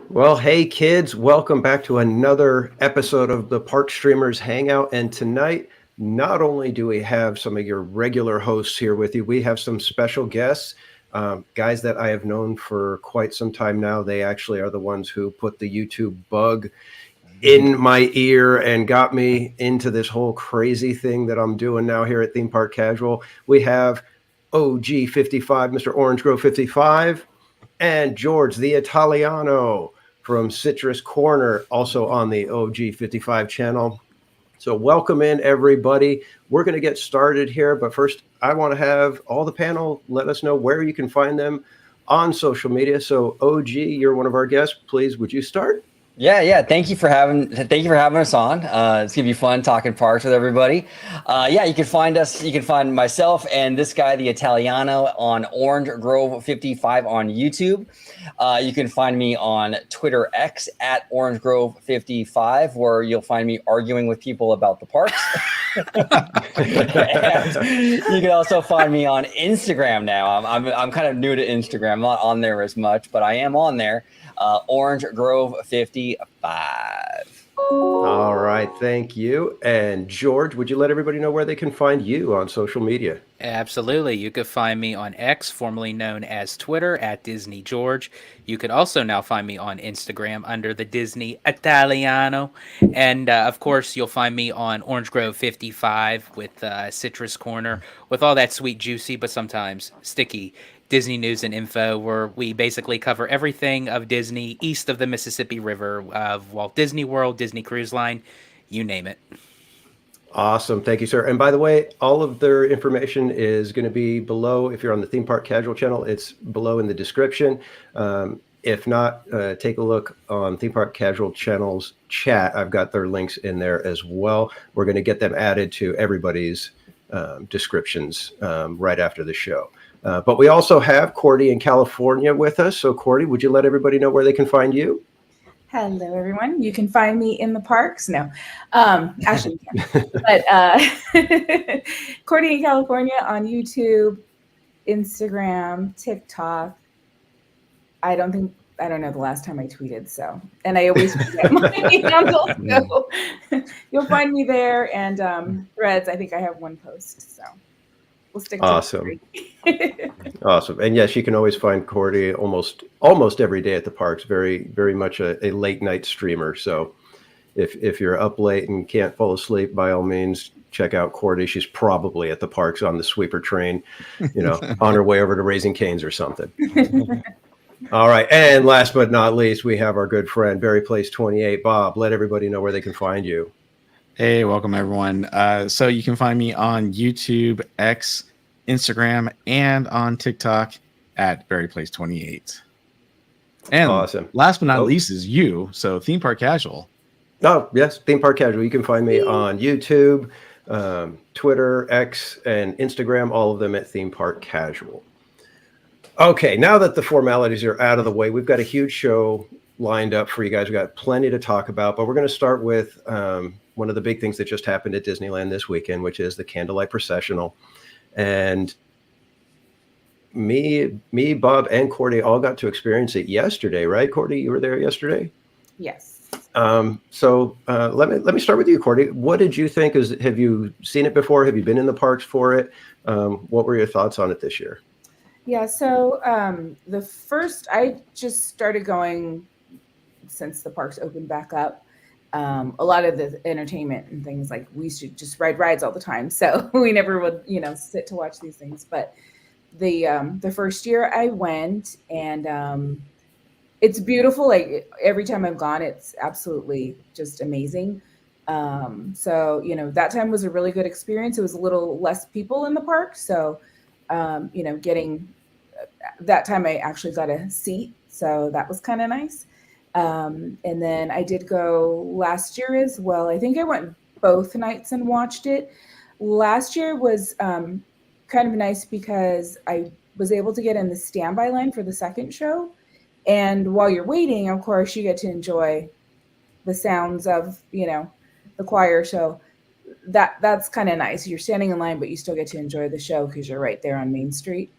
Well, hey kids, welcome back to another episode of the Park Streamers Hangout. And tonight, not only do we have some of your regular hosts here with you, we have some special guests, guys that I have known for quite some time now. They actually are the ones who put the YouTube bug in my ear and got me into this whole crazy thing that I'm doing now here at Theme Park Casual. We have OG55, Mr. Orange Grove 55, and George the Italiano from Citrus Corner, also on the OG55 channel. So welcome in, everybody. We're going to get started here, but first I want to have all the panel let us know where you can find them on social media. So OG, you're one of our guests. Please, would you start? Yeah. Thank you for having us on. It's gonna be fun talking parks with everybody. You can find us. You can find myself and this guy, the Italiano, on Orange Grove 55 on YouTube. You can find me on Twitter X at Orange Grove 55, where you'll find me arguing with people about the parks. You can also find me on Instagram now. I'm kind of new to Instagram. I'm not on there as much, but I am on there. Orange Grove 55. All right, thank you. And George, would you let everybody know where they can find you on social media? Absolutely. You could find me on X, formerly known as Twitter, at Disney George. You could also now find me on Instagram under the Disney Italiano. And of course, you'll find me on Orange Grove 55 with Citrus Corner, with all that sweet, juicy, but sometimes sticky Disney news and info, where we basically cover everything of Disney east of the Mississippi River, of Walt Disney World, Disney Cruise Line, you name it. Awesome. Thank you, sir. And by the way, all of their information is going to be below. If you're on the Theme Park Casual channel, it's below in the description. If not, take a look on Theme Park Casual channel's chat. I've got their links in there as well. We're going to get them added to everybody's descriptions right after the show. But we also have Cordy in California with us. So Cordy, would you let everybody know where they can find you? Hello, everyone. You can find me in the parks. No, actually you can. But Cordy in California on YouTube, Instagram, TikTok. I don't know the last time I tweeted. So, and I always forget my handle. So you'll find me there. And Threads, I think I have one post. So we'll stick to awesome. Awesome. And yes, you can always find Cordy almost every day at the parks. Very, very much a late night streamer. So if you're up late and can't fall asleep, by all means, check out Cordy. She's probably at the parks on the sweeper train, on her way over to Raising Cane's or something. All right. And last but not least, we have our good friend, Berry Place 28. Bob, let everybody know where they can find you. Hey, welcome everyone. So you can find me on YouTube, X, Instagram, and on TikTok at BerryPlace28. And awesome. Last but not least is you. So Theme Park Casual. Oh, yes. Theme Park Casual. You can find me on YouTube, Twitter, X, and Instagram, all of them at Theme Park Casual. Okay, now that the formalities are out of the way, we've got a huge show lined up for you guys. We've got plenty to talk about, but we're going to start with one of the big things that just happened at Disneyland this weekend, which is the Candlelight Processional. And me, Bob, and Cordy all got to experience it yesterday, right? Cordy, you were there yesterday? Yes. So let me start with you, Cordy. What did you think? Have you seen it before? Have you been in the parks for it? What were your thoughts on it this year? Yeah, so I just started going since the parks opened back up. A lot of the entertainment and things, like we should just ride rides all the time. So we never would, sit to watch these things. But the first year I went, and it's beautiful. Like every time I've gone, it's absolutely just amazing. So, that time was a really good experience. It was a little less people in the park. So, getting that time I actually got a seat. So that was kind of nice. And then I did go last year as well. I think I went both nights and watched it. Last year was kind of nice because I was able to get in the standby line for the second show. And while you're waiting, of course, you get to enjoy the sounds of, the choir. So that's kind of nice. You're standing in line, but you still get to enjoy the show because you're right there on Main Street.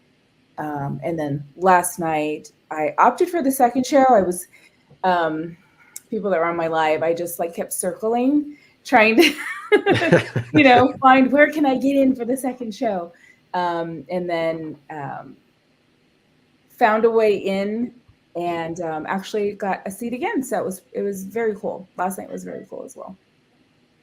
And then last night I opted for the second show. I was people that were on my live, I just like kept circling, trying to, find where can I get in for the second show. And then found a way in and actually got a seat again. So it was very cool. Last night was very cool as well.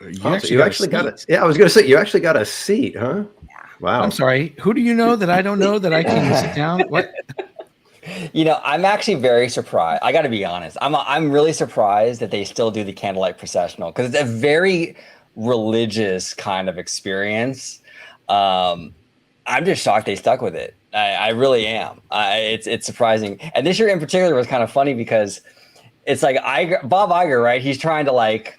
You actually got a yeah, I was going to say, you actually got a seat, huh? Yeah. Wow. I'm sorry. Who do you know that I don't know that I can sit down? What? I'm actually very surprised. I got to be honest. I'm really surprised that they still do the Candlelight Processional because it's a very religious kind of experience. I'm just shocked they stuck with it. I really am. It's surprising. And this year in particular was kind of funny because it's like Bob Iger, right? He's trying to like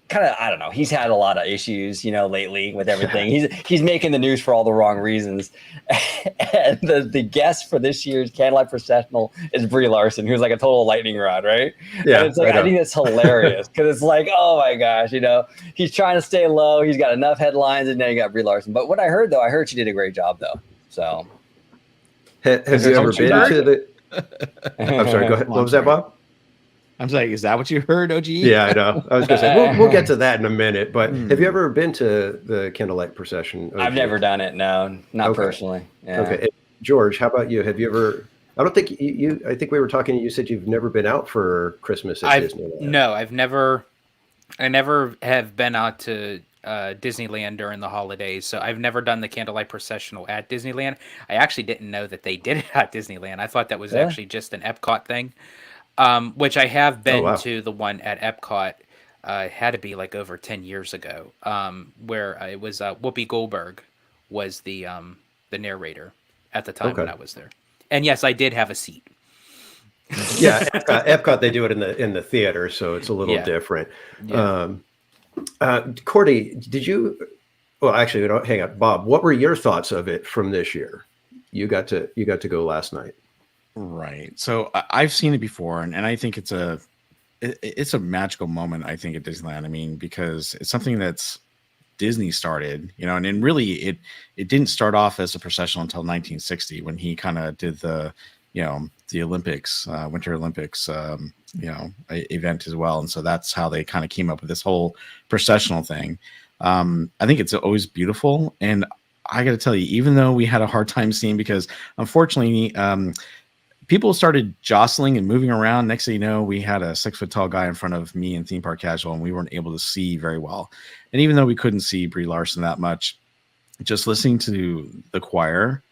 kind of, I don't know. He's had a lot of issues, lately with everything. He's making the news for all the wrong reasons. And the guest for this year's Candlelight Processional is Brie Larson, who's like a total lightning rod, right? Yeah, and it's like I think it's hilarious because it's like, oh my gosh, he's trying to stay low. He's got enough headlines, and then you got Brie Larson. But what I heard she did a great job though. So, have you ever been to the? I'm sorry. Go ahead. What was that, Bob? I'm saying, is that what you heard, OG? Yeah, I know. I was going to say, we'll get to that in a minute, but have you ever been to the Candlelight Procession? OG? I've never done it. No, not personally. Yeah. Okay. George, how about you? Have you ever, I don't think I think we were talking, you said you've never been out for Christmas at Disneyland. No, I never have been out to Disneyland during the holidays, so I've never done the Candlelight Processional at Disneyland. I actually didn't know that they did it at Disneyland. I thought that was actually just an Epcot thing. Which I have been to the one at Epcot. It had to be like over 10 years ago, where it was Whoopi Goldberg was the narrator at the time when I was there. And yes, I did have a seat. Yeah, Epcot they do it in the theater, so it's a little different. Yeah. Cordy, did you? Well, actually, hang on, Bob. What were your thoughts of it from this year? You got to go last night. Right. So I've seen it before, and I think it's a magical moment, I think, at Disneyland. I mean, because it's something that's Disney started, and then really it didn't start off as a processional until 1960 when he kind of did the Olympics, Winter Olympics, event as well. And so that's how they kind of came up with this whole processional thing. I think it's always beautiful. And I got to tell you, even though we had a hard time seeing, because unfortunately, people started jostling and moving around. Next thing you know, we had a 6-foot tall guy in front of me in Theme Park Casual, and we weren't able to see very well. And even though we couldn't see Brie Larson that much, just listening to the choir,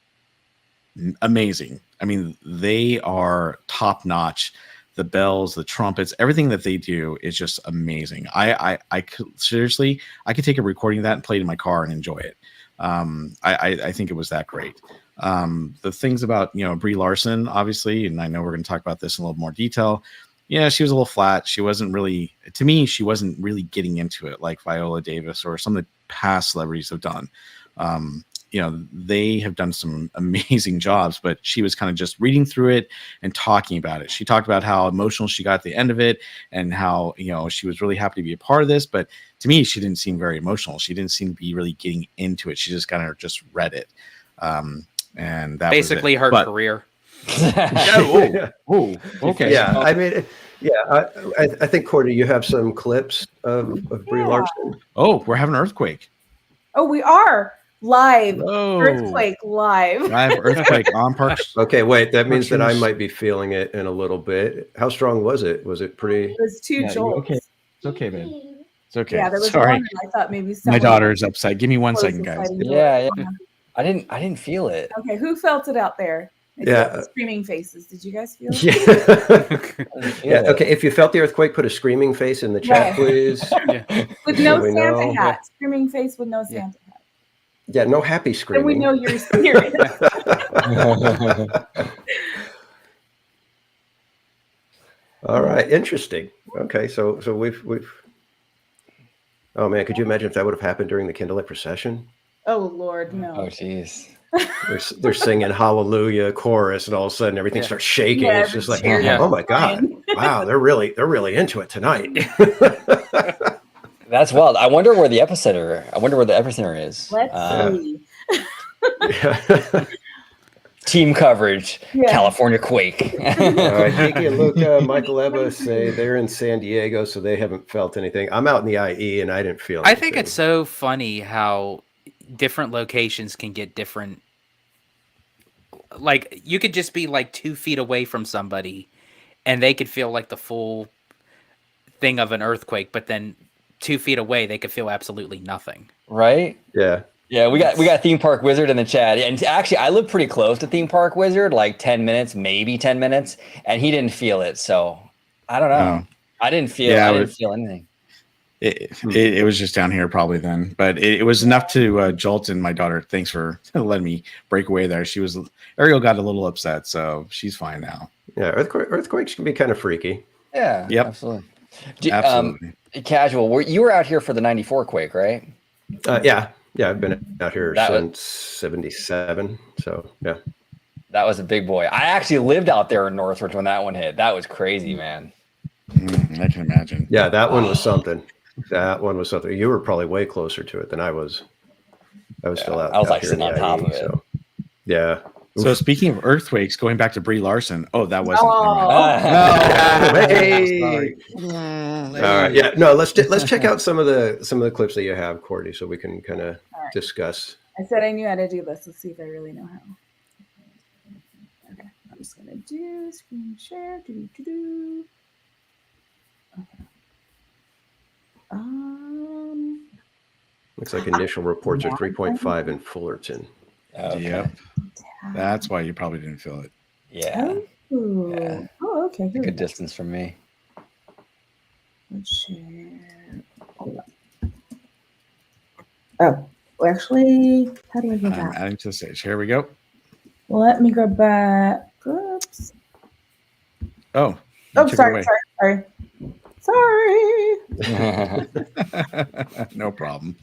amazing. I mean, they are top notch. The bells, the trumpets, everything that they do is just amazing. I could, seriously, I could take a recording of that and play it in my car and enjoy it. I think it was that great. The things about, Brie Larson, obviously, and I know we're going to talk about this in a little more detail. Yeah, she was a little flat. She wasn't really getting into it like Viola Davis or some of the past celebrities have done. They have done some amazing jobs, but she was kind of just reading through it and talking about it. She talked about how emotional she got at the end of it and how, she was really happy to be a part of this. But to me, she didn't seem very emotional. She didn't seem to be really getting into it. She just kind of just read it. And that basically her career. Okay. Yeah, I mean, I think, Cordy, you have some clips of Brie Larson. Oh, we're having an earthquake. Oh, we are live. Whoa. Earthquake live. Live earthquake on Parks. Okay, wait, that means that I might be feeling it in a little bit. How strong was it? Was it pretty? It was 2 jolts. Okay, it's okay, babe. It's okay. Yeah, there was Sorry. one, and I thought maybe My daughter's upside. Give me 1 second, guys. Yeah. I didn't feel it. Okay, who felt it out there? Yeah. Screaming faces. Did you guys feel it? Yeah. Okay. If you felt the earthquake, put a screaming face in the chat, please. With no Santa hat. Screaming face with no Santa hat. Yeah. No happy screaming. And we know you're serious. All right. Interesting. Okay. So we've. Oh man, could you imagine if that would have happened during the Candlelight Procession? Oh Lord, no. Oh jeez. They're singing Hallelujah chorus, and all of a sudden everything starts shaking. Yeah, It's just like, cheering. oh my God, wow, they're really into it tonight. That's wild. I wonder where the epicenter is. Let's see. Team coverage, Yeah. California quake. Kiki and Luca, Michael Ebba say they're in San Diego, so they haven't felt anything. I'm out in the IE, and I didn't feel anything. I think it's so funny how different locations can get different. Like, you could just be like 2 feet away from somebody, and they could feel like the full thing of an earthquake, but then 2 feet away, they could feel absolutely nothing. Right? Yeah. Yeah, we got Theme Park Wizard in the chat, and actually, I live pretty close to Theme Park Wizard, like 10 minutes, maybe 10 minutes, and he didn't feel it. So I don't know. Oh. I didn't feel anything. It was just down here probably then, but it was enough to jolt in my daughter. Thanks for letting me break away there. Ariel got a little upset, so she's fine now. Yeah, earthquakes can be kind of freaky. Yeah, Yep. absolutely. Absolutely. Casual, you were out here for the 94 quake, right? Yeah, I've been out here since 77. So yeah, that was a big boy. I actually lived out there in Northridge when that one hit. That was crazy, man. I can imagine. Yeah, that one was something. That one was something. You were probably way closer to it than I was. I was still out. I was like here sitting in on the top IE, of it. So, yeah. So speaking of earthquakes, going back to Brie Larson. Oh, that wasn't. Hey. Sorry. All right. Yeah. No. Let's check out some of the clips that you have, Cordy, so we can kind of discuss. I said I knew how to do this. Let's see if I really know how. Okay. I'm just gonna do screen share. Okay. Looks like initial reports are 3.5 in Fullerton. Okay. Yep. That's why you probably didn't feel it. Yeah. Oh, okay. Here Good distance from me. Let's share. Hold on. Oh, well, actually, how do I go I'm back? adding to the stage. Here we go. Let me go back. Oops. Oh. Sorry. No problem.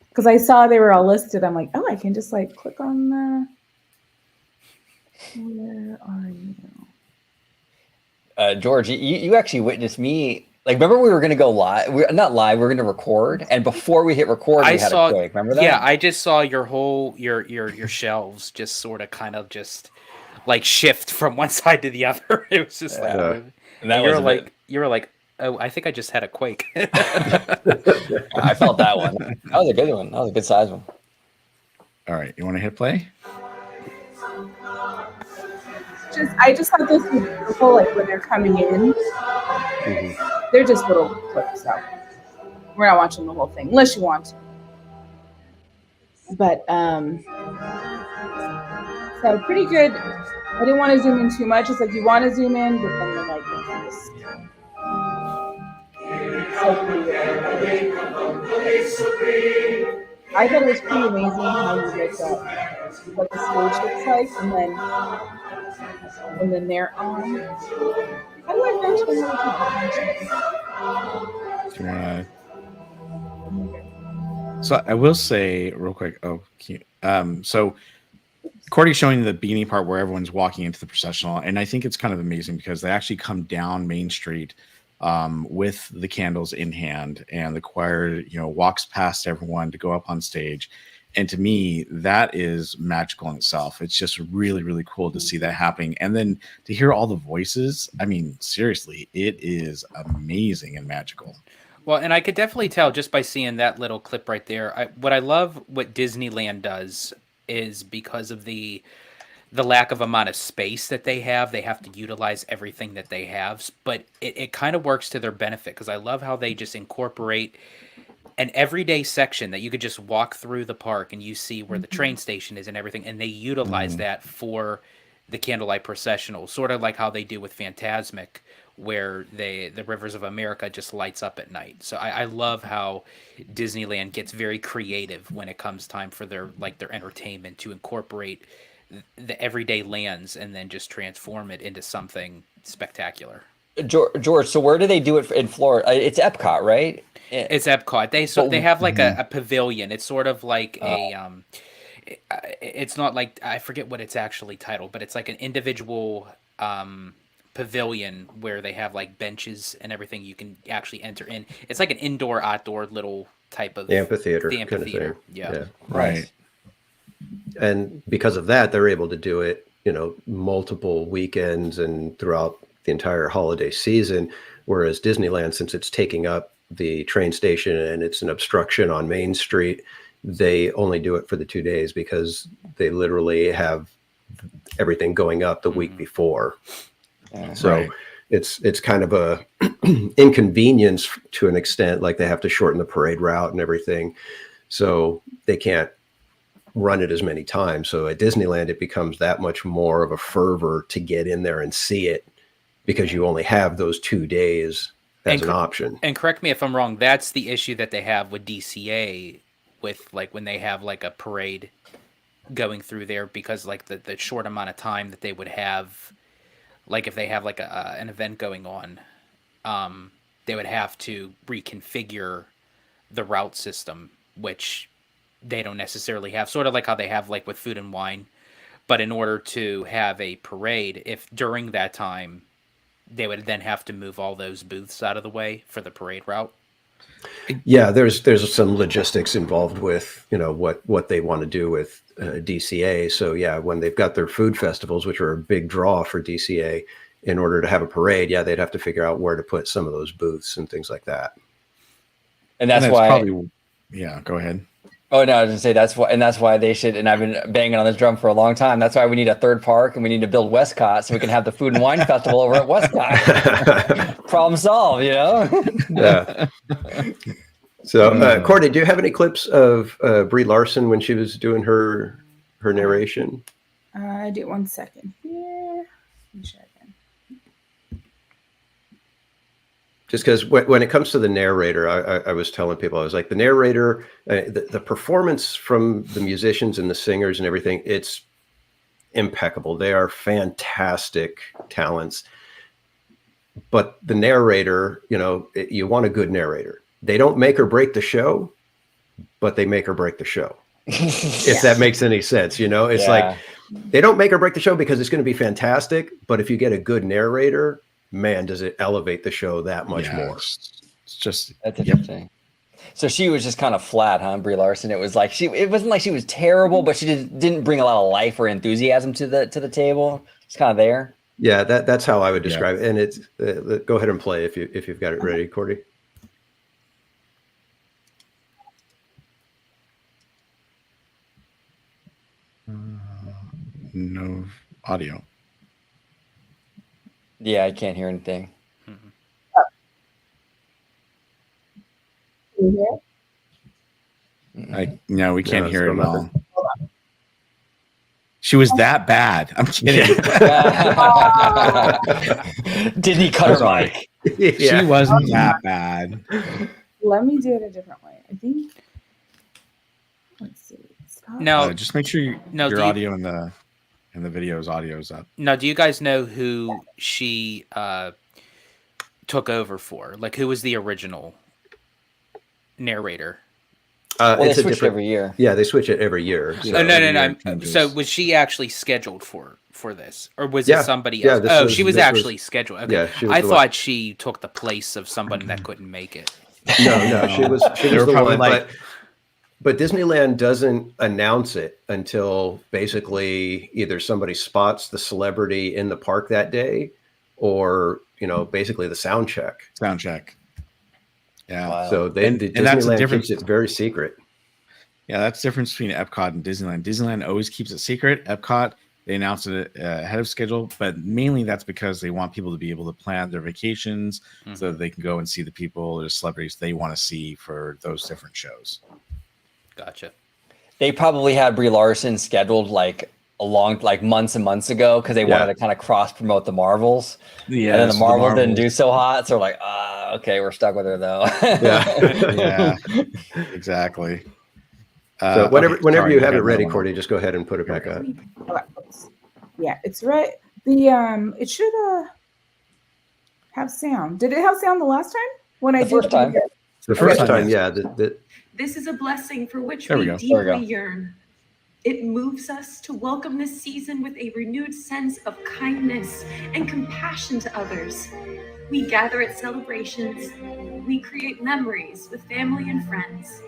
Because I saw they were all listed. I'm like, oh, I can just like click on the. Where are you? George, you actually witnessed me. Like, remember we were going to go live? Not live. We were going to record, and before we hit record, we had a quake. Remember that? Yeah, I just saw your whole your shelves just sort of kind of just like shift from one side to the other. It was just like, and that was you were like, oh, I think I just had a quake. I felt that one. That was a good one. That was a good size one. All right, you want to hit play? I just thought this was beautiful, like when they're coming in. Mm-hmm. They're just little clips, so we're not watching the whole thing unless you want to. But so pretty good. I didn't want to zoom in too much. It's like you want to zoom in, but then you're like, it's I thought it was pretty amazing how you looked at what the stage looks like, and then they're on. How do I mention another time? So I will say real quick. Oh, cute. So Cordy's showing the beginning part where everyone's walking into the processional, and I think it's kind of amazing because they actually come down Main Street with the candles in hand, and the choir, walks past everyone to go up on stage. And to me, that is magical in itself. It's just really, really cool to see that happening. And then to hear all the voices, I mean, seriously, it is amazing and magical. Well, and I could definitely tell just by seeing that little clip right there. What I love what Disneyland does is because of the lack of amount of space that they have to utilize everything that they have. But it kind of works to their benefit because I love how they just incorporate an everyday section that you could just walk through the park and you see where the train station is and everything, and they utilize that for the Candlelight Processional, sort of like how they do with Fantasmic, where the Rivers of America just lights up at night. So I love how Disneyland gets very creative when it comes time for their entertainment to incorporate the everyday lands and then just transform it into something spectacular. George, so where do they do it in Florida? It's Epcot, right? It's Epcot. They have like a pavilion. It's sort of like it's not like, I forget what it's actually titled, but it's like an individual pavilion where they have like benches and everything you can actually enter in. It's like an indoor outdoor little type of amphitheater. The amphitheater. Kind of thing. Yeah. Right. And because of that, they're able to do it, multiple weekends and throughout the entire holiday season. Whereas Disneyland, since it's taking up the train station and it's an obstruction on Main Street, they only do it for the 2 days because they literally have everything going up the week before. So Right. it's kind of a inconvenience to an extent, like they have to shorten the parade route and everything. So they can't run it as many times. So at Disneyland, it becomes that much more of a fervor to get in there and see it because you only have those 2 days as an option. And correct me if I'm wrong, that's the issue that they have with DCA with like when they have like a parade going through there, because like the short amount of time that they would have, like if they have like an event going on, they would have to reconfigure the route system, which they don't necessarily have, sort of like how they have like with Food and Wine. But in order to have a parade, if during that time, they would then have to move all those booths out of the way for the parade route. Yeah, there's some logistics involved with, what they want to do with DCA. So yeah, when they've got their food festivals, which are a big draw for DCA, in order to have a parade, yeah, they'd have to figure out where to put some of those booths and things like that. And that's why. Probably, yeah, go ahead. Oh no, I was gonna say that's why they should. And I've been banging on this drum for a long time. That's why we need a third park, and we need to build Westcott so we can have the Food and Wine Festival over at Westcott. Problem solved, Yeah. So, Cordy, do you have any clips of Brie Larson when she was doing her narration? I do. 1 second here. Just because when it comes to the narrator, I was telling people, I was like, the narrator, the performance from the musicians and the singers and everything, it's impeccable. They are fantastic talents. But the narrator, you want a good narrator. They don't make or break the show, but they make or break the show. If that makes any sense, it's like they don't make or break the show because it's going to be fantastic. But if you get a good narrator, man, does it elevate the show that much more. It's just that's interesting. So she was just kind of flat, huh, Brie Larson? It was like it wasn't like she was terrible, but she didn't bring a lot of life or enthusiasm to the table. It's kind of there. Yeah, that's how I would describe it. And it's go ahead and play if you've got it ready, Cordy. No audio. Yeah, I can't hear anything. No, we can't hear it at all. She was that bad. I'm kidding. Didn't he cut her mic? Yeah. She wasn't that bad. Let me do it a different way. I think. Let's see. Stop. Now, Just make sure your you- audio and the video's audio's up. now, do you guys know who she took over for? Like, who was the original narrator? Well, they It's a switch different every year. Yeah, they switch it every year. Yeah. Oh, no. changes. So was she actually scheduled for this, or was it somebody Yeah, else? She was this actually scheduled. Okay. Yeah, she was I the thought one. she took the place of somebody that couldn't make it. No, she was They were the probably one. like- But Disneyland doesn't announce it until basically either somebody spots the celebrity in the park that day, or basically the sound check. Sound check. Yeah. Wow. So And that's the Disneyland difference. keeps it very secret. Yeah, that's the difference between Epcot and Disneyland. Disneyland always keeps it secret. Epcot, they announce it ahead of schedule, but mainly that's because they want people to be able to plan their vacations so that they can go and see the people or celebrities they want to see for those different shows. Gotcha. They probably had Brie Larson scheduled like months and months ago because they wanted to kind of cross promote the Marvels. Yeah, And then the Marvels didn't do so hot, so we're like, okay, we're stuck with her though. Yeah. Yeah, exactly. So whenever Sorry, you have got it ready, that one. Cordy, just go ahead and put it back up. Okay, oops. Yeah, it's right. The it should have sound. Did it have sound the last time when I The first did time. The first time, time, yes. yeah. This is a blessing for which There we we go. There we go. deeply yearn. It moves us to welcome this season with a renewed sense of kindness and compassion to others. We gather at celebrations. We create memories with family and friends.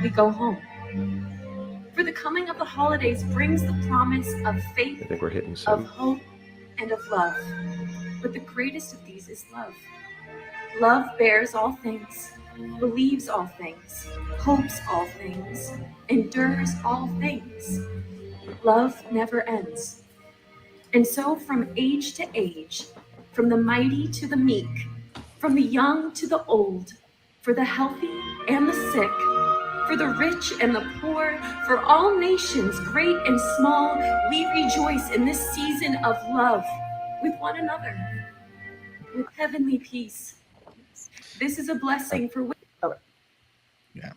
We go home. For For the coming of the holidays brings the promise of I faith, think we're hitting of some. hope, and of love. But the greatest of these is love. Love bears all things, believes all things, hopes all things, endures all things. Love never ends. And so from age to age, from the mighty to the meek, from the young to the old, for the healthy and the sick, for the rich and the poor, for all nations, great and small, we rejoice in this season of love with one another, with heavenly peace. This is a blessing for Yeah.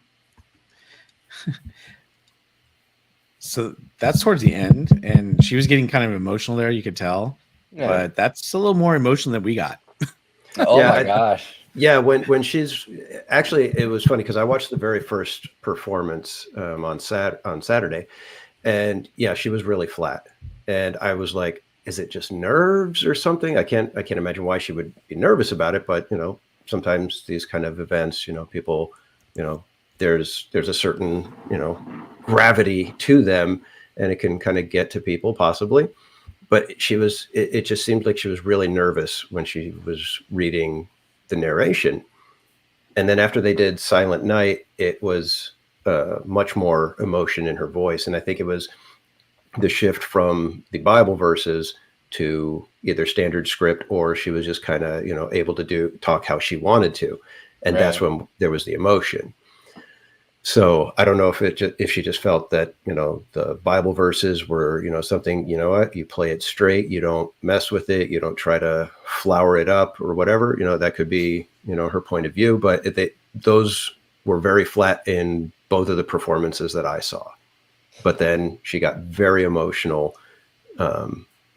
So that's towards the end, and she was getting kind of emotional there, you could tell. Yeah. But that's a little more emotional than we got. Oh Yeah, my gosh. Yeah, when she's actually, it was funny because I watched the very first performance on Saturday, and yeah, she was really flat, and I was like, is it just nerves or something? I can't imagine why she would be nervous about it, but sometimes these kind of events, people, there's a certain gravity to them, and it can kind of get to people possibly. But it just seemed like she was really nervous when she was reading the narration. And then after they did Silent Night, it was much more emotion in her voice. And I think it was the shift from the Bible verses to either standard script, or she was just kind of, able to talk how she wanted to. And that's when there was the emotion. So I don't know if she just felt that, the Bible verses were, something, you play it straight, you don't mess with it, you don't try to flower it up or whatever, that could be, her point of view, but those were very flat in both of the performances that I saw. But then she got very emotional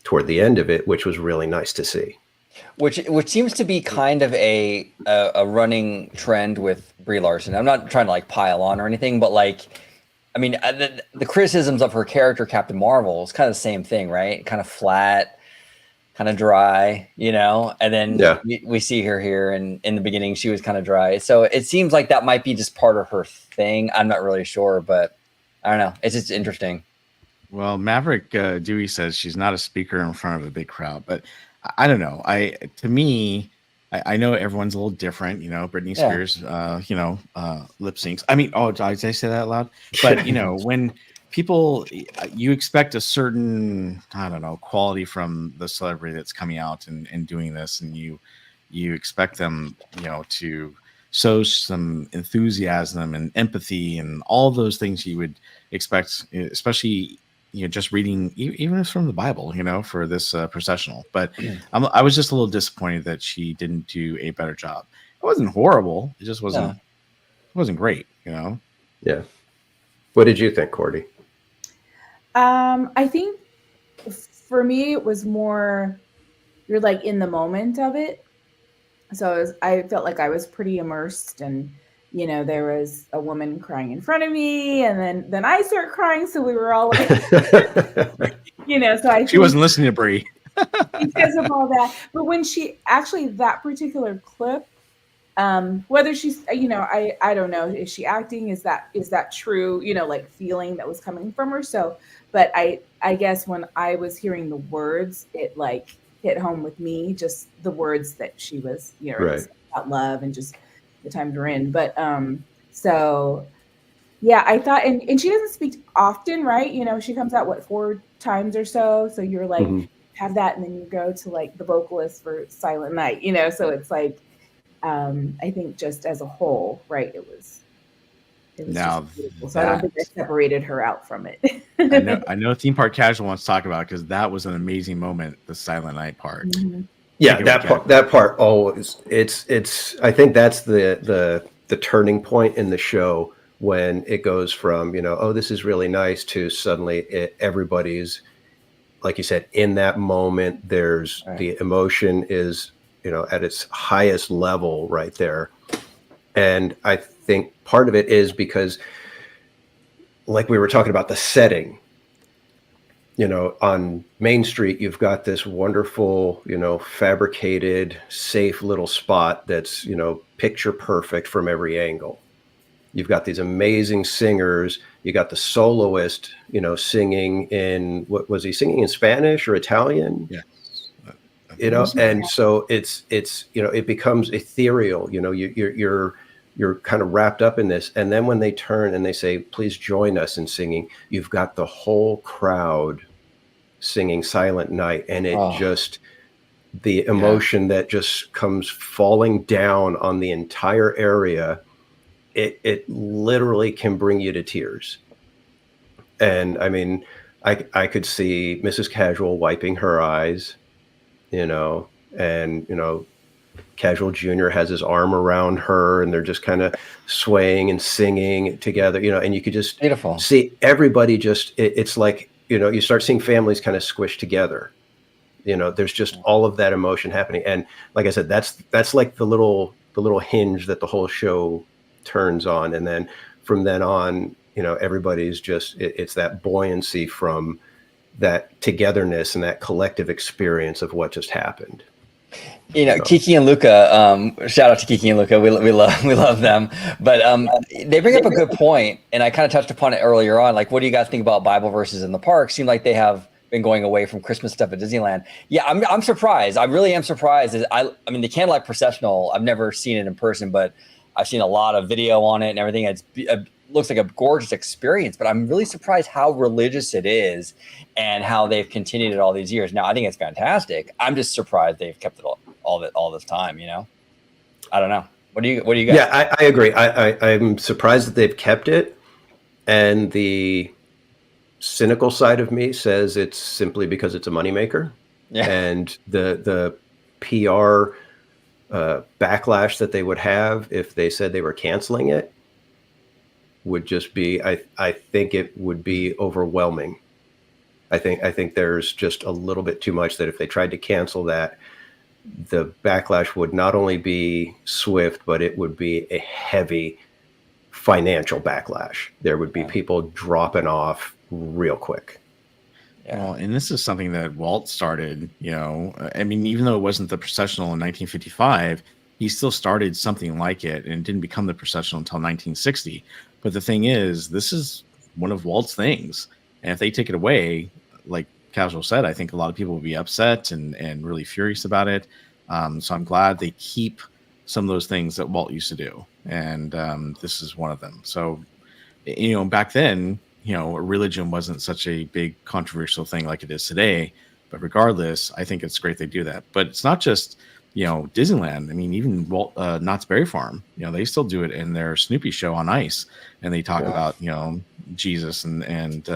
toward the end of it, which was really nice to see. Which seems to be kind of a running trend with Brie Larson. I'm not trying to pile on or anything, but I mean, the criticisms of her character, Captain Marvel, is kind of the same thing, right? Kind of flat, kind of dry, and then we see her here, and in the beginning she was kind of dry. So it seems like that might be just part of her thing. I'm not really sure, but I don't know. It's just interesting. Well, Maverick Dewey says she's not a speaker in front of a big crowd, but I don't know. To me, I know everyone's a little different. Britney Spears, lip syncs. I mean, did I say that out loud? But when people, you expect a certain, I don't know, quality from the celebrity that's coming out and doing this, and you expect them, to show some enthusiasm and empathy and all those things you would expect, especially just reading, even if it's from the Bible, for this processional. But I was just a little disappointed that she didn't do a better job. It wasn't horrible. It just wasn't. It wasn't great. Yeah. What did you think, Cordy? I think for me it was more, you're in the moment of it. So I felt like I was pretty immersed, and there was a woman crying in front of me, and then I start crying. So we were all so she wasn't listening to Brie because of all that. But when she actually, that particular clip, whether she's, I don't know, is she acting? Is that true? Feeling that was coming from her. So, but I guess when I was hearing the words, it hit home with me, just the words that she was, right, about love and just the times we're in. But so yeah, I thought, and she doesn't speak often, right? She comes out 4 times or so. So you're have that, and then you go to the vocalist for Silent Night, so it's I think just as a whole, right, it was now just beautiful. So I don't think I separated her out from it. I know Theme Park Casual wants to talk about it, because that was an amazing moment, the Silent Night part. Mm-hmm. Yeah, that part always, it's I think that's the turning point in the show, when it goes from, oh, this is really nice, to suddenly everybody's, like you said, in that moment, there's the emotion is, at its highest level right there. And I think part of it is because, like we were talking about the setting, on Main Street, you've got this wonderful, fabricated, safe little spot that's, picture perfect from every angle. You've got these amazing singers. You got the soloist, singing in, what was he singing in, Spanish or Italian? Yeah. And so it's it becomes ethereal. You're kind of wrapped up in this, and then when they turn and they say, "Please join us in singing," you've got the whole crowd singing Silent Night, and it just, the emotion that just comes falling down on the entire area, it literally can bring you to tears. And I mean, I could see Mrs. Casual wiping her eyes, and Casual Jr. has his arm around her, and they're just kind of swaying and singing together, and you could just Beautiful. see everybody just, it's like, you start seeing families kind of squished together. There's just all of that emotion happening. And like I said, that's like the little hinge that the whole show turns on. And then from then on, everybody's just, it's that buoyancy from that togetherness and that collective experience of what just happened. Kiki and Luca, shout out to Kiki and Luca. We love them, but they bring up a good point, and I kind of touched upon it earlier on. Like, what do you guys think about Bible verses in the park? Seem like they have been going away from Christmas stuff at Disneyland. Yeah, I'm surprised. I really am surprised. I mean, the Candlelight Processional, I've never seen it in person, but I've seen a lot of video on it and everything. It looks like a gorgeous experience, but I'm really surprised how religious it is and how they've continued it all these years. Now, I think it's fantastic. I'm just surprised they've kept it all this time. I don't know. What do you guys? Yeah, I agree. I'm surprised that they've kept it, and the cynical side of me says it's simply because it's a moneymaker. Yeah. And the PR backlash that they would have if they said they were canceling it would just be, I think it would be overwhelming. I think there's just a little bit too much that if they tried to cancel that, the backlash would not only be swift, but it would be a heavy financial backlash. There would be people dropping off real quick. Yeah. Well, and this is something that Walt started, I mean, even though it wasn't the processional in 1955, he still started something like it, and it didn't become the processional until 1960. But the thing is, this is one of Walt's things. And if they take it away, like Casual said, I think a lot of people will be upset and really furious about it. So I'm glad they keep some of those things that Walt used to do. And this is one of them. So, back then, religion wasn't such a big controversial thing like it is today. But regardless, I think it's great they do that. But it's not just, Disneyland. I mean, even Knott's Berry Farm, they still do it in their Snoopy show on ice. And they talk about, Jesus and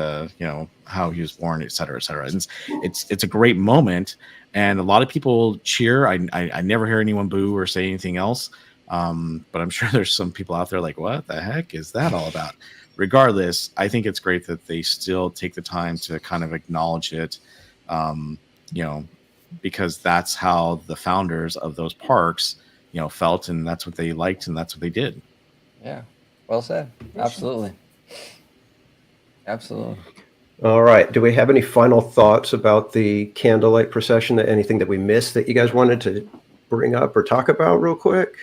how he was born, et cetera, et cetera. And it's a great moment. And a lot of people cheer. I never hear anyone boo or say anything else. But I'm sure there's some people out there like, what the heck is that all about? Regardless, I think it's great that they still take the time to kind of acknowledge it, because that's how the founders of those parks, felt, and that's what they liked, and that's what they did. Yeah. Well said. Absolutely. All right. Do we have any final thoughts about the Candlelight Procession? Anything that we missed that you guys wanted to bring up or talk about real quick?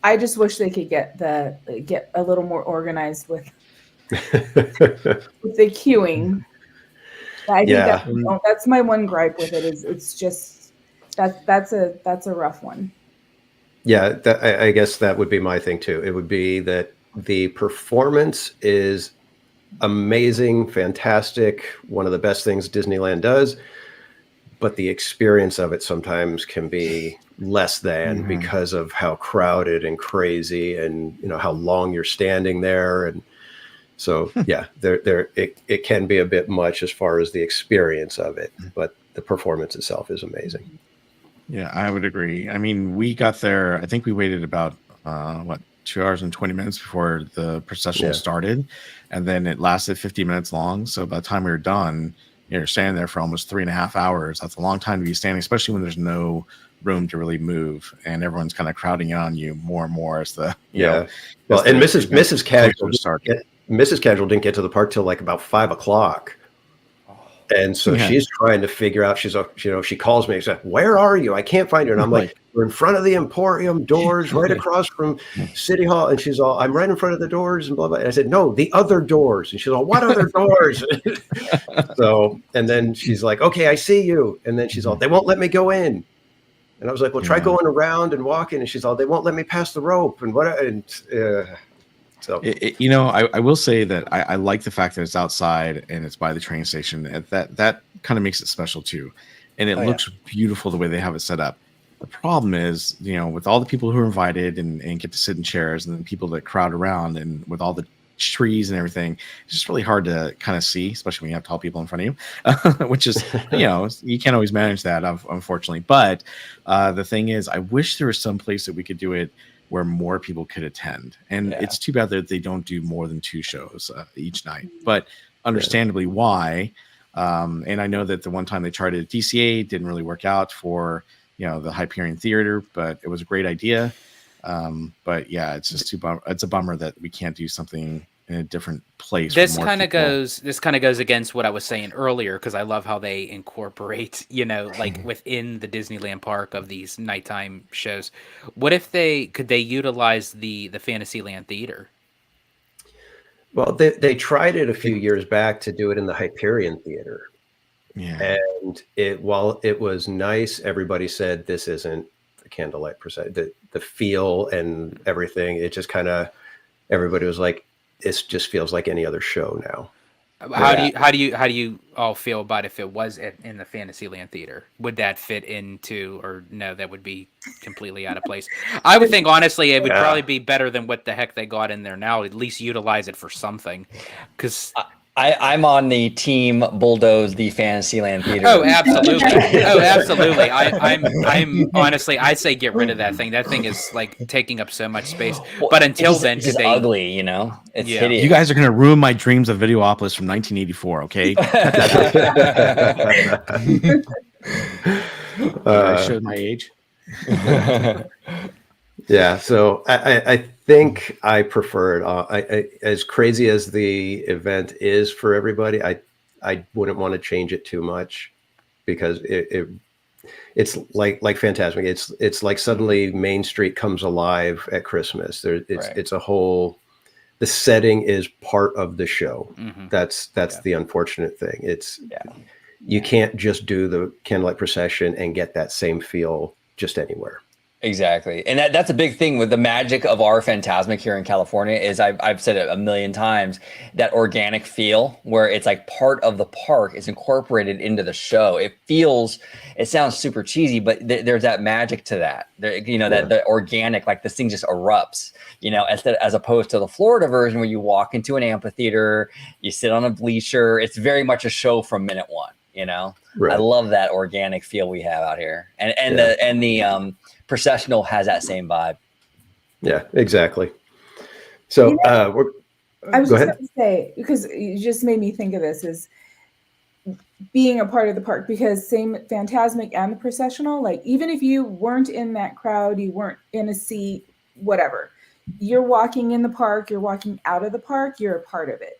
I just wish they could get a little more organized with the queuing. I think that's my one gripe with it. Is it's just that's a rough one. Yeah, I guess that would be my thing too. It would be that the performance is amazing, fantastic, one of the best things Disneyland does, but the experience of it sometimes can be less than because of how crowded and crazy and how long you're standing there. And so yeah, it can be a bit much as far as the experience of it, but the performance itself is amazing. Yeah, I would agree. I mean, we got there, I think we waited about 2 hours and 20 minutes before the processional started, and then it lasted 50 minutes long. So by the time we were done, you're standing there for almost 3.5 hours. That's a long time to be standing, especially when there's no room to really move, and everyone's kind of crowding in on you more and more as the well, and Mrs. Casual didn't get to the park till like about 5 o'clock. And so she's trying to figure out, she calls me, she's like, where are you? I can't find you. And I'm like, we're in front of the Emporium doors, right across from City Hall. And she's all, I'm right in front of the doors and blah, blah. And I said, no, the other doors. And she's all, what other doors? So, and then she's like, okay, I see you. And then she's all, they won't let me go in. And I was like, well, try going around and walking. And she's all, they won't let me pass the rope. And what? And so, I will say that I like the fact that it's outside and it's by the train station. That kind of makes it special too. And it looks beautiful the way they have it set up. The problem is, with all the people who are invited and get to sit in chairs and the people that crowd around and with all the trees and everything, it's just really hard to kind of see, especially when you have tall people in front of you, which is, you can't always manage that, unfortunately. But the thing is, I wish there was some place that we could do it where more people could attend. And it's too bad that they don't do more than 2 shows each night, but understandably why. And I know that the one time they tried it at DCA didn't really work out for, the Hyperion Theater, but it was a great idea. But yeah, it's just it's a bummer that we can't do something in a different place. This kind of goes against what I was saying earlier, because I love how they incorporate, like within the Disneyland park of these nighttime shows. What if they utilize the Fantasyland Theater? Well, they tried it a few years back to do it in the Hyperion Theater. Yeah. And while it was nice, everybody said this isn't the Candlelight Processional. The feel and everything, it just kind of, everybody was like, it just feels like any other show now. How do you all feel about if it was in the Fantasyland Theater? Would that fit into, or no, that would be completely out of place? I would think, honestly, it would probably be better than what the heck they got in there now. At least utilize it for something, because I'm on the team bulldoze the Fantasyland Theater. Oh, absolutely. I'm honestly, I say get rid of that thing. That thing is like taking up so much space. But until then, it's ugly, It's hideous. You guys are going to ruin my dreams of Videopolis from 1984, okay? I showed my age. Yeah, so I think I prefer it. As crazy as the event is for everybody, I wouldn't want to change it too much, because it's like Fantasmic. It's like suddenly Main Street comes alive at Christmas. It's a whole. The setting is part of the show. Mm-hmm. That's the unfortunate thing. You can't just do the Candlelight Procession and get that same feel just anywhere. Exactly. And that's a big thing with the magic of our Fantasmic here in California is I've said it a million times, that organic feel where it's like part of the park is incorporated into the show. It sounds super cheesy, but there's that magic to that, that the organic, like this thing just erupts, as opposed to the Florida version where you walk into an amphitheater, you sit on a bleacher. It's very much a show from minute one, Right. I love that organic feel we have out here. And the processional has that same vibe. Yeah, exactly. So I was just going to say, because you just made me think of this, is being a part of the park, because same Fantasmic and the processional, like even if you weren't in that crowd, you weren't in a seat, whatever, you're walking in the park, you're walking out of the park, you're a part of it.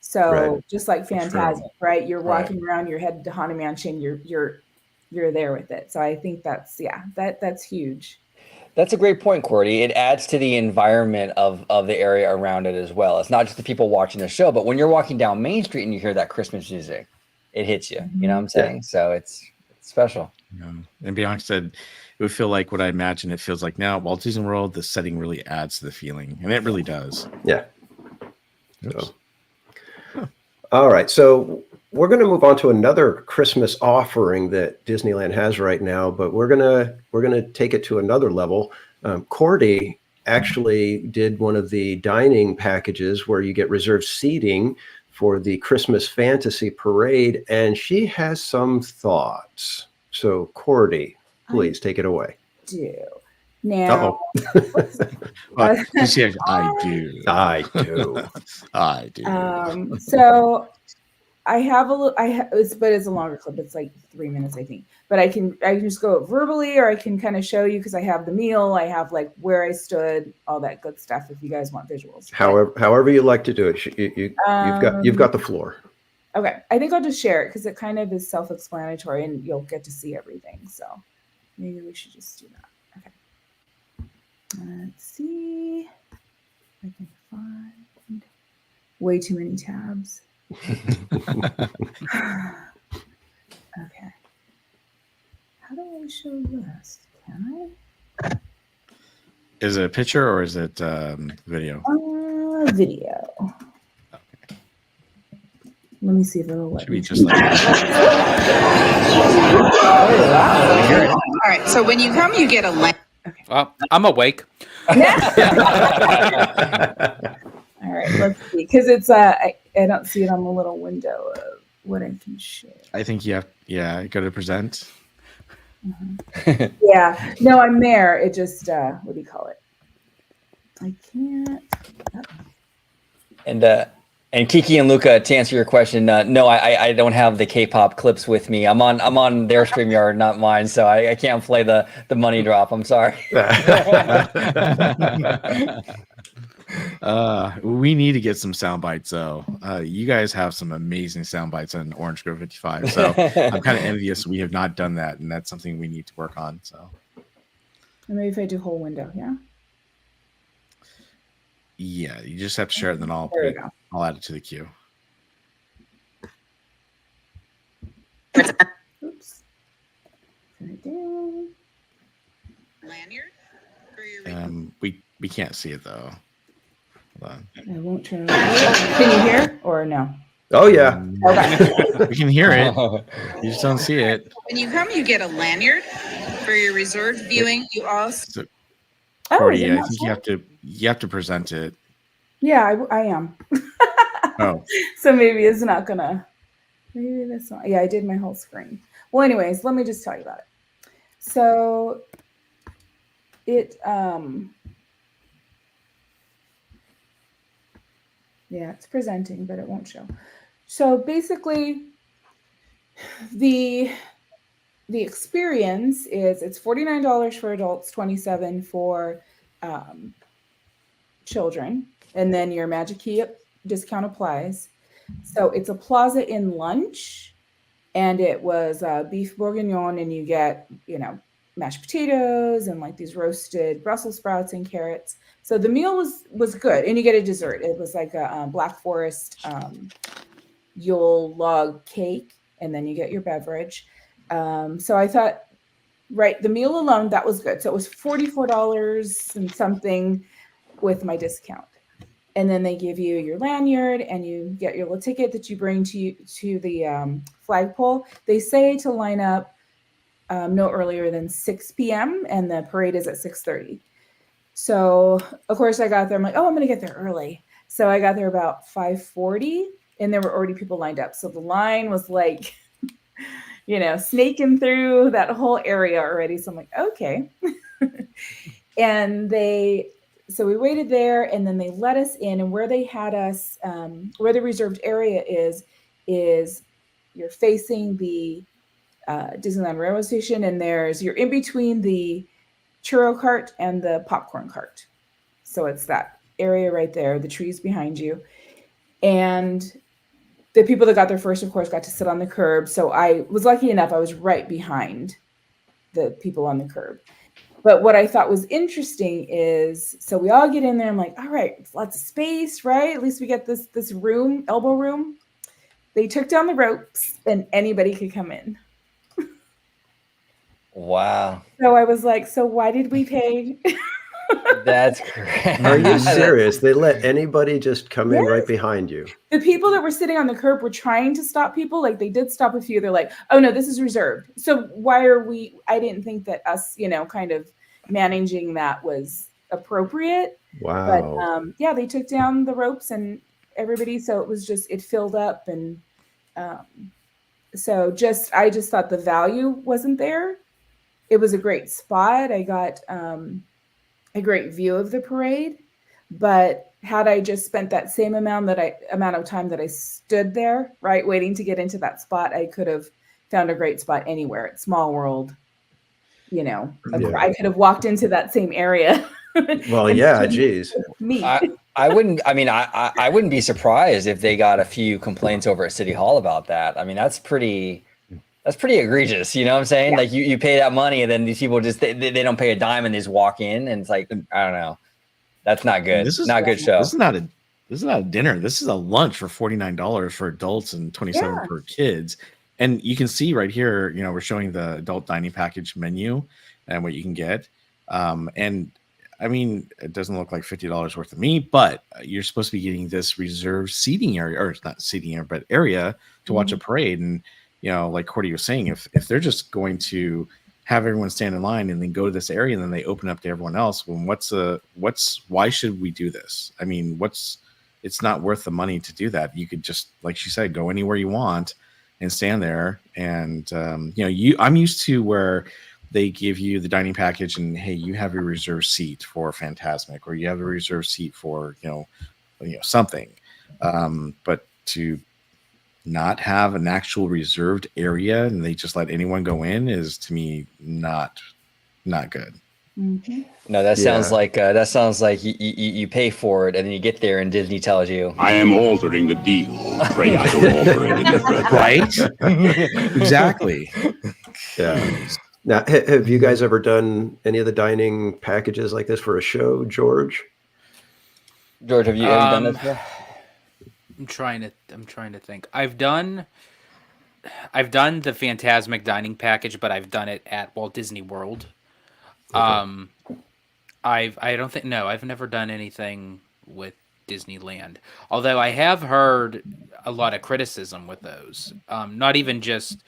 So just like Fantasmic, right? You're walking around, you're headed to Haunted Mansion, you're there with it. So I think that's huge. That's a great point, Cordy. It adds to the environment of the area around it as well. It's not just the people watching the show, but when you're walking down Main Street and you hear that Christmas music, it hits you. You know what I'm saying? Yeah. So it's special. Yeah. And Bianca said it would feel like what I imagine it feels like now. Walt Disney World, the setting really adds to the feeling, and it really does. Yeah. So. All right. So we're going to move on to another Christmas offering that Disneyland has right now, but we're gonna take it to another level. Cordy actually did one of the dining packages where you get reserved seating for the Christmas Fantasy Parade, and she has some thoughts. So Cordy, please take it away. Now, I do. I do. So I have but it's a longer clip. It's like 3 minutes, I think. But I can just go verbally, or I can kind of show you, because I have the meal, I have like where I stood, all that good stuff. If you guys want visuals, however you like to do it, you've got the floor. Okay, I think I'll just share it because it kind of is self-explanatory, and you'll get to see everything. So maybe we should just do that. Let's see if I can find way too many tabs. Okay. How do I show this? Can Is it a picture or is it video? I? Video. Let me see if it'll let Should me. be just like All right. So when you come, you get a link. Well, I'm awake. All right, let's see, because it's I don't see it on the little window of what I can share. I think you have, go to present. Yeah, no, I'm there. It just what do you call it? I can't. And Kiki and Luca, to answer your question, no, I don't have the K-pop clips with me. I'm on their StreamYard, not mine, so I can't play the money drop. I'm sorry. We need to get some sound bites though. You guys have some amazing sound bites on Orange Grove 55, so I'm kind of envious we have not done that, and that's something we need to work on. So Maybe if I do whole window, yeah. yeah, you just have to share it, and then I'll add it to the queue. Oops. Turn it down. Lanyard. We can't see it though. Hold on. I won't turn it on. Can you hear or no? Oh yeah. Okay. We can hear it. You just don't see it. When you come, you get a lanyard for your reserved viewing. You also Oh, Cordy, is it I not think so? you have to present it. Yeah, I am. Oh, So maybe it's not gonna. Maybe that's not. Yeah, I did my whole screen. Well, anyways, let me just tell you about it. So it yeah, it's presenting, but it won't show. So basically, the experience is it's $49 for adults, $27 for children, and then your Magic Key discount applies. So it's a Plaza Inn lunch, and it was beef bourguignon, and you get mashed potatoes and like these roasted Brussels sprouts and carrots. So the meal was good, and you get a dessert. It was like a Black Forest Yule log cake, and then you get your beverage. So I thought, right, the meal alone, that was good. So it was $44 and something with my discount. And then they give you your lanyard, and you get your little ticket that you bring to the flagpole. They say to line up no earlier than 6 p.m. and the parade is at 6:30. So of course I got there. I'm like, oh, I'm going to get there early. So I got there about 5:40, and there were already people lined up. So the line was like, snaking through that whole area already. So I'm like, okay. And so we waited there, and then they let us in, and where they had us, where the reserved area is you're facing the Disneyland Railroad Station, and you're in between the churro cart and the popcorn cart. So it's that area right there, the trees behind you. And the people that got there first, of course, got to sit on the curb. So I was lucky enough, I was right behind the people on the curb. But what I thought was interesting is, so we all get in there. I'm like, all right, it's lots of space, right? At least we get this room, elbow room. They took down the ropes, and anybody could come in. Wow. So I was like, so why did we pay? That's great. Are you serious? They let anybody just come in Yes. right behind you. The people that were sitting on the curb were trying to stop people. Like they did stop a few. They're like, oh no, this is reserved. So why are we? I didn't think that us, kind of managing that was appropriate. Wow. But yeah, they took down the ropes and everybody. So it was it filled up. And so I just thought the value wasn't there. It was a great spot. I got a great view of the parade, but had I just spent that same amount of time that I stood there, right, waiting to get into that spot, I could have found a great spot anywhere at Small World. Yeah. I could have walked into that same area. Well, yeah, geez. Me. I wouldn't be surprised if they got a few complaints over at City Hall about that. I mean, that's pretty That's pretty egregious. You know what I'm saying? Yeah. Like you pay that money and then these people just, they don't pay a dime and they just walk in and it's like, I don't know. That's not good. This is not a good show. This is not a dinner. This is a lunch for $49 for adults and $27 for kids. And you can see right here, you know, we're showing the adult dining package menu and what you can get. And I mean, it doesn't look like $50 worth of meat, but you're supposed to be getting this reserved seating area, or it's not seating area, but area to watch a parade. And, you know, like Cordy was saying, if they're just going to have everyone stand in line and then go to this area and then they open up to everyone else, well, why should we do this? I mean, it's not worth the money to do that. You could just, like she said, go anywhere you want and stand there. And, you know, I'm used to where they give you the dining package and, hey, you have a reserved seat for Fantasmic, or you have a reserved seat for, you know, something. But to not have an actual reserved area and they just let anyone go in is, to me, not good. Mm-hmm. No, that sounds like you pay for it and then you get there and Disney tells you, I am altering the deal. Pray I don't alter it any further. Right? Exactly. Yeah. Now, have you guys ever done any of the dining packages like this for a show, George? George, have you ever done this before? I'm trying to think. I've done the Fantasmic dining package, but I've done it at Walt Disney World. Okay. I've never done anything with Disneyland. Although I have heard a lot of criticism with those. Not even just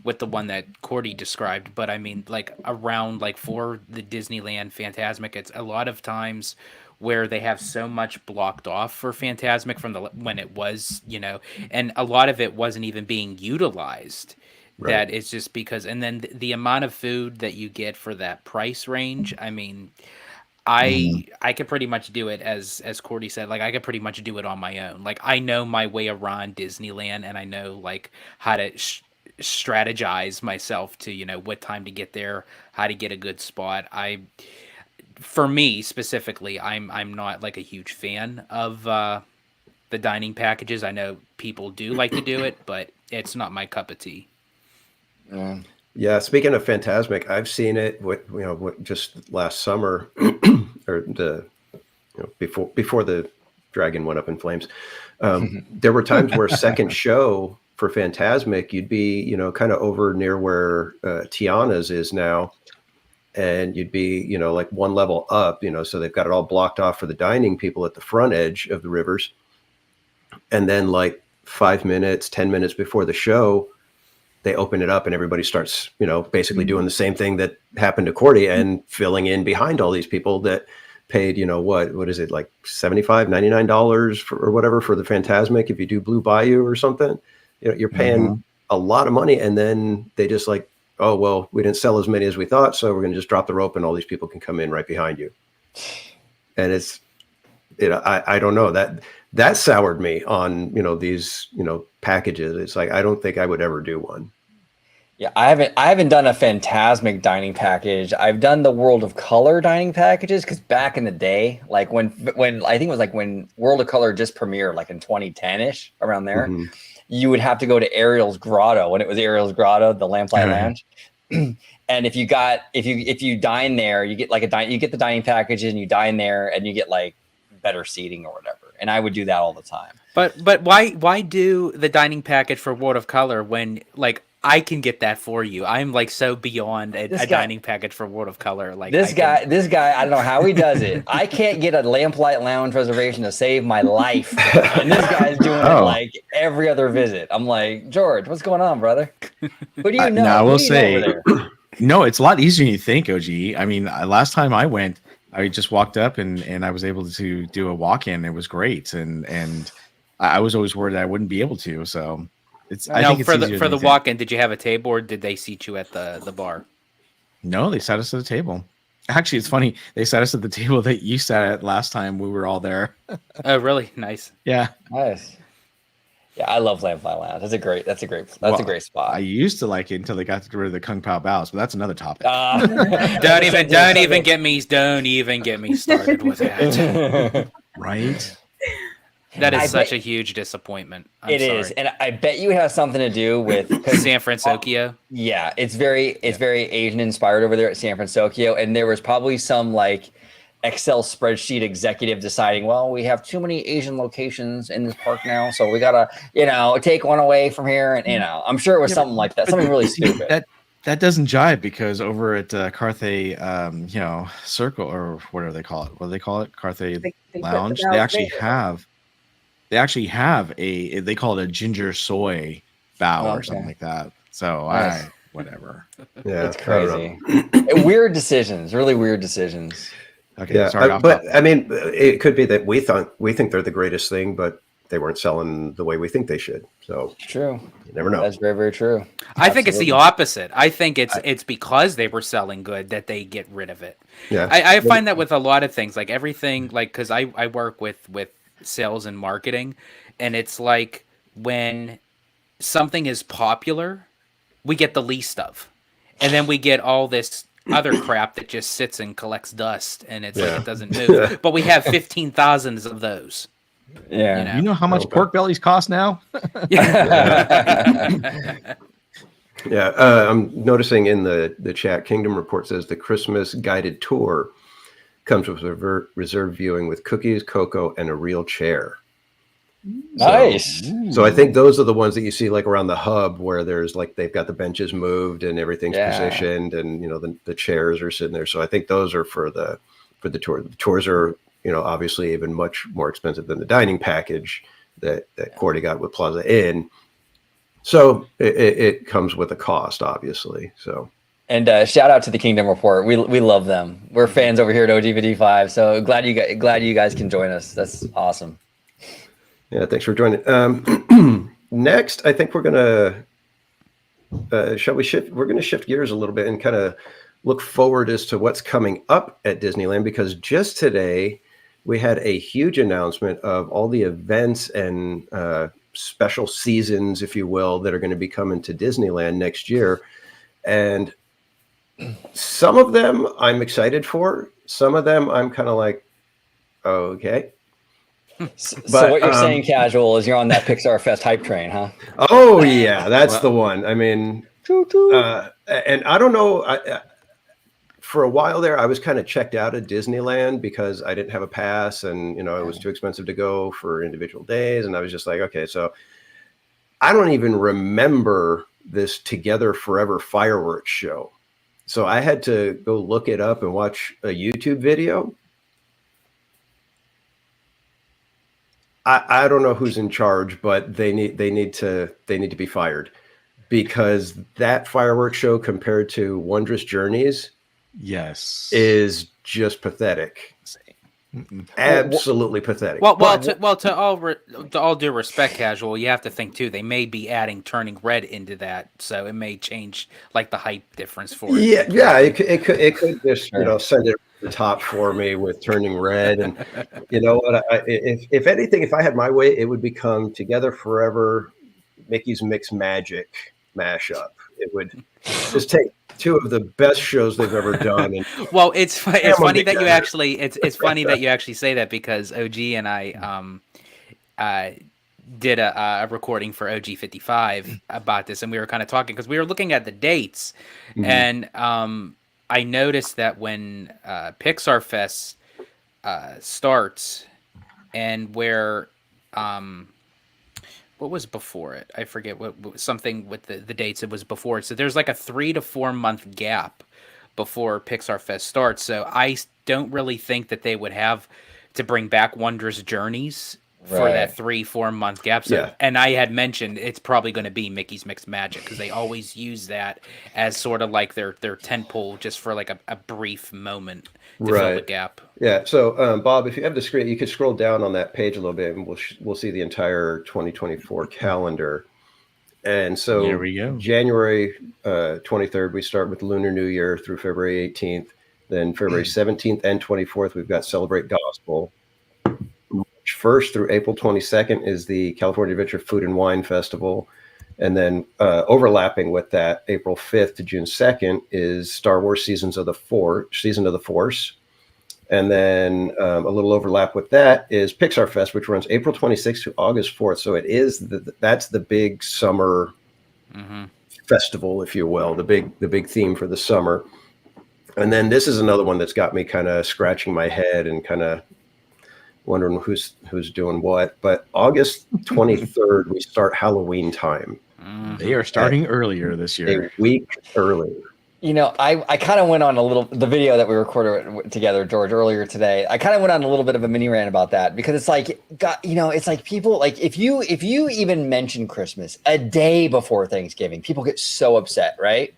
with the one that Cordy described, but I mean like around like for the Disneyland Fantasmic, it's a lot of times where they have so much blocked off for Fantasmic from when it was, you know, and a lot of it wasn't even being utilized. Right. That it's just because, and then the amount of food that you get for that price range, I mean, I could pretty much do it as Cordy said, like I could pretty much do it on my own. Like I know my way around Disneyland and I know like how to strategize myself to, you know, what time to get there, how to get a good spot. For me specifically, I'm not like a huge fan of the dining packages. I know people do like to do it, but it's not my cup of tea. Yeah, speaking of Fantasmic, I've seen it just last summer or before the dragon went up in flames. There were times where second show for Fantasmic, you'd be, you know, kind of over near where Tiana's is now. And you'd be, you know, like one level up, you know, so they've got it all blocked off for the dining people at the front edge of the rivers. And then like 5 minutes, 10 minutes before the show, they open it up and everybody starts, you know, basically doing the same thing that happened to Cordy and filling in behind all these people that paid, you know, what is it, like $75, $99 or whatever for the Fantasmic. If you do Blue Bayou or something, you know, you're paying a lot of money. And then they just like, oh, well, we didn't sell as many as we thought, so we're going to just drop the rope and all these people can come in right behind you. And it's, you know, I don't know, that soured me on, you know, these, you know, packages. It's like, I don't think I would ever do one. Yeah, I haven't done a Fantasmic dining package. I've done the World of Color dining packages because back in the day, like when I think it was like when World of Color just premiered, like in 2010-ish, around there, you would have to go to Ariel's Grotto when it was Ariel's Grotto, the Lamplight Lounge. And if you dine there, you get like you get the dining package and you dine there and you get like better seating or whatever. And I would do that all the time. But why do the dining package for World of Color when like I can get that for you? I'm like so beyond a dining package for World of Color. Like this guy, I don't know how he does it. I can't get a Lamplight Lounge reservation to save my life, and this guy's doing it like every other visit. I'm like, George, what's going on, brother? Who do you know? Now I will say, no, it's a lot easier than you think, OG. I mean, last time I went, I just walked up and I was able to do a walk-in. It was great, and I was always worried I wouldn't be able to. So. I think for the walk-in, did you have a table or did they seat you at the bar? No, they sat us at the table. Actually, it's funny. They sat us at the table that you sat at last time we were all there. Oh, really? Nice. Yeah. Nice. Yeah, I love Lamplight Lounge. That's a great spot. I used to like it until they got rid of the Kung Pao Baos, but that's another topic. Don't even get me started with that. Right. That is I such bet- a huge disappointment. It is, and I bet you it has something to do with San Francisco. Yeah, it's very Asian inspired over there at San Francisco, and there was probably some like Excel spreadsheet executive deciding, well, we have too many Asian locations in this park now, so we gotta, take one away from here, and I'm sure it was something like that, something really stupid. That doesn't jive because over at Carthay, Circle or whatever they call it, what do they call it? Carthay They put Lounge. the They bells actually have they call it a ginger soy bow or something like that. So Nice. whatever. Yeah, It's crazy. Weird decisions, really weird decisions. Okay, Yeah, sorry. but I mean, it could be that we think they're the greatest thing, but they weren't selling the way we think they should. So True. you never know. That's very, very true. I think it's the Absolutely. opposite. I think it's because they were selling good that they get rid of it. Yeah, I find that with a lot of things, like everything, like because I work with sales and marketing, and it's like when something is popular, we get the least of, and then we get all this other crap that just sits and collects dust, and it's like it doesn't move. But we have 15,000 of those. Yeah. You know how much pork bellies cost now? Yeah. I'm noticing in the chat, Kingdom Report says the Christmas guided tour comes with reserved viewing with cookies, cocoa, and a real chair. Nice. So I think those are the ones that you see like around the hub where there's like they've got the benches moved and everything's positioned, and the chairs are sitting there. So I think those are for the tour. The tours are obviously even much more expensive than the dining package that Cordy got with Plaza Inn. So it comes with a cost, obviously. So. And shout out to the Kingdom Report. We love them. We're fans over here at OGVD5. So glad you guys can join us. That's awesome. Yeah, thanks for joining. Next, I think we're gonna shall we shift? We're gonna shift gears a little bit and kind of look forward as to what's coming up at Disneyland, because just today we had a huge announcement of all the events and special seasons, if you will, that are going to be coming to Disneyland next year. And some of them I'm excited for. Some of them I'm kind of like, okay. So what you're saying, casual, is you're on that Pixar Fest hype train, huh? Oh yeah, that's the one. I mean, and I don't know. For a while there, I was kind of checked out of Disneyland because I didn't have a pass, and it was too expensive to go for individual days. And I was just like, okay, so I don't even remember this Together Forever fireworks show. So I had to go look it up and watch a YouTube video. I don't know who's in charge, but they need to be fired, because that fireworks show compared to Wondrous Journeys, yes, is just pathetic. Absolutely pathetic. To all due respect, casual, you have to think too. They may be adding Turning Red into that, so it may change like the hype difference for it. Yeah. It could just send it to the top for me with Turning Red, and what? If anything, if I had my way, it would become Together Forever, Mickey's Mixed Magic mashup. It would just take two of the best shows they've ever done. And well, it's funny that you actually it's funny that you actually say that, because OG and I did a recording for OG 55 about this, and we were kind of talking because we were looking at the dates, and I noticed that when Pixar Fest starts, and where what was before it? I forget what something with the dates. It was before it. So there's like a 3 to 4 month gap before Pixar Fest starts. So I don't really think that they would have to bring back Wondrous Journeys for that 3-4 month gap. So, and I had mentioned it's probably going to be Mickey's Mixed Magic, because they always use that as sort of like their tentpole, just for like a brief moment to fill the gap. Yeah. So, Bob, if you have the screen, you could scroll down on that page a little bit, and we'll see the entire 2024 calendar. And so, there we go. January 23rd, we start with Lunar New Year through February 18th. Then February 17th and 24th, we've got Celebrate Gospel. March 1st through April 22nd is the California Adventure Food and Wine Festival. And then overlapping with that, April 5th to June 2nd is Star Wars Season of the Force. And then a little overlap with that is Pixar Fest, which runs April 26th to August 4th. So it is that's the big summer festival, if you will, the big theme for the summer. And then this is another one that's got me kind of scratching my head and kind of wondering who's doing what. But August 23rd, we start Halloween time. They are starting earlier this year. A week early. You know, I kind of went on the video that we recorded together, George, earlier today. I kind of went on a little bit of a mini rant about that because it's like, it's like people like if you even mention Christmas a day before Thanksgiving, people get so upset, right?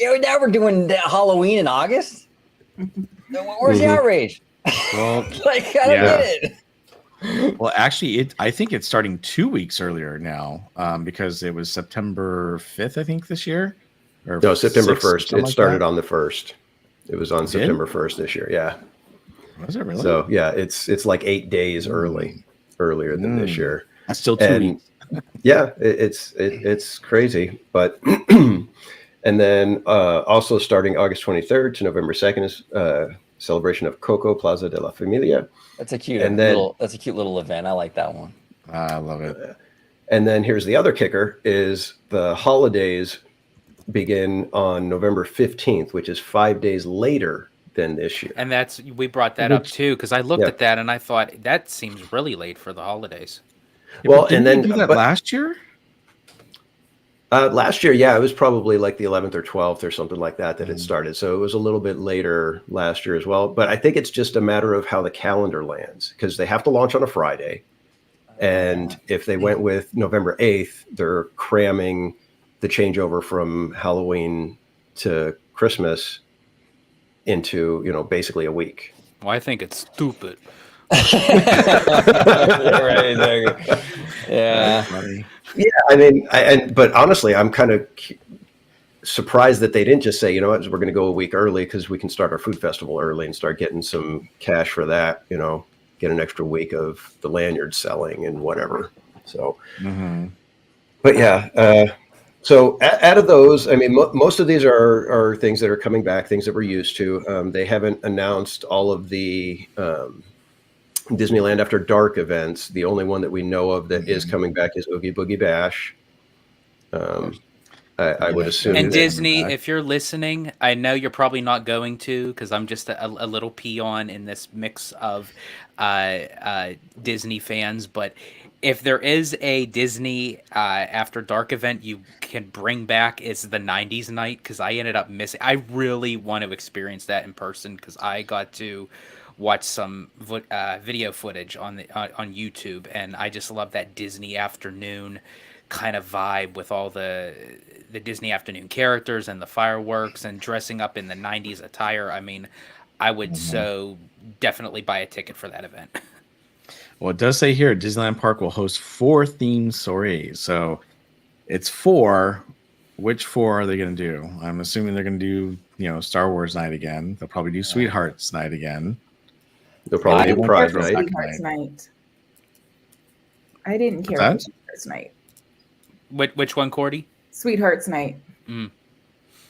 Now we're doing Halloween in August. Where's the outrage? Well, like I don't get it. Well, actually, I think it's starting 2 weeks earlier now because it was September 5th, I think, this year. Or No, September 6th, 1st. It like started that. on the 1st. It was on September 1st this year. Yeah. Was it really? So yeah, it's like 8 days earlier than this year. That's still 2 weeks. Yeah, it's crazy. But and then also starting August 23rd to November 2nd is celebration of Coco Plaza de la Familia. That's a cute little event. I like that one. I love it. And then here's the other kicker: is the holidays begin on November 15th, which is 5 days later than this year. And we brought that up too, because I looked at that and I thought that seems really late for the holidays. Yeah, well, and then do that last year. Last year, yeah, it was probably like the 11th or 12th or something like that it started. So it was a little bit later last year as well. But I think it's just a matter of how the calendar lands because they have to launch on a Friday. And if they went with November 8th, they're cramming the changeover from Halloween to Christmas into, basically a week. Well, I think it's stupid. Yeah. Yeah, I mean, but honestly, I'm kind of surprised that they didn't just say, you know what, we're going to go a week early because we can start our food festival early and start getting some cash for that, get an extra week of the lanyard selling and whatever. So, but yeah, so out of those, I mean, most of these are things that are coming back, things that we're used to. They haven't announced all of the Disneyland After Dark events. The only one that we know of that is coming back is Oogie Boogie Bash. I would assume. And Disney, if you're listening, I know you're probably not going to because I'm just a little peon in this mix of Disney fans. But if there is a Disney After Dark event you can bring back, it's the 90s night because I ended up missing. I really want to experience that in person because I got to watch some video footage on YouTube, and I just love that Disney afternoon kind of vibe with all the Disney afternoon characters and the fireworks and dressing up in the 90s attire. I mean, I would so definitely buy a ticket for that event. Well, it does say here Disneyland Park will host 4 themed soirees. So it's 4. Which 4 are they going to do? I'm assuming they're going to do, Star Wars night again. They'll probably do Sweethearts night again. They'll probably do Pride night. night. Sweethearts night. I didn't care for Sweethearts night. Which one, Cordy? Sweethearts night.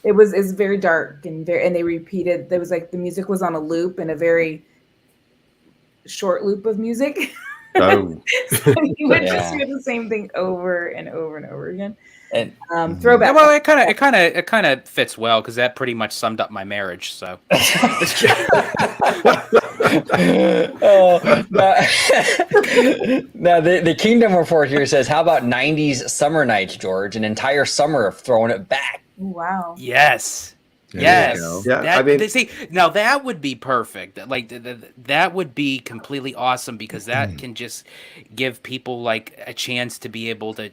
It's very dark and they repeated. There was like the music was on a loop and a very short loop of music. Oh. So you would just hear the same thing over and over and over again. And throwback. Well, it kind of fits well because that pretty much summed up my marriage. So. Now the Kingdom report here says, how about 90s summer nights, George? An entire summer of throwing it back. Wow. Yes. There Yes. you go. Yeah, That, I mean, see, now that would be perfect. Like that would be completely awesome because that can just give people like a chance to be able to,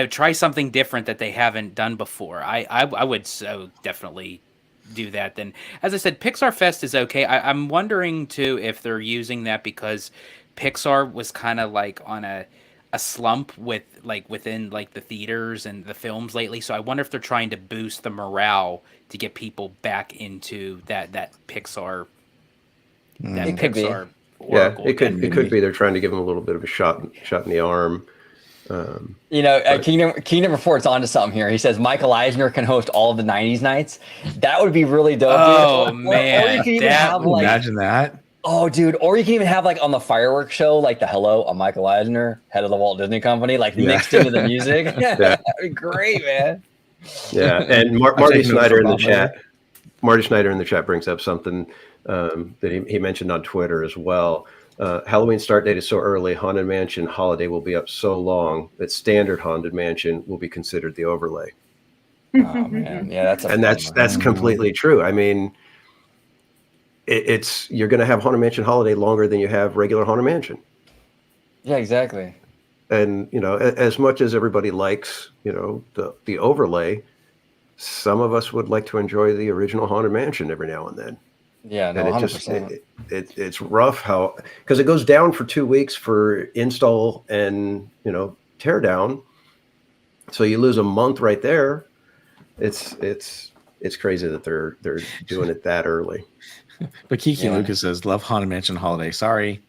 try something different that they haven't done before. I would so definitely do that. Then, as I said, Pixar Fest is okay. I'm wondering too if they're using that because Pixar was kind of like on a slump within the theaters and the films lately. So I wonder if they're trying to boost the morale to get people back into that Pixar. That It could be. Pixar. Yeah, Oracle it could again. be they're trying to give them a little bit of a shot in the arm. Kingdom Report's onto something here. He says Michael Eisner can host all of the 90s nights. That would be really dope. Oh, dude. man. Or you can even have like, imagine that. oh, dude. Or you can even have like on the fireworks show, like the hello, I'm Michael Eisner, head of the Walt Disney Company, like mixed into the music. That'd be great, man. Yeah, and Marty Snyder in the chat. Marty Snyder in the chat brings up something that he mentioned on Twitter as well. Halloween start date is so early. Haunted Mansion holiday will be up so long that standard Haunted Mansion will be considered the overlay. Oh man, yeah, that's completely true. I mean, it's you're going to have Haunted Mansion holiday longer than you have regular Haunted Mansion. Yeah, exactly. And as much as everybody likes the overlay, some of us would like to enjoy the original Haunted Mansion every now and then. Yeah, no, and 100%. It's rough because it goes down for 2 weeks for install and tear down, so you lose a month right there. It's crazy that they're doing it that early. But Kiki Lucas says, "Love Haunted Mansion holiday." Sorry,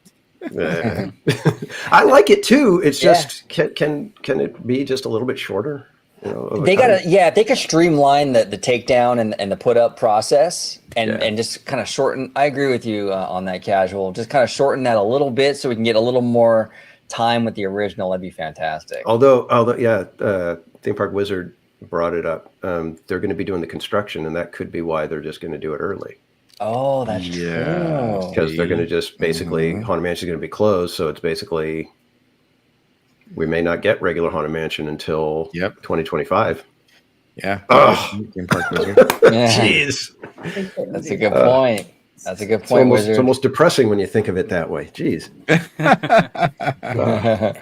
I like it too. It's just can it be just a little bit shorter? They they could streamline the takedown and the put up process and just kind of shorten. I agree with you on that, Casual. Just kind of shorten that a little bit so we can get a little more time with the original. That'd be fantastic. Although Theme Park Wizard brought it up. They're going to be doing the construction, and that could be why they're just going to do it early. Oh, that's true. Because they're going to just basically Haunted Mansion is going to be closed, so it's basically. We may not get regular Haunted Mansion until 2025. Yeah. Oh, jeez. That's a good point. That's a good point. It's almost depressing when you think of it that way. Jeez.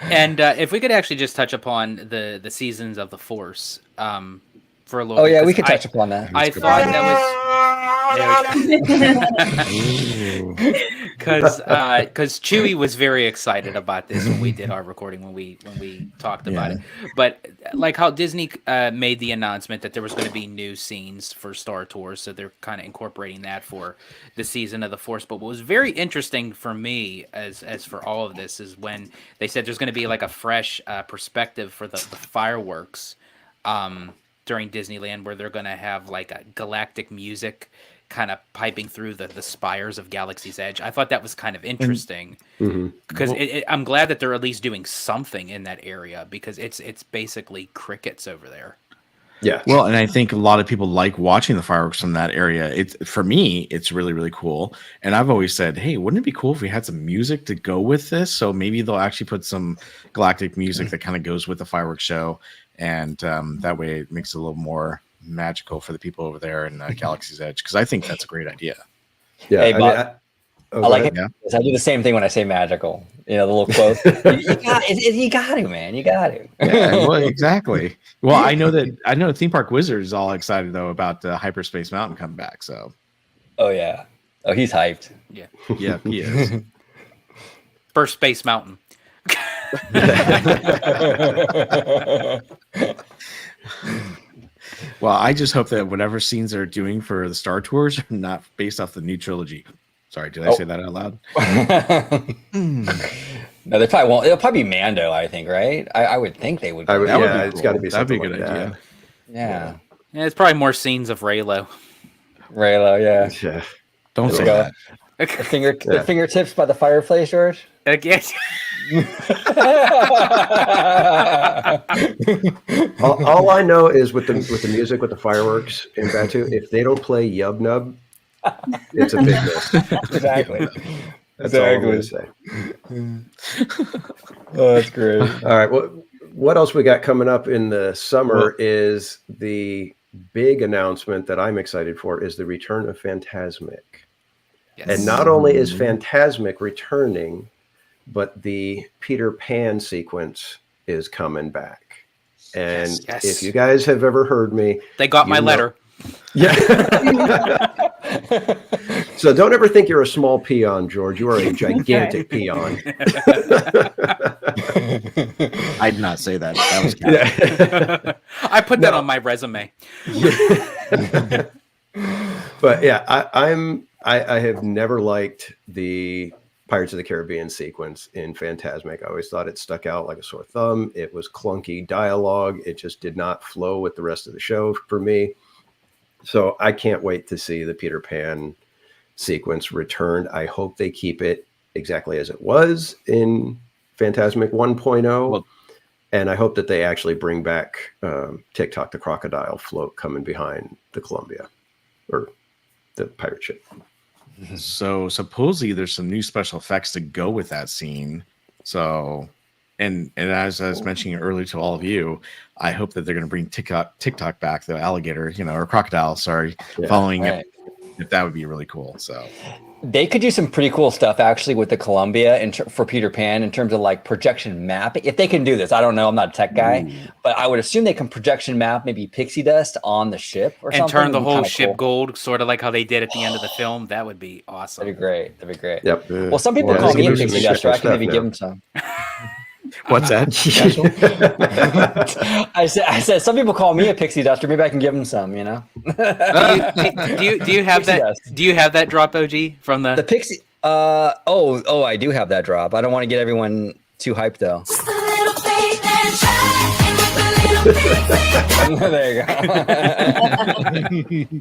And if we could actually just touch upon the seasons of the Force for a little. Oh yeah, we could touch upon that. I thought that was. Because Chewy was very excited about this when we did our recording when we talked about it, but like how Disney made the announcement that there was going to be new scenes for Star Tours, so they're kind of incorporating that for the season of the Force. But what was very interesting for me as for all of this is when they said there's going to be like a fresh perspective for the fireworks during Disneyland, where they're going to have like a galactic music kind of piping through the spires of Galaxy's Edge. I thought that was kind of interesting because I'm glad that they're at least doing something in that area, because it's basically crickets over there. Yeah. Well, and I think a lot of people like watching the fireworks from that area. For me, it's really, really cool. And I've always said, hey, wouldn't it be cool if we had some music to go with this? So maybe they'll actually put some galactic music that kind of goes with the fireworks show. And that way it makes it a little more magical for the people over there in Galaxy's Edge, because I think that's a great idea. Yeah, hey, I like it. Yeah. I do the same thing when I say magical. The little quote. you got to, man. You got to. Yeah, well, exactly. Well, I know Theme Park Wizard is all excited though about Hyperspace Mountain coming back. So. Oh yeah. Oh, he's hyped. Yeah. Yeah, he is. First Space Mountain. Well, I just hope that whatever scenes they're doing for the Star Tours are not based off the new trilogy. Sorry, did I say that out loud? No, they probably won't. It'll probably be Mando, I think, right? I would think they would. It's got to be. That'd be a good idea. Yeah. It's probably more scenes of Raylo. Yeah. Don't say that. The fingertips by the fireplace, George. Again. all I know is with the music, with the fireworks in Batu, if they don't play Yub Nub, it's a big miss. Exactly. That's all I'm going to say. Oh, that's great. All right. What else we got coming up in the summer is the big announcement that I'm excited for is the return of Fantasmic. Yes. And not only is Fantasmic returning, but the Peter Pan sequence is coming back. And if you guys have ever heard me, they got my letter. Yeah. So don't ever think you're a small peon, George. You are a gigantic peon. I did not say that. That was I put that on my resume. But yeah, I have never liked the Pirates of the Caribbean sequence in Fantasmic. I always thought it stuck out like a sore thumb. It was clunky dialogue. It just did not flow with the rest of the show for me. So I can't wait to see the Peter Pan sequence returned. I hope they keep it exactly as it was in Fantasmic 1.0. Well, and I hope that they actually bring back TikTok the crocodile float coming behind the Columbia or the pirate ship. So supposedly there's some new special effects to go with that scene. So, and as I was mentioning earlier to all of you, I hope that they're going to bring TikTok back, the alligator, or crocodile. Sorry, following right. If that would be really cool. So they could do some pretty cool stuff actually with the Columbia for Peter Pan in terms of like projection mapping. If they can do this, I don't know. I'm not a tech guy, but I would assume they can projection map maybe pixie dust on the ship or something. And turn the whole ship cool. gold, sort of like how they did at the end of the film. That would be awesome. That'd be great. That'd be great. Yep. Well, some people call me a pixie duster. I can maybe give them some. What's that? I said some people call me a pixie duster. Maybe I can give them some. Do you have that? Dust. Do you have that drop, OG, from the pixie? Oh, I do have that drop. I don't want to get everyone too hyped though. There you go.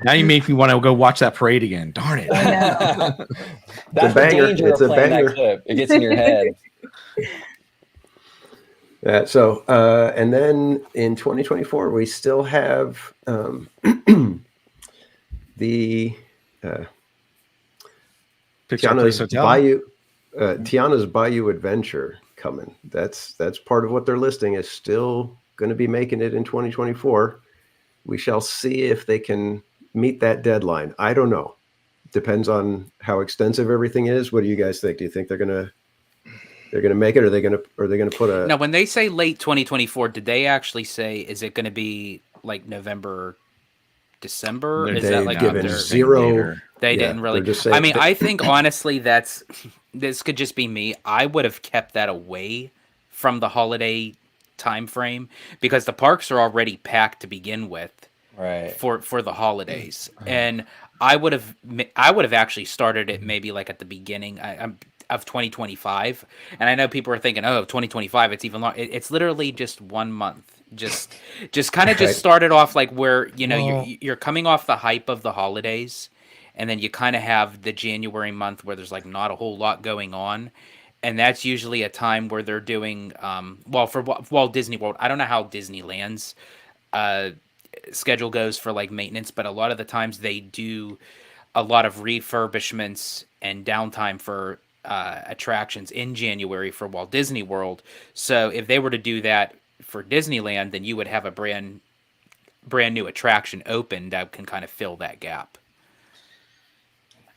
Now you make me want to go watch that parade again. Darn it! That's a banger. the danger It's of a playing banger. that clip. It gets in your head. And then in 2024, we still have the Tiana's Bayou Adventure coming. That's part of what they're listing is still going to be making it in 2024. We shall see if they can meet that deadline. I don't know. Depends on how extensive everything is. What do you guys think? Do you think they're gonna make it? Or are they gonna put a? Now, when they say late 2024, did they actually say is it going to be like November, December? Is that like given zero? They didn't really. I mean, I think honestly, this could just be me. I would have kept that away from the holiday time frame because the parks are already packed to begin with, right? For the holidays, and I would have actually started it maybe like at the beginning of 2025. And I know people are thinking, oh, 2025, it's even long. It's literally just 1 month. Just kind of just started off like where, you're coming off the hype of the holidays. And then you kind of have the January month where there's like not a whole lot going on. And that's usually a time where they're doing, for Walt Disney World, I don't know how Disneyland's schedule goes for like maintenance, but a lot of the times they do a lot of refurbishments and downtime for attractions in January for Walt Disney World. So if they were to do that for Disneyland, then you would have a brand new attraction open that can kind of fill that gap.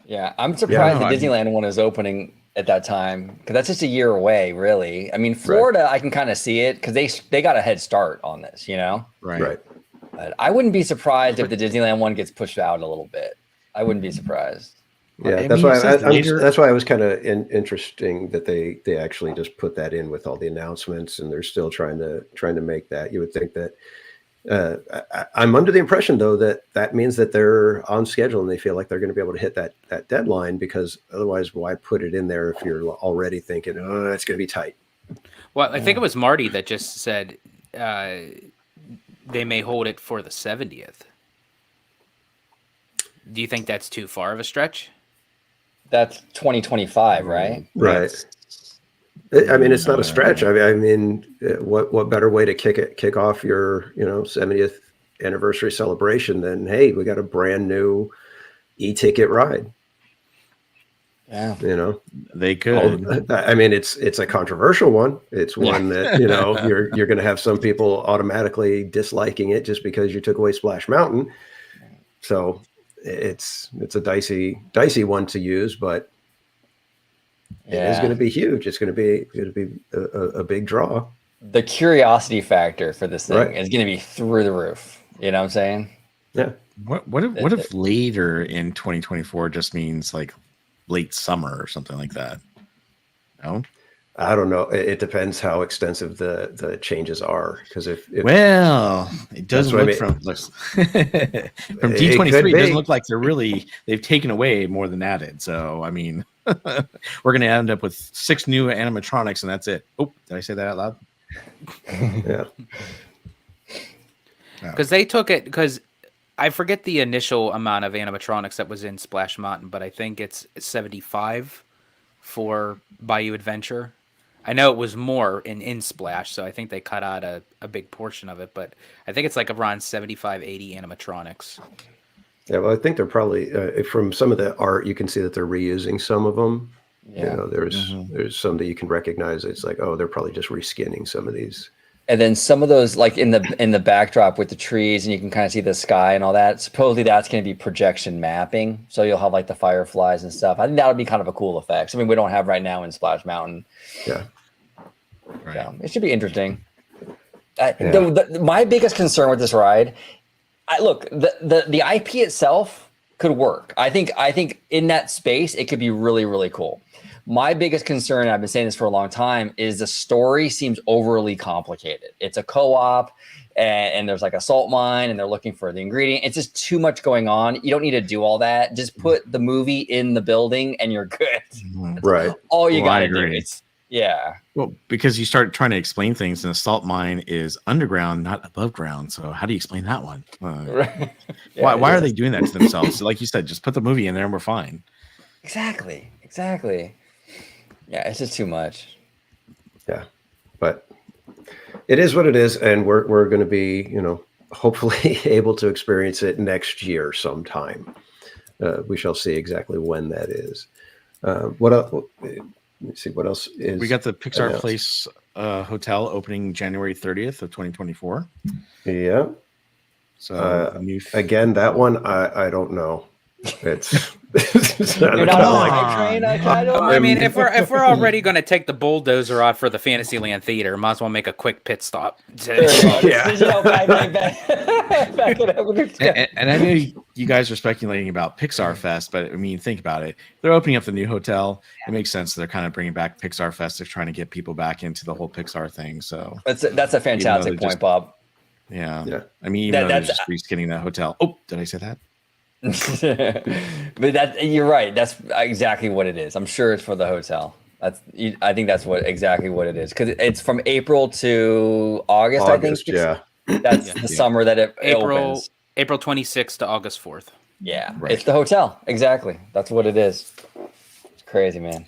Yeah, I'm surprised the Disneyland one is opening at that time because that's just a year away, really. I mean, Florida, right. I can kind of see it because they got a head start on this, Right. But I wouldn't be surprised if the Disneyland one gets pushed out a little bit. I wouldn't be surprised. Yeah, that's why I was kind of interesting that they actually just put that in with all the announcements, and they're still trying to make that. You would think that. I'm under the impression though that means that they're on schedule and they feel like they're going to be able to hit that deadline, because otherwise, why put it in there if you're already thinking, oh, it's going to be tight. Well, I think it was Marty that just said they may hold it for the 70th. Do you think that's too far of a stretch? That's 2025, right? Right. I mean, it's not a stretch. I mean, what better way to kick off your 70th anniversary celebration than, hey, we got a brand new e-ticket ride. Yeah, they could. I mean, it's a controversial one. It's one that you're going to have some people automatically disliking it just because you took away Splash Mountain. So it's a dicey one to use, but it is going to be huge. It's going to be a big draw. The curiosity factor for this thing is going to be through the roof. You know what I'm saying? Yeah. What if later in 2024 just means like late summer or something like that? No, I don't know. It depends how extensive the changes are. Because if it doesn't look from D23, it doesn't look like they've taken away more than added. So I mean, We're going to end up with 6 new animatronics, and that's it. Oh, did I say that out loud? Yeah. Because they took it, because I forget the initial amount of animatronics that was in Splash Mountain, but I think it's 75 for Bayou Adventure. I know it was more in Splash, so I think they cut out a big portion of it, but I think it's like around 75, 80 animatronics. Yeah, well, I think they're probably from some of the art, you can see that they're reusing some of them. Yeah. You know, there's some that you can recognize. It's like, oh, they're probably just reskinning some of these. And then some of those, like in the backdrop with the trees, and you can kind of see the sky and all that. Supposedly that's going to be projection mapping, so you'll have like the fireflies and stuff. I think that would be kind of a cool effect. I mean, we don't have right now in Splash Mountain. Yeah, Right. So it should be interesting. My biggest concern with this ride, look, the IP itself could work. I think in that space it could be really, really cool. My biggest concern, I've been saying this for a long time, is the story seems overly complicated. It's a co-op, and there's like a salt mine, and they're looking for the ingredient. It's just too much going on. You don't need to do all that. Just put the movie in the building, and you're good. right. All you Well, I gotta do. agree. Yeah. Well, because you start trying to explain things, and the salt mine is underground, not above ground. So how do you explain that one? Right. Why are they doing that to themselves? Like you said, just put the movie in there and we're fine. Exactly. Yeah, it's just too much. Yeah, but it is what it is, and we're going to be, hopefully able to experience it next year sometime. We shall see exactly when that is. What else? Let's see what else is. We got the Pixar announced. Place hotel opening January 30th of 2024. Yeah. So Again, that one I don't know. It's You're not on the train. I mean, if we're already going to take the bulldozer out for the Fantasyland Theater, might as well make a quick pit stop. Yeah. And I know you guys are speculating about Pixar Fest, but I mean, think about it. They're opening up the new hotel. It makes sense. They're kind of bringing back Pixar Fest. They're trying to get people back into the whole Pixar thing. So that's a fantastic point, Bob. Yeah. I mean, even though they're just reskinning that hotel. Oh, did I say that? But you're right. That's exactly what it is. I'm sure it's for the hotel. I think that's exactly what it is, because it's from April to August. I think. Yeah. That's the summer that it opens. April 26th to August 4th. Yeah, Right. It's the hotel. Exactly. That's what it is. It's crazy, man.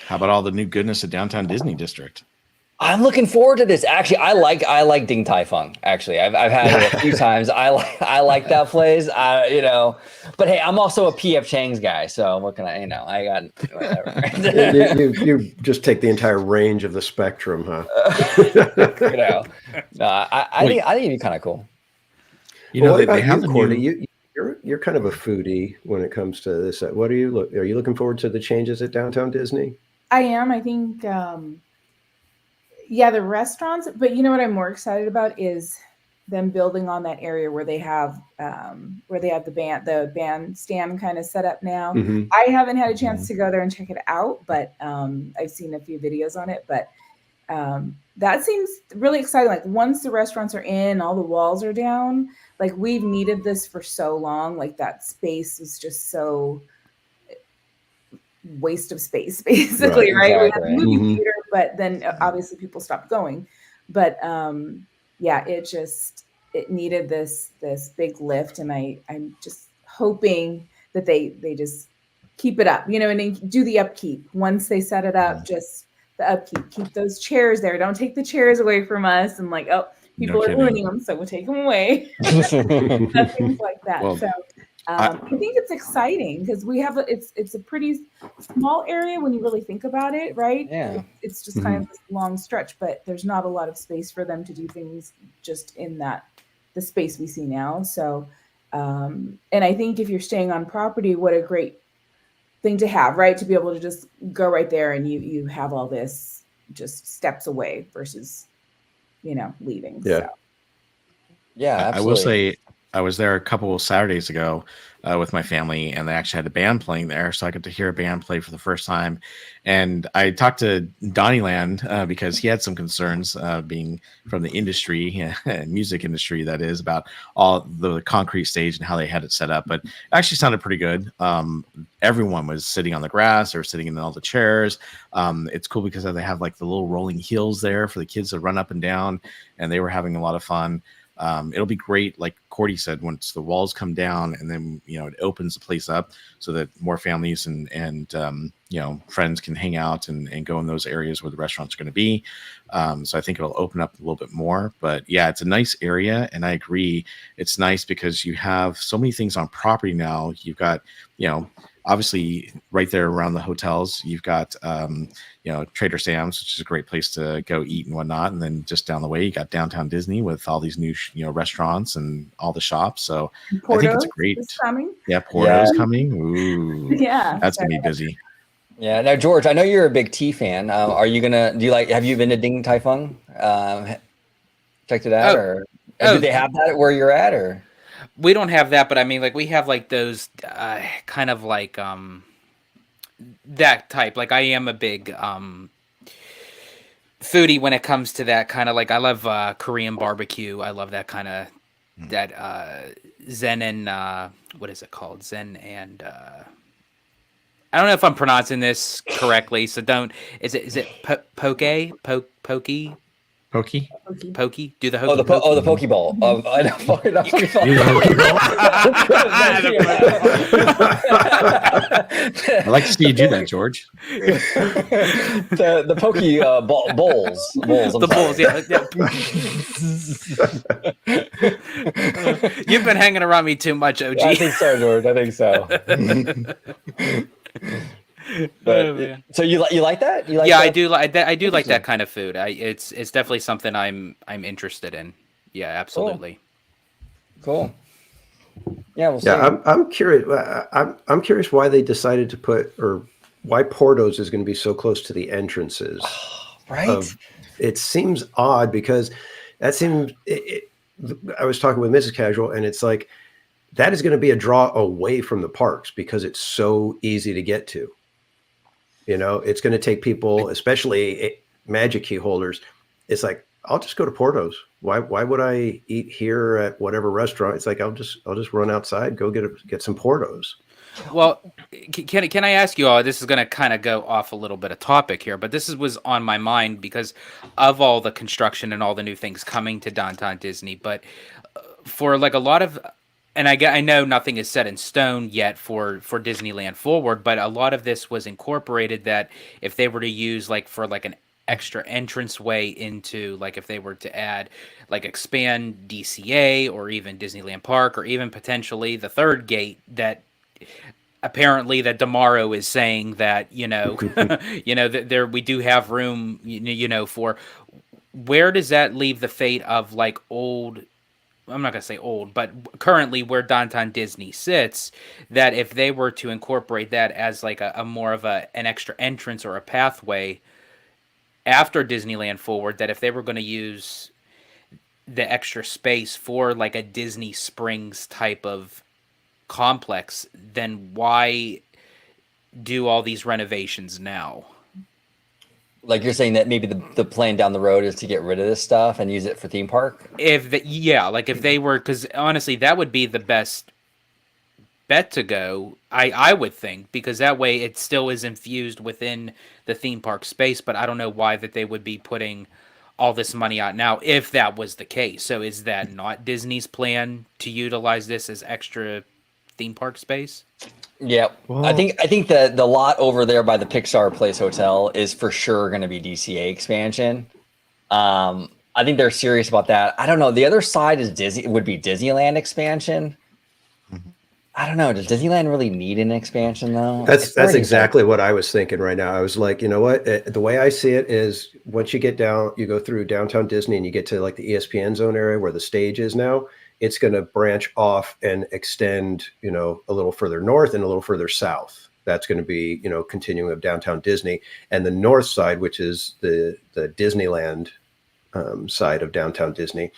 How about all the new goodness of downtown Disney District? I'm looking forward to this. Actually, I like Ding Tai Fung. Actually, I've had it a few times. I like that place. But hey, I'm also a PF Chang's guy. So what can I got whatever. you just take the entire range of the spectrum, huh? I think it'd be kind of cool. What about they have you, Cordy? You're kind of a foodie when it comes to this. What are you looking forward to the changes at Downtown Disney? I am. I think, the restaurants. But you know what I'm more excited about is them building on that area where they have the bandstand kind of set up now. Mm-hmm. I haven't had a chance to go there and check it out, but I've seen a few videos on it. But that seems really exciting. Like once the restaurants are in, all the walls are down. Like we've needed this for so long. Like that space was just so waste of space, basically, right? Exactly. We had the movie theater, but then obviously people stopped going. But it needed this big lift, and I'm just hoping that they just keep it up, and then do the upkeep once they set it up. Just the upkeep, keep those chairs there. Don't take the chairs away from us, and people are ruining them, so we'll take them away. Things like that. Well, so. I think it's exciting because we have it's a pretty small area when you really think about it, right? Yeah. It's just kind of this long stretch, but there's not a lot of space for them to do things just in the space we see now. So, and I think if you're staying on property, what a great thing to have, right? To be able to just go right there and you have all this just steps away versus, leaving. Yeah. So. Yeah, absolutely. I will say I was there a couple of Saturdays ago with my family, and they actually had a band playing there. So I got to hear a band play for the first time. And I talked to Donnieland because he had some concerns being from the industry, music industry, that is, about all the concrete stage and how they had it set up. But it actually sounded pretty good. everyone was sitting on the grass or sitting in all the chairs. It's cool because they have like the little rolling hills there for the kids to run up and down, and they were having a lot of fun. It'll be great, like Cordy said, once the walls come down, and then it opens the place up so that more families and friends can hang out and go in those areas where the restaurants are going to be. So I think it'll open up a little bit more. But yeah, it's a nice area, and I agree. It's nice because you have so many things on property now. You've got obviously right there around the hotels, you've got Trader Sam's, which is a great place to go eat and whatnot, and then just down the way you got downtown Disney with all these new restaurants and all the shops. So I think it's great. Porto's coming. Ooh, that's gonna be busy. Yeah. Now, George, I know you're a big tea fan. Have you been to Ding Tai Fung? Checked it out, or do they have that where you're at, or? We don't have that, but I mean, like, we have like those kind of like that type. Like, I am a big foodie when it comes to that kind of, like, I love Korean barbecue. I love that kind of that Zen and what is it called? Zen and I don't know if I'm pronouncing this correctly, so don't. Is it pokey? Pokey? Pokey? Do the hokey the Pokeball. I know. I'd like to see you do that, George. the Pokey bowls. The bowls, yeah. You've been hanging around me too much, OG. I think so, George. I think so. But so you like that? You like yeah, that? I do like that. I do like that kind of food. It's definitely something I'm interested in. Yeah, absolutely. Cool. Yeah, we'll see. Yeah, I'm curious. I'm curious why they decided to put, or why Porto's is going to be so close to the entrances. Right. It seems odd because that seems. I was talking with Mrs. Casual, and it's like that is going to be a draw away from the parks because it's so easy to get to. It's going to take people, especially Magic Key holders. It's like, I'll just go to Porto's. Why would I eat here at whatever restaurant? It's like, I'll just run outside, go get some Porto's. Well, can I ask you all? This is going to kind of go off a little bit of topic here, but this was on my mind because of all the construction and all the new things coming to downtown Disney. But for like a lot of, and I know nothing is set in stone yet for Disneyland Forward, but a lot of this was incorporated that if they were to use like for like an extra entranceway into, like if they were to add, like expand DCA or even Disneyland Park or even potentially the third gate that apparently that Damaro is saying that, that there we do have room, for, where does that leave the fate of like old, I'm not going to say old, but currently where downtown Disney sits, that if they were to incorporate that as like a more of an extra entrance or a pathway after Disneyland Forward, that if they were going to use the extra space for like a Disney Springs type of complex, then why do all these renovations now? Like you're saying that maybe the plan down the road is to get rid of this stuff and use it for theme park? If they were, because honestly, that would be the best bet to go, I would think, because that way it still is infused within the theme park space, but I don't know why that they would be putting all this money out now if that was the case. So is that not Disney's plan to utilize this as extra theme park space? Yeah, well, I think the lot over there by the Pixar Place Hotel is for sure going to be DCA expansion. I think they're serious about that. I don't know. The other side is would be Disneyland expansion. I don't know. Does Disneyland really need an expansion though? That's exactly what I was thinking right now. I was like, you know what? The way I see it is once you get down, you go through downtown Disney and you get to like the ESPN zone area where the stage is now. It's going to branch off and extend, a little further north and a little further south. That's going to be, continuing of downtown Disney, and the north side, which is the Disneyland side of downtown Disney.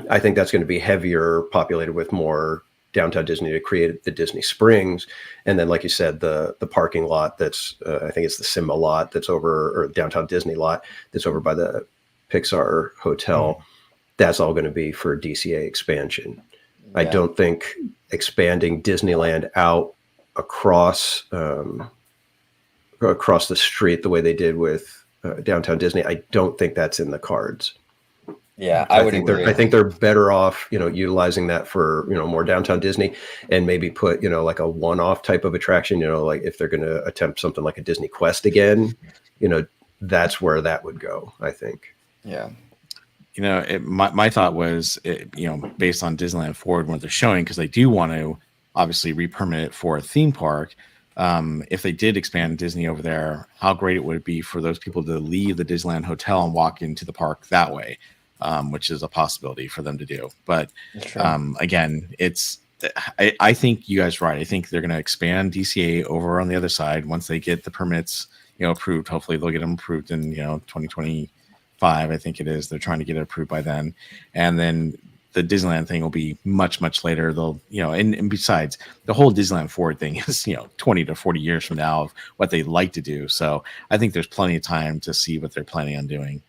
I think that's going to be heavier populated with more downtown Disney to create the Disney Springs. And then, like you said, the parking lot that's, I think it's the Simba lot that's over, or downtown Disney lot that's over by the Pixar Hotel. That's all going to be for DCA expansion. Yeah. I don't think expanding Disneyland out across across the street the way they did with Downtown Disney. I don't think that's in the cards. Yeah, I would think agree. I think they're better off, utilizing that for, more Downtown Disney, and maybe put, like a one-off type of attraction, like if they're going to attempt something like a Disney Quest again, that's where that would go, I think. Yeah. My thought was, based on Disneyland Forward, what they're showing, because they do want to obviously re-permit it for a theme park. If they did expand Disney over there, how great it would be for those people to leave the Disneyland Hotel and walk into the park that way, which is a possibility for them to do. But again, I think you guys are right. I think they're going to expand DCA over on the other side once they get the permits, approved. Hopefully they'll get them approved in 2025. I think it is. They're trying to get it approved by then, and then the Disneyland thing will be much, much later. They'll, and besides, the whole Disneyland Forward thing is, 20 to 40 years from now of what they like to do. So I think there's plenty of time to see what they're planning on doing,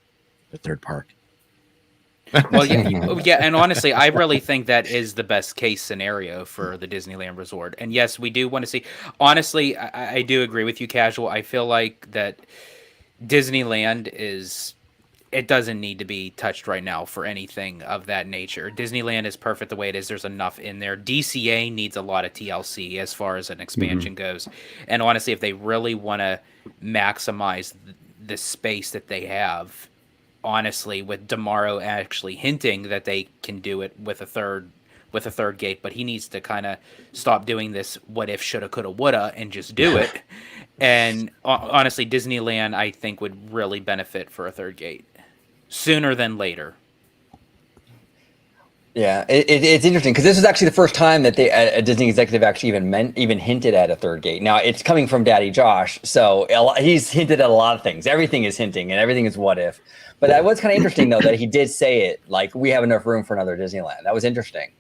the third park. Well, yeah, and honestly, I really think that is the best case scenario for the Disneyland Resort. And yes, we do want to see. Honestly, I do agree with you, Casual. I feel like that Disneyland it doesn't need to be touched right now for anything of that nature. Disneyland is perfect the way it is. There's enough in there. DCA needs a lot of TLC as far as an expansion goes. And honestly, if they really want to maximize the space that they have, honestly, with Damaro actually hinting that they can do it with a third gate, but he needs to kind of stop doing this what if, shoulda, coulda, woulda, and just do it. And honestly, Disneyland, I think, would really benefit for a third gate sooner than later. Yeah, it's interesting because this is actually the first time that a Disney executive actually even hinted at a third gate. Now it's coming from Daddy Josh, so he's hinted at a lot of things. Everything is hinting, and everything is what if. But that was kind of interesting though that he did say it, like we have enough room for another Disneyland. That was interesting.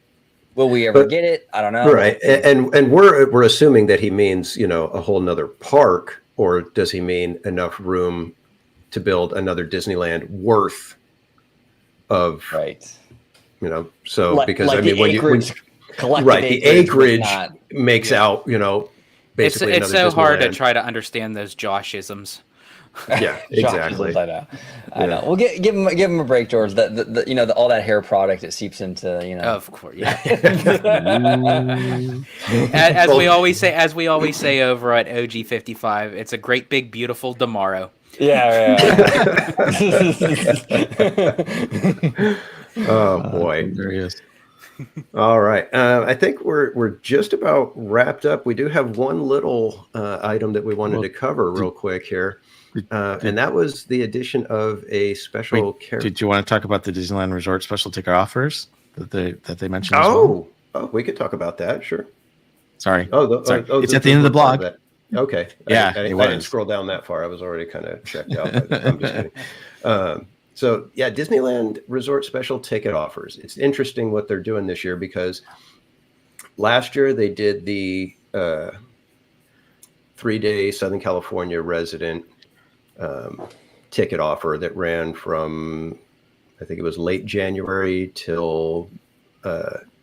Will we ever get it? I don't know. Right, and we're assuming that he means a whole nother park, or does he mean enough room to build another Disneyland worth of so because like I mean when the acreage makes out basically it's so Disneyland. hard to try to understand those Josh-isms. Yeah, exactly. I know. Well, give him a break, George. All that hair product it seeps into Of course, yeah. as we always say over at OG55, it's a great big beautiful Damaro. Yeah. Oh boy, there he is. All right, I think we're just about wrapped up. We do have one little item that we wanted to cover real quick here. And that was the addition of a special character. Did you want to talk about the Disneyland Resort special ticket offers that they mentioned? Oh, we could talk about that. Sure. Sorry. Sorry. It's at the end of the blog. Okay. Yeah, I didn't scroll down that far. I was already kind of checked out. I'm just kidding. So yeah, Disneyland Resort special ticket offers. It's interesting what they're doing this year because last year they did the 3-day Southern California resident ticket offer that ran from, I think it was late January till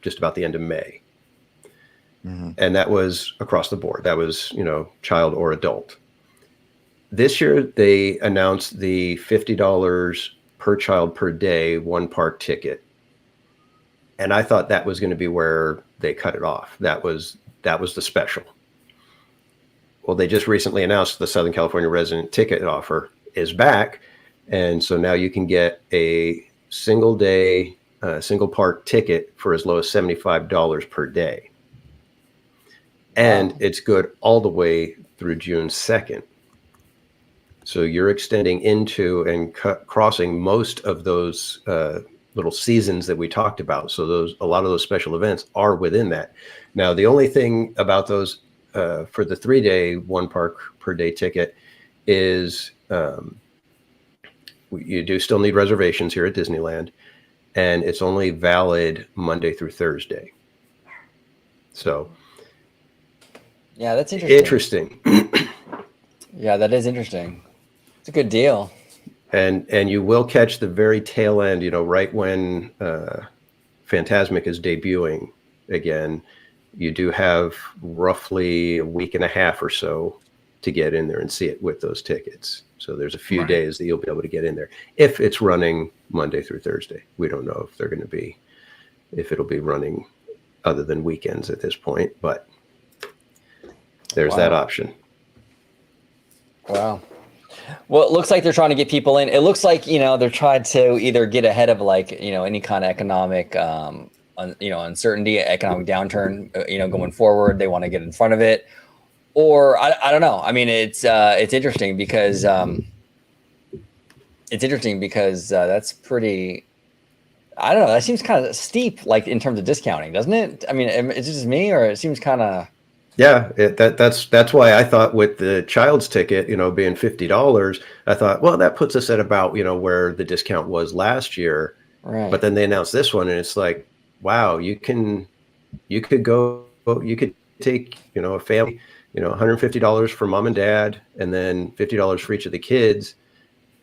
just about the end of May. And that was across the board. That was, child or adult. This year they announced the $50 per child per day, one park ticket. And I thought that was going to be where they cut it off. That was the special. Well, they just recently announced the Southern California resident ticket offer is back. And so now you can get a single day, single park ticket for as low as $75 per day. And it's good all the way through June 2nd. So you're extending into and crossing most of those little seasons that we talked about. So a lot of those special events are within that. Now, the only thing about those for the 3-day, one park per day ticket is you do still need reservations here at Disneyland, and it's only valid Monday through Thursday. So, yeah, that's interesting. Yeah, that is interesting. It's a good deal. And you will catch the very tail end, right when Fantasmic is debuting again. you do have roughly a week and a half or so to get in there and see it with those tickets. So there's a few Right. days that you'll be able to get in there if it's running Monday through Thursday. We don't know if it'll be running other than weekends at this point, but there's that option. Wow. Well, it looks like they're trying to get people in. It looks like, they're trying to either get ahead of any kind of economic, uncertainty, economic downturn, going forward. They want to get in front of it, or I don't know. I mean, it's interesting because that's pretty. I don't know. That seems kind of steep, like in terms of discounting, doesn't it? I mean, is it just me, or it seems kind of? Yeah, that's why I thought with the child's ticket, being $50, I thought, well, that puts us at about, where the discount was last year. Right. But then they announced this one, and it's like, wow, you could take, a family, $150 for mom and dad, and then $50 for each of the kids.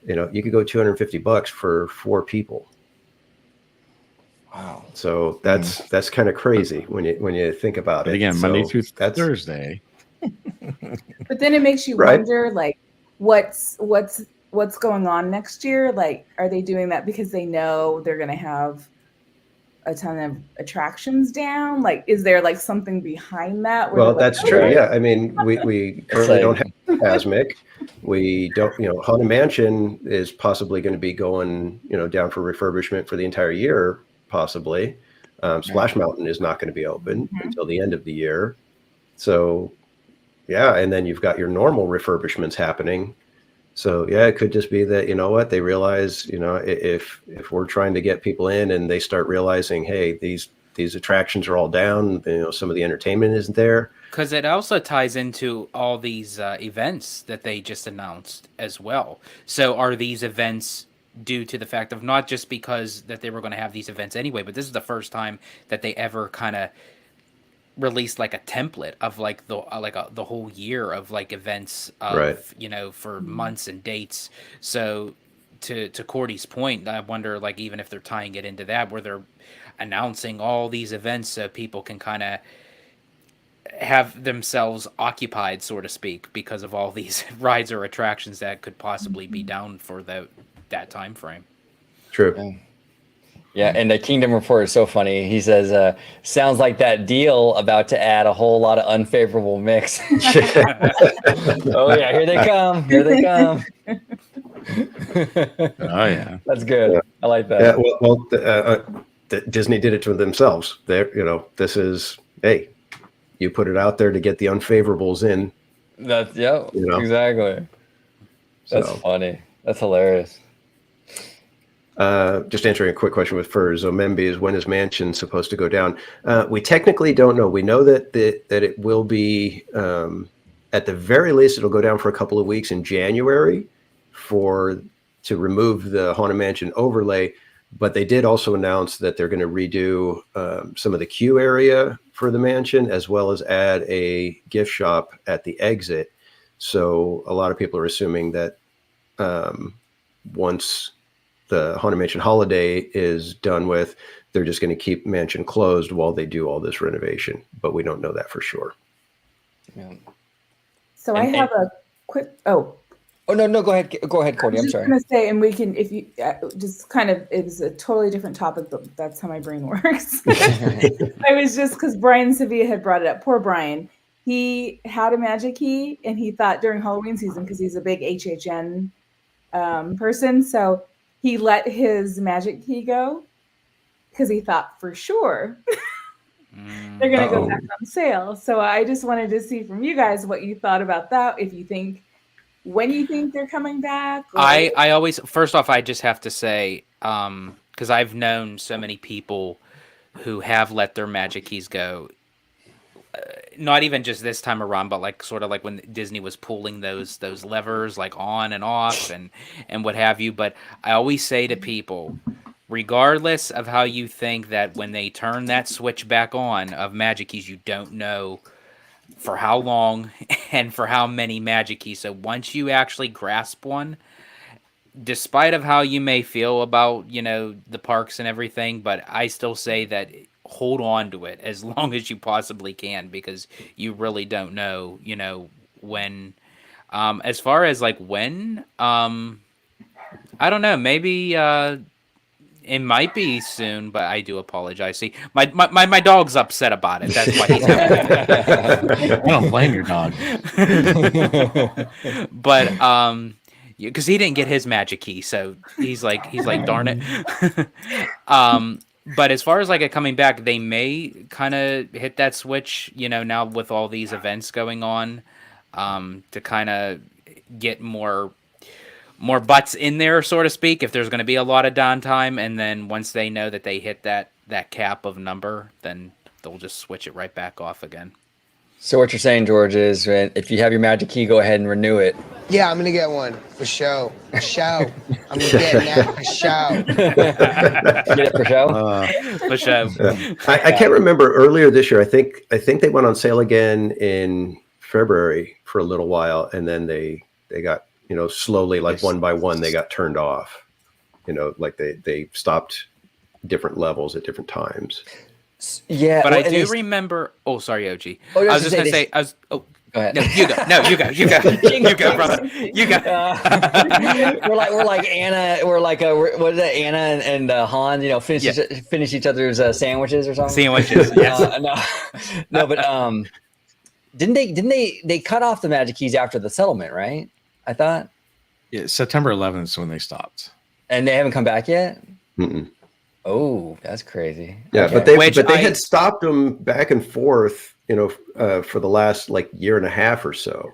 You could go $250 for 4 people. Wow. So that's kind of crazy when you think about But it. again, So Monday through Thursday. But then it makes you Right. wonder, like, what's going on next year? Like, are they doing that because they know they're going to have a ton of attractions down? Like, is there like something behind that? where Well, they're like, that's "Oh, true. right. Yeah. I mean, we currently don't have Fantasmic. We don't, Haunted Mansion is possibly going to be going, down for refurbishment for the entire year, possibly. Splash Mountain is not going to be open until the end of the year. So, yeah. And then you've got your normal refurbishments happening. So, yeah, it could just be that, they realize, if we're trying to get people in and they start realizing, hey, these attractions are all down, some of the entertainment isn't there. Because it also ties into all these events that they just announced as well. So are these events due to the fact of not just because that they were going to have these events anyway, but this is the first time that they ever kind of released like a template of like the whole year of like events of Right. For months and dates. So to Cordy's point, I wonder like even if they're tying it into that where they're announcing all these events so people can kind of have themselves occupied, so to speak, because of all these rides or attractions that could possibly be down for that time frame. True. Yeah, and the Kingdom Report is so funny. He says, sounds like that deal about to add a whole lot of unfavorable mix. Oh, yeah, here they come. Here they come. Oh, yeah. That's good. Yeah. I like that. Yeah. Well, Disney did it to themselves. This is, hey, you put it out there to get the unfavorables in. Exactly. That's funny. That's hilarious. Just answering a quick question with Furs. Omembe is when is Mansion supposed to go down? We technically don't know. We know that it will be at the very least it'll go down for a couple of weeks in January to remove the Haunted Mansion overlay. But they did also announce that they're going to redo some of the queue area for the mansion, as well as add a gift shop at the exit. So a lot of people are assuming that once the Haunted Mansion holiday is done with, they're just going to keep Mansion closed while they do all this renovation. But we don't know that for sure. Yeah. So I have a quick. Oh no! Go ahead, Cordy. I'm sorry. I was going to say, and we can, if you just kind of, it was a totally different topic, but that's how my brain works. I was just because Brian Sevilla had brought it up. Poor Brian. He had a magic key, and he thought during Halloween season, because he's a big HHN person, so he let his magic key go because he thought for sure they're going to go back on sale. So I just wanted to see from you guys what you thought about that. If you think. When you think they're coming back? I always, first off, I just have to say, because I've known so many people who have let their magic keys go, not even just this time around, but like sort of like when Disney was pulling those levers like on and off and what have you. But I always say to people, regardless of how you think that when they turn that switch back on of magic keys, you don't know for how long and for how many magic keys. So once you actually grasp one, despite of how you may feel about, the parks and everything, but I still say that hold on to it as long as you possibly can, because you really don't know, when. As far as like when, I don't know. Maybe it might be soon, but I do apologize. See, my dog's upset about it. That's why he's I don't blame your dog. But because he didn't get his magic key, so he's like, darn it. But as far as like it coming back, they may kind of hit that switch, now with all these events going on, to kind of get more butts in there, so to speak, if there's going to be a lot of downtime. And then once they know that they hit that cap of number, then they'll just switch it right back off again. So what you're saying, George, is if you have your magic key, go ahead and renew it. Yeah, I'm gonna get one for show. For show. I'm gonna get that for show. Get it for show? For show. Yeah. I can't remember earlier this year. I think they went on sale again in February for a little while, and then they got, slowly, like one by one, they got turned off. Like they stopped different levels at different times. Yeah, but I do remember. Oh, sorry, OG. Oh, I was just gonna say. Go ahead. No, you go. No, you go. You go. You go, brother. You go. We're like Anna. What is that? Anna and Han. Finish each other's sandwiches or something. Sandwiches. Yes. No, but didn't they cut off the magic keys after the settlement? Right. I thought. Yeah, September 11th is when they stopped. And they haven't come back yet. Mm-mm. Oh, that's crazy. Yeah, Okay. but they had stopped them back and forth, for the last like year and a half or so.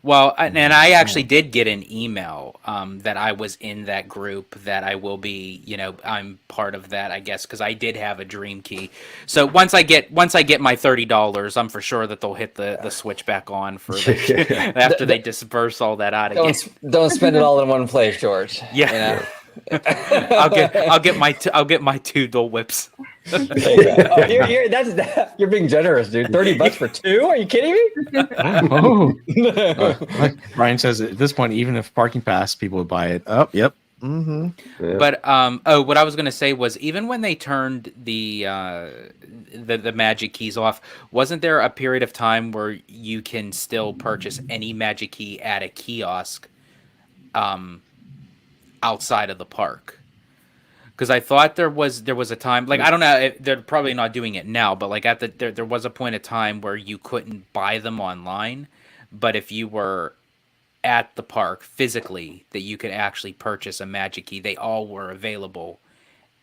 Well, and I actually did get an email that I was in that group, that I will be, I'm part of that, I guess, because I did have a dream key. So once I get my $30, I'm for sure that they'll hit the switch back on for after they disperse all that out again. Don't spend it all in one place, George. Yeah. I'll get my 2 Dole Whips. You're being generous, dude. $30 for 2? Are you kidding me? Like Brian says, at this point, even if parking pass, people would buy it. Oh, yep. Mm-hmm. Yeah. But what I was gonna say was, even when they turned the magic keys off, wasn't there a period of time where you can still purchase any magic key at a kiosk outside of the park? Because I thought there was a time, like, I don't know, they're probably not doing it now, but like there was a point of time where you couldn't buy them online, but if you were at the park physically, that you could actually purchase a magic key. They all were available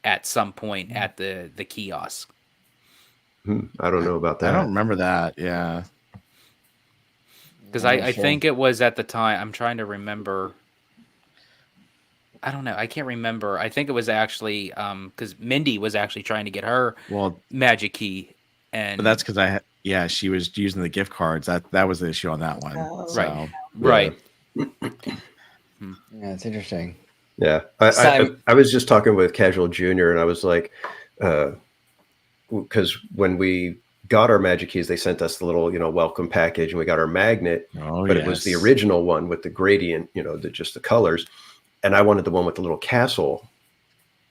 at some point at the kiosk. I don't know about that. I don't remember that. Yeah. Because I think it was at the time. I'm trying to remember. I don't know. I can't remember. I think it was actually because Mindy was actually trying to get her magic key, but that's because she was using the gift cards. That was the issue on that one. Oh. So. Right. Yeah, it's interesting. Yeah, I was just talking with Casual Junior, and I was like, because when we got our magic keys, they sent us the little welcome package, and we got our magnet, but it was the original one with the gradient, just the colors. And I wanted the one with the little castle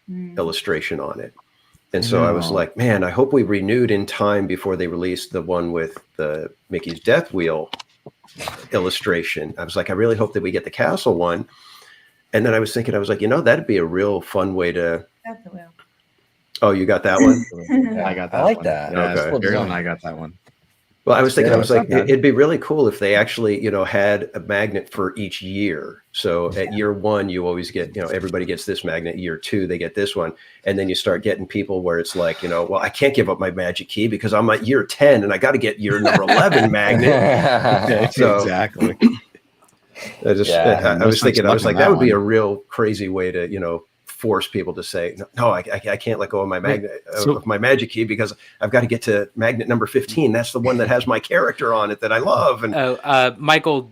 illustration on it. And so I was like, man, I hope we renewed in time before they released the one with the Mickey's Death Wheel illustration. I was like, I really hope that we get the castle one. And then I was thinking, that'd be a real fun way to. Death Wheel. Oh, you got that one? Yeah, I got that. I like one. that. Yeah, Okay. Ariel and I got that one. Well, I was thinking, it'd be really cool if they actually, had a magnet for each year. So at year 1, you always get, everybody gets this magnet. Year 2, they get this one. And then you start getting people where it's like, well, I can't give up my magic key because I'm at year 10 and I got to get year number 11 magnet. So, exactly. I was thinking, that would be a real crazy way to, force people to say, no, I can't let go of my magnet of my magic key because I've got to get to magnet number 15. That's the one that has my character on it that I love. And Michael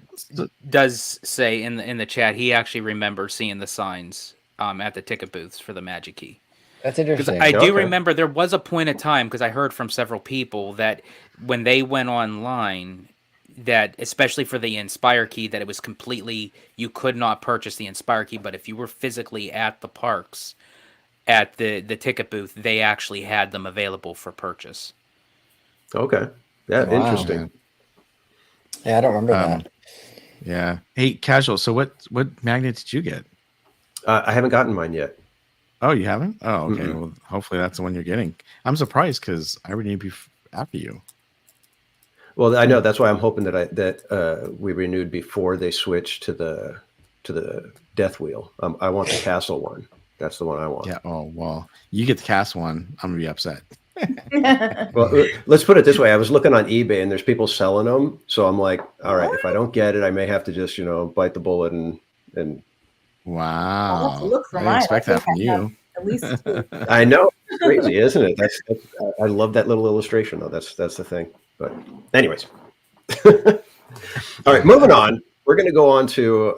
does say in the chat he actually remembers seeing the signs at the ticket booths for the magic key. That's interesting. Because I do remember there was a point of time, because I heard from several people that when they went online, that especially for the Inspire key, that it was completely, you could not purchase the Inspire key, but if you were physically at the parks at the ticket booth, they actually had them available for purchase. Okay. Yeah, Wow. interesting. Yeah, I don't remember that. Yeah. Hey, Casual. So what magnet did you get? I haven't gotten mine yet. Oh, you haven't? Oh, okay. Mm-mm. Well, hopefully that's the one you're getting. I'm surprised because I renewed after you. Well, I know that's why I'm hoping that we renewed before they switch to the Death Wheel. I want the Castle one. That's the one I want. Yeah. Oh, well, you get the cast one. I'm gonna be upset. Well, let's put it this way. I was looking on eBay and there's people selling them. So I'm like, all right, if I don't get it, I may have to just, bite the bullet and Wow. I'll have to look for I mine. didn't expect I that from think I have you. At least two. I know it's crazy, isn't it? That's I love that little illustration though. That's the thing. But anyways. All right, moving on. We're going to go on to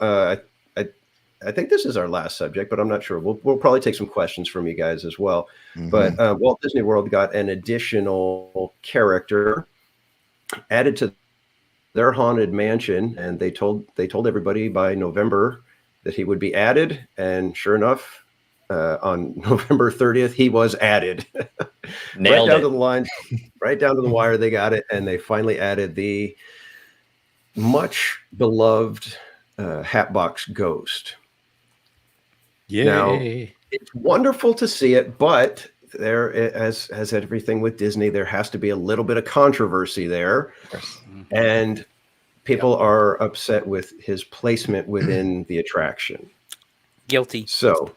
I think this is our last subject, but I'm not sure. We'll probably take some questions from you guys as well. Mhm. But Walt Disney World got an additional character added to their haunted mansion, and they told everybody by November that he would be added, and sure enough, on November 30th, he was added. Nailed right down it. to the line, right down to the wire. They got it, and they finally added the much beloved Hatbox Ghost. Yay. Now, it's wonderful to see it, but there, as everything with Disney, there has to be a little bit of controversy there, and people are upset with his placement within the attraction. Guilty. So,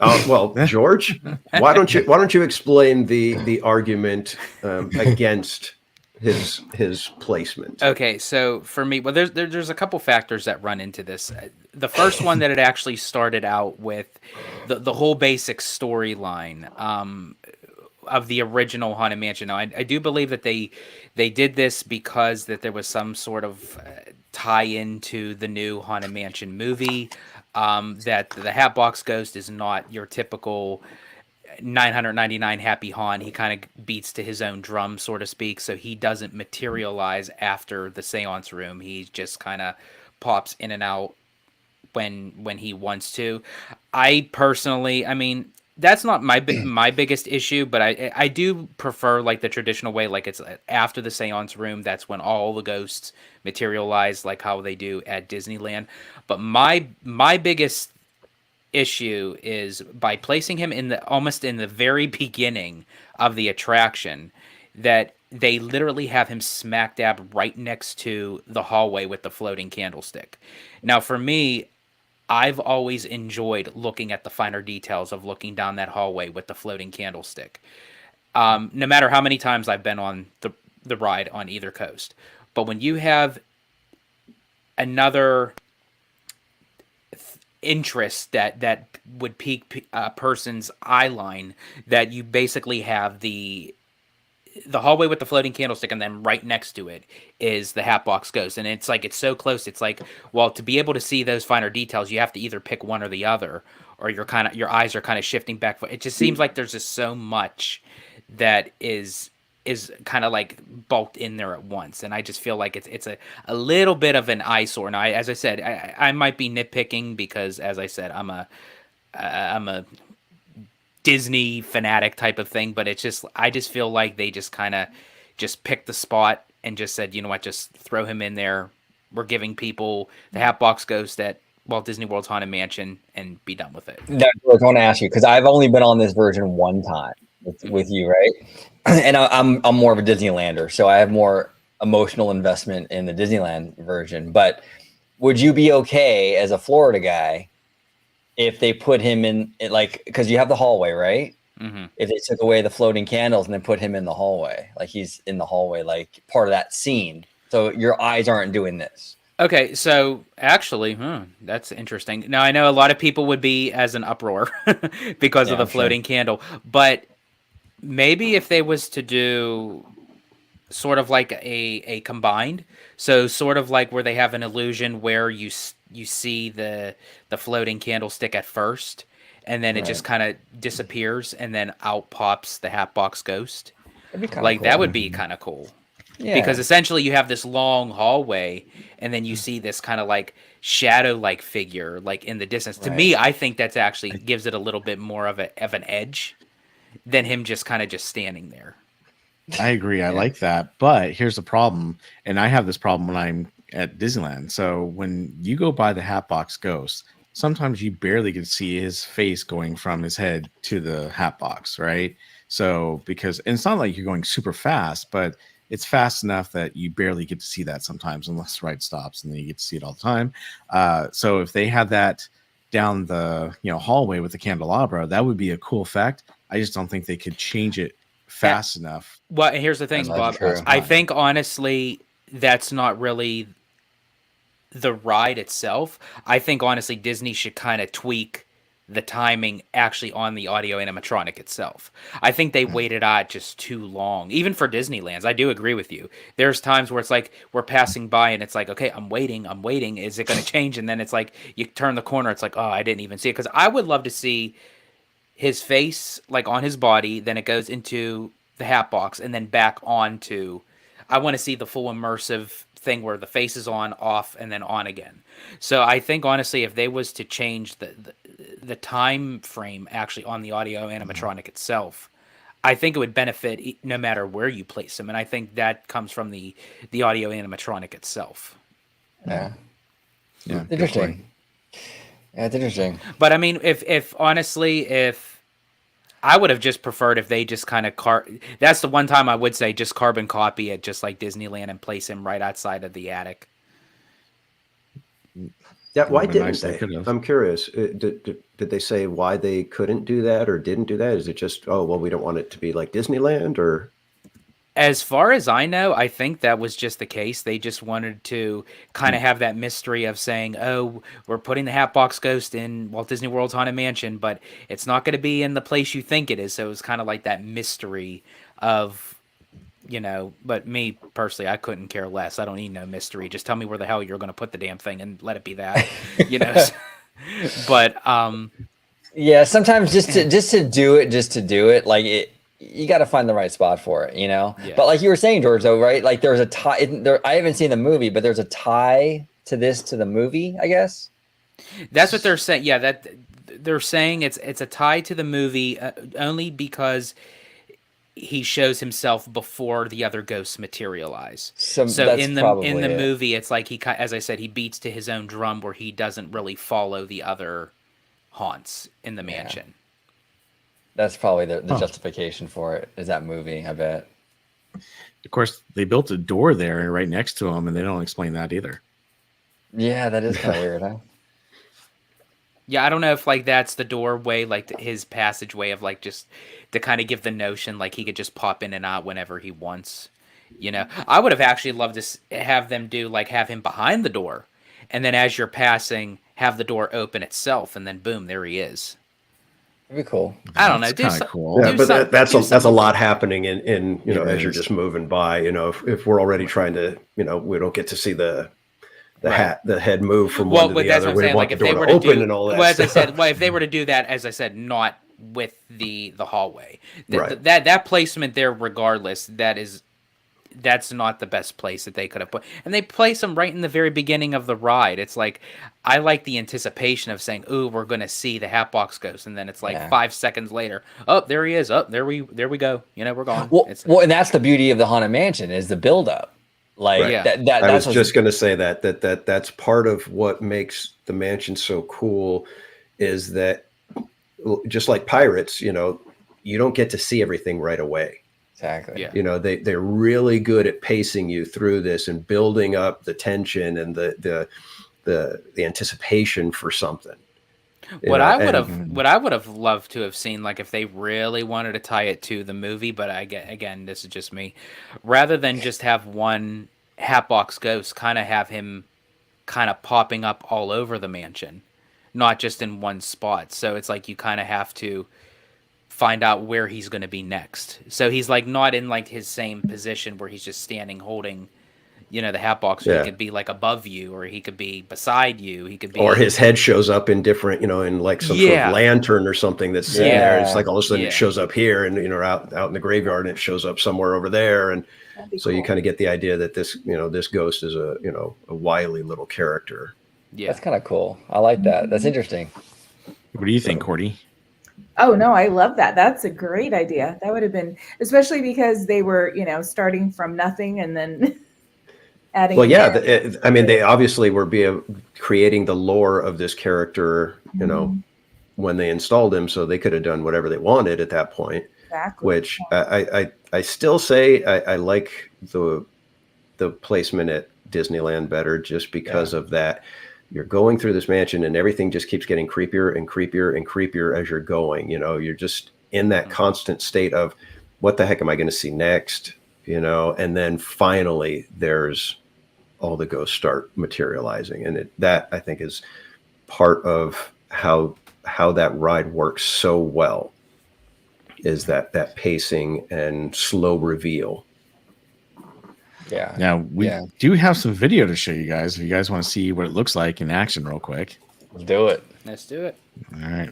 well, George, why don't you explain the argument against his placement? Okay, so for me, well, there's a couple factors that run into this. The first one that it actually started out with the whole basic storyline of the original Haunted Mansion. Now, I do believe that they did this because that there was some sort of tie into the new Haunted Mansion movie. That the Hatbox Ghost is not your typical 999 happy haunt. He kind of beats to his own drum, so to speak. So he doesn't materialize after the seance room. He just kind of pops in and out when he wants to. I personally, I mean, that's not my biggest issue, but I do prefer like the traditional way, like it's after the seance room. That's when all the ghosts materialize, like how they do at Disneyland. But my biggest issue is by placing him almost in the very beginning of the attraction, that they literally have him smack dab right next to the hallway with the floating candlestick. Now, for me, I've always enjoyed looking at the finer details of looking down that hallway with the floating candlestick. No matter how many times I've been on the ride on either coast. But when you have another interest that would pique a person's eye line, that you basically have the hallway with the floating candlestick, and then right next to it is the Hatbox Ghost, and it's like it's so close. It's like, well, to be able to see those finer details, you have to either pick one or the other, or your eyes are kind of shifting back. It just seems like there's just so much that is kind of like bulked in there at once, and I just feel like it's a little bit of an eyesore. Now, as I said, I might be nitpicking because, as I said, I'm a Disney fanatic type of thing, but I just feel like they just kind of just picked the spot and just said, you know what, just throw him in there. We're giving people the Hatbox Ghost at Walt Disney World's Haunted Mansion and be done with it. Now, George, I want to ask you, because I've only been on this version one time with you, right? And I'm more of a Disneylander, so I have more emotional investment in the Disneyland version. But would you be okay as a Florida guy if they put him in, like, because you have the hallway, right? Mm-hmm. If they took away the floating candles and then put him in the hallway, like he's in the hallway, like part of that scene, so your eyes aren't doing this. Okay, so actually, that's interesting. Now, I know a lot of people would be as an uproar because of the floating candle, but maybe if they was to do sort of like a combined, so sort of like where they have an illusion where you see the floating candlestick at first, and then it just kind of disappears, and then out pops the Hatbox Ghost. That'd be Like cool. that would be kind of cool. Yeah. Because essentially you have this long hallway, and then you see this kind of like shadow-like figure like in the distance. To me, I think that's actually gives it a little bit more of an edge than him just kind of just standing there. I agree. I like that. But here's the problem. And I have this problem when I'm at Disneyland. So when you go by the Hatbox Ghost, sometimes you barely get to see his face going from his head to the Hatbox, right? So and it's not like you're going super fast, but it's fast enough that you barely get to see that sometimes unless the ride stops, and then you get to see it all the time. So if they had that down the hallway with the candelabra, that would be a cool effect. I just don't think they could change it fast enough. Well, here's the thing, Bob. I think honestly that's not really the ride itself. I think honestly Disney should kind of tweak the timing actually on the audio animatronic itself. I think they waited out just too long. Even for Disneyland's, I do agree with you. There's times where it's like we're passing by and it's like, okay, I'm waiting. Is it going to change? And then it's like you turn the corner, it's like, oh, I didn't even see it. Because I would love to see his face like on his body, then it goes into the Hatbox, and then back onto. I want to see the full immersive thing where the face is on, off, and then on again. So I think honestly, if they was to change the time frame actually on the audio animatronic itself, I think it would benefit no matter where you place him, and I think that comes from the audio animatronic itself. Yeah, interesting. Yeah, it's interesting. But I mean, if honestly, I would have just preferred if they just kind of that's the one time I would say just carbon copy it, just like Disneyland, and place him right outside of the attic. Yeah, why didn't they? I'm curious. Did they say why they couldn't do that or didn't do that? Is it just, oh, well, we don't want it to be like Disneyland, or? As far as I know, I think that was just the case. They just wanted to kind of have that mystery of saying, oh, we're putting the Hatbox Ghost in Walt Disney World's Haunted Mansion, but it's not going to be in the place you think it is. So it was kind of like that mystery of, but me personally, I couldn't care less. I don't need no mystery. Just tell me where the hell you're going to put the damn thing and let it be that, But, yeah, sometimes just to do it, like it, you got to find the right spot for it, Yeah. But like you were saying, George, though, right? Like there's a tie. I haven't seen the movie, but there's a tie to the movie, I guess. That's what they're saying. Yeah, that they're saying it's a tie to the movie only because he shows himself before the other ghosts materialize. So in the movie, it's like he, as I said, he beats to his own drum where he doesn't really follow the other haunts in the mansion. That's probably the justification for it, is that movie, I bet. Of course, they built a door there right next to him, and they don't explain that either. Yeah, that is kind of weird, huh? Yeah, I don't know if like that's the doorway, like his passageway of like just to kind of give the notion like he could just pop in and out whenever he wants. I would have actually loved to have them have him behind the door, and then as you're passing, have the door open itself, and then boom, there he is. That'd be cool. I don't know. Kind of cool. Yeah, but that's a lot happening in as you're just moving by. If we're already trying to, we don't get to see the head move from one to the other. We want the door to open and all that. Well, as I said, if they were to do that, as I said, not with the hallway, that placement there, regardless, that's not the best place that they could have put. And they place them right in the very beginning of the ride. It's like, I like the anticipation of saying, ooh, we're going to see the Hatbox Ghost. And then it's like 5 seconds later, oh, there he is. Oh, there we go. We're gone. Well, and that's the beauty of the Haunted Mansion is the buildup. Like I was just going to say that's part of what makes the mansion so cool is that just like Pirates, you don't get to see everything right away. Exactly. Yeah. They're really good at pacing you through this and building up the tension and the anticipation for something. What I would have loved to have seen, like if they really wanted to tie it to the movie, but again, this is just me, rather than just have one Hatbox Ghost, kind of have him kind of popping up all over the mansion, not just in one spot. So it's like you kind of have to find out where he's going to be next. So he's like not in like his same position where he's just standing holding, you know, the Hatbox, Yeah. he could be like above you, or he could be beside you. He could be, or his head shows up in different, in like some sort of lantern or something that's sitting there. It's like all of a sudden it shows up here, and out in the graveyard, and it shows up somewhere over there, and so you kind of get the idea that this this ghost is a wily little character. Yeah, that's kind of cool. I like that. That's interesting. What do you think, Cordy? Oh no, I love that. That's a great idea. That would have been, especially because they were, starting from nothing and then adding. Well, yeah, they obviously were creating the lore of this character, when they installed him, so they could have done whatever they wanted at that point. Exactly. Which I still say I like the placement at Disneyland better, just because of that. You're going through this mansion and everything just keeps getting creepier and creepier and creepier as you're going. You're just in that constant state of what the heck am I going to see next? And then finally there's all the ghosts start materializing. And that I think is part of how that ride works so well, is that pacing and slow reveal. Yeah. Now we do have some video to show you guys if you guys want to see what it looks like in action real quick. Let's do it. Let's do it. All right.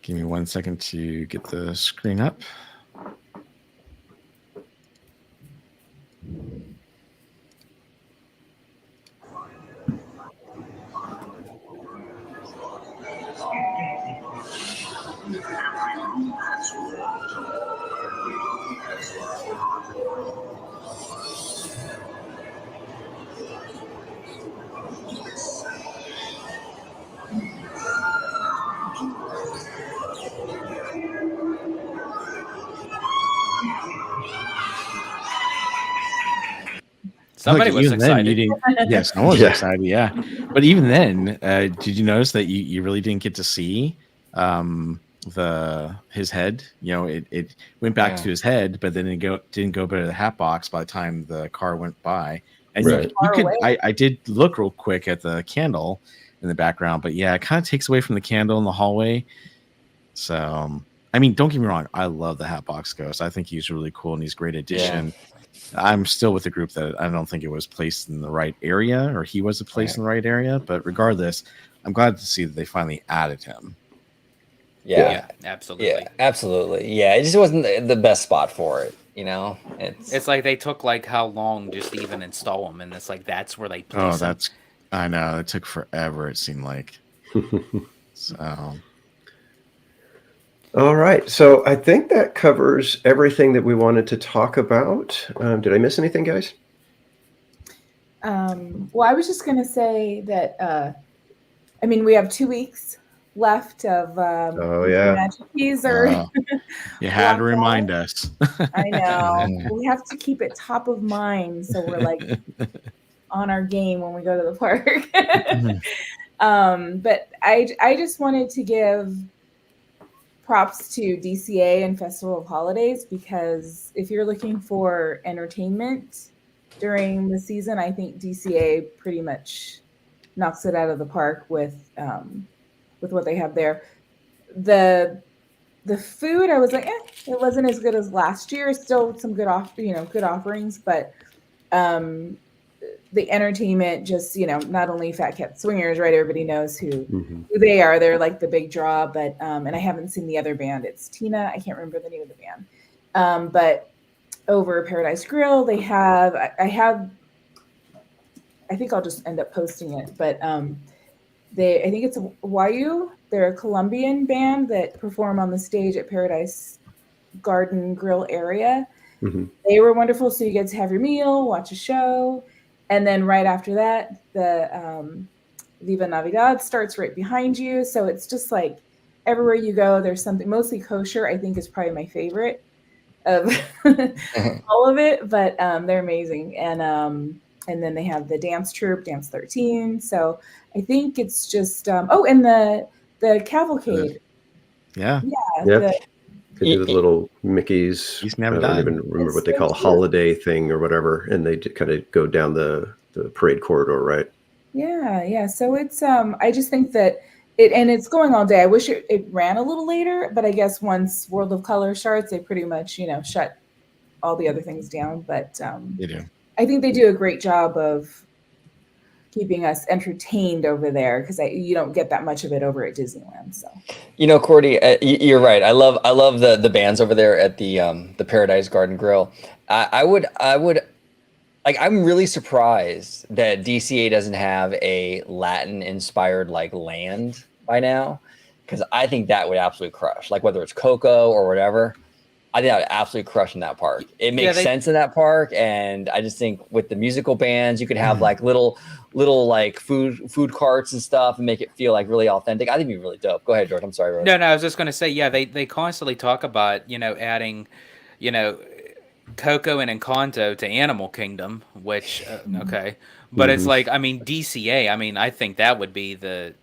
Give me 1 second to get the screen up. Somebody was excited. Yes, no one was excited. Yeah, but even then, did you notice that you really didn't get to see his head? It went back to his head, but then it didn't go to the Hatbox by the time the car went by. And you could. I did look real quick at the candle in the background, but yeah, it kind of takes away from the candle in the hallway. So, I mean, don't get me wrong, I love the Hatbox Ghost. I think he's really cool and he's a great addition. Yeah. I'm still with the group that I don't think it was placed in the right area, or he was placed in the right area. But regardless, I'm glad to see that they finally added him. Yeah, absolutely. Yeah, absolutely. Yeah, it just wasn't the best spot for it. It's like they took like how long just to even install them, and it's like that's where they place them. I know it took forever. It seemed like. So. All right. So I think that covers everything that we wanted to talk about. Did I miss anything, guys? Well, I was just going to say that, we have 2 weeks left of Magic Keys. You had to remind us. I know. We have to keep it top of mind, so we're like on our game when we go to the park. But I just wanted to give props to DCA and Festival of Holidays, because if you're looking for entertainment during the season, I think DCA pretty much knocks it out of the park with what they have there. The food, I was like, it wasn't as good as last year. Still some good offerings, but the entertainment, just not only Fat Cat Swingers, right? Everybody knows who they are. They're like the big draw, but and I haven't seen the other band. It's Tina. I can't remember the name of the band. But over Paradise Grill, they have. I think I'll just end up posting it, but I think it's Wayu. They're a Colombian band that perform on the stage at Paradise Garden Grill area. They were wonderful. So you get to have your meal, watch a show. And then right after that, the Viva Navidad starts right behind you. So it's just like everywhere you go, there's something. Mostly kosher, I think, is probably my favorite of all of it. But they're amazing. And then they have the dance troupe, Dance 13. So I think it's just and the cavalcade. Yeah. They do the little Mickey's. I don't even remember what they call holiday thing or whatever, and they kind of go down the parade corridor, right? Yeah. So it's I just think that it's going all day. I wish it ran a little later, but I guess once World of Color starts, they pretty much shut all the other things down. But They do. I think they do a great job of keeping us entertained over there because you don't get that much of it over at Disneyland. So Cordy, you're right. I love the bands over there at the Paradise Garden Grill. I would like, I'm really surprised that DCA doesn't have a Latin inspired like land by now, because I think that would absolutely crush. Like whether it's Coco or whatever, I think I would absolutely crush in that park. It makes sense in that park, and I just think with the musical bands, you could have like little like food carts and stuff, and make it feel like really authentic. I think it'd be really dope. Go ahead, George. I'm sorry, Rose. No, I was just going to say, yeah, they constantly talk about, adding, Coco and Encanto to Animal Kingdom, which okay, but it's like, I mean, DCA, I mean, I think that would be the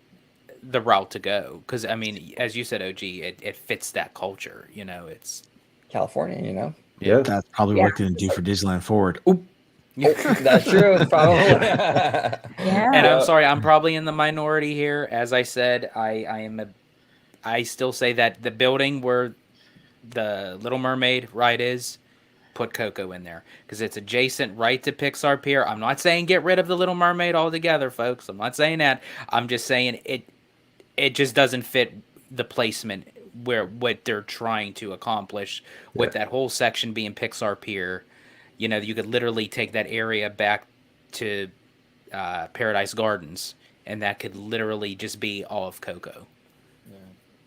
route to go, because I mean, as you said, OG, it fits that culture. It's California. Yeah. That's probably what they're going to do for Disneyland Forward. Oop. That's true. Probably. yeah. And I'm sorry, I'm probably in the minority here. As I said, I still say that the building where the Little Mermaid ride is, put Coco in there because it's adjacent right to Pixar Pier. I'm not saying get rid of the Little Mermaid altogether, folks. I'm not saying that. I'm just saying it just doesn't fit the placement where what they're trying to accomplish with that whole section being Pixar Pier. You could literally take that area back to Paradise Gardens, and that could literally just be all of Coco.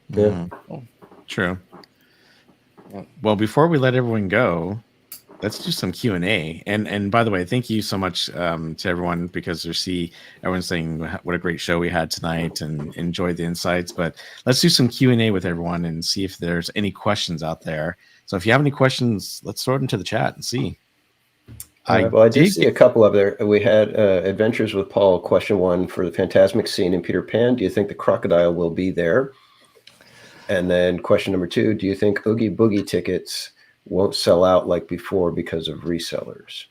Yeah. True. Well, before we let everyone go, let's do some Q&A. And by the way, thank you so much to everyone, because everyone's saying what a great show we had tonight and enjoyed the insights. But let's do some Q&A with everyone and see if there's any questions out there. So if you have any questions, let's throw it into the chat and see. I did see a couple of there. We had Adventures with Paul, question 1 for the Fantasmic scene in Peter Pan. Do you think the crocodile will be there? And then question number 2, do you think Oogie Boogie tickets won't sell out like before because of resellers?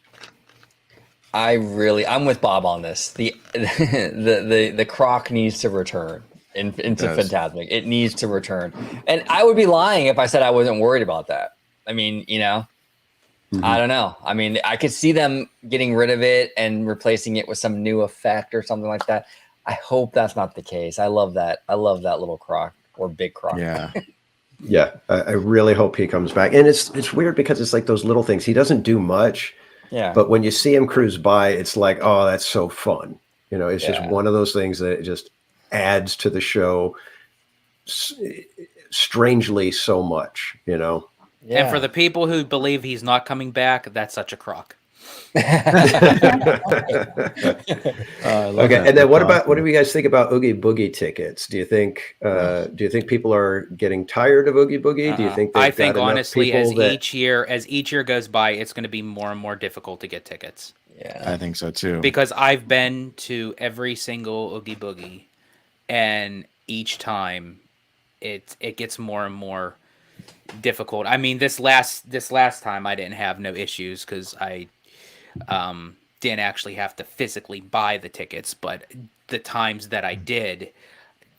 I'm with Bob on this. The croc needs to return into Fantasmic. It needs to return. And I would be lying if I said I wasn't worried about that. I mean, I don't know. I mean, I could see them getting rid of it and replacing it with some new effect or something like that. I hope that's not the case. I love that. I love that little croc or big croc. Yeah. Yeah. I really hope he comes back. And it's weird because it's like those little things. He doesn't do much. Yeah. But when you see him cruise by, it's like, oh, that's so fun. It's just one of those things that just adds to the show strangely so much, Yeah. And for the people who believe he's not coming back, that's such a crock. Okay, and then what do you guys think about Oogie Boogie tickets? Do you think people are getting tired of Oogie Boogie? Do you think I think honestly, as each year goes by, it's going to be more and more difficult to get tickets. Yeah, I think so too. Because I've been to every single Oogie Boogie, and each time it gets more and more difficult. I mean, this last time I didn't have no issues because I didn't actually have to physically buy the tickets, but the times that I did,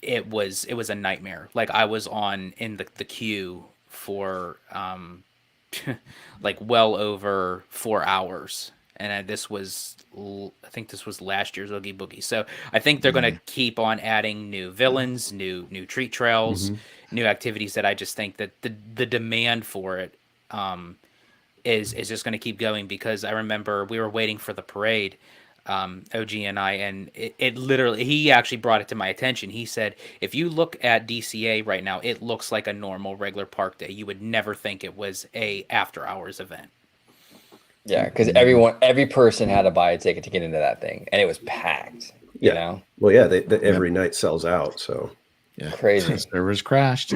it was a nightmare. Like I was in the queue for like well over 4 hours, and I think this was last year's Oogie Boogie. So I think they're going to keep on adding new villains, new treat trails, new activities that I just think that the demand for it is just going to keep going, because I remember we were waiting for the parade, OG and I, and it literally, he actually brought it to my attention. He said, if you look at DCA right now, it looks like a normal regular park day. You would never think it was a after hours event. Yeah, because every person had to buy a ticket to get into that thing, and it was packed. You know. Well, yeah, they every night sells out. So yeah, crazy. Servers crashed.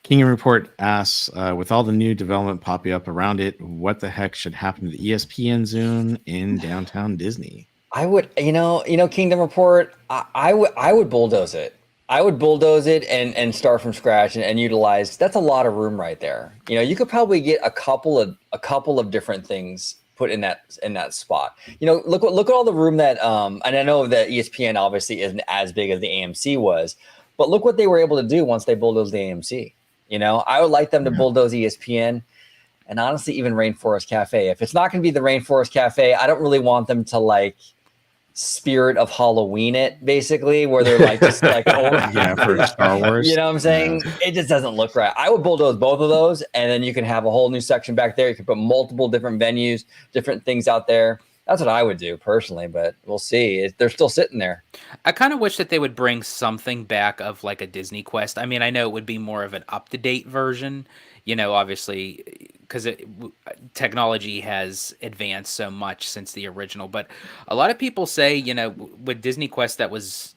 King Report asks, with all the new development popping up around it, what the heck should happen to the ESPN zone in downtown Disney? I would, Kingdom Report. I would bulldoze it. I would bulldoze it and start from scratch and utilize. That's a lot of room right there. You could probably get a couple of different things put in that spot. Look at all the room that and I know that ESPN obviously isn't as big as the AMC was, but look what they were able to do once they bulldozed the AMC. I would like them to bulldoze ESPN and honestly, even Rainforest Cafe. If it's not going to be the Rainforest Cafe, I don't really want them to like Spirit of Halloween it, basically, where they're like just like Yeah, for Star Wars. You know what I'm saying? It just doesn't look right. I would bulldoze both of those, and then you can have a whole new section back there. You can put multiple different venues, different things out there. That's what I would do personally, but we'll see. They're still sitting there. I kind of wish that they would bring something back of like a Disney Quest. I mean, I know it would be more of an up-to-date version, obviously, because technology has advanced so much since the original. But a lot of people say, with Disney Quest that was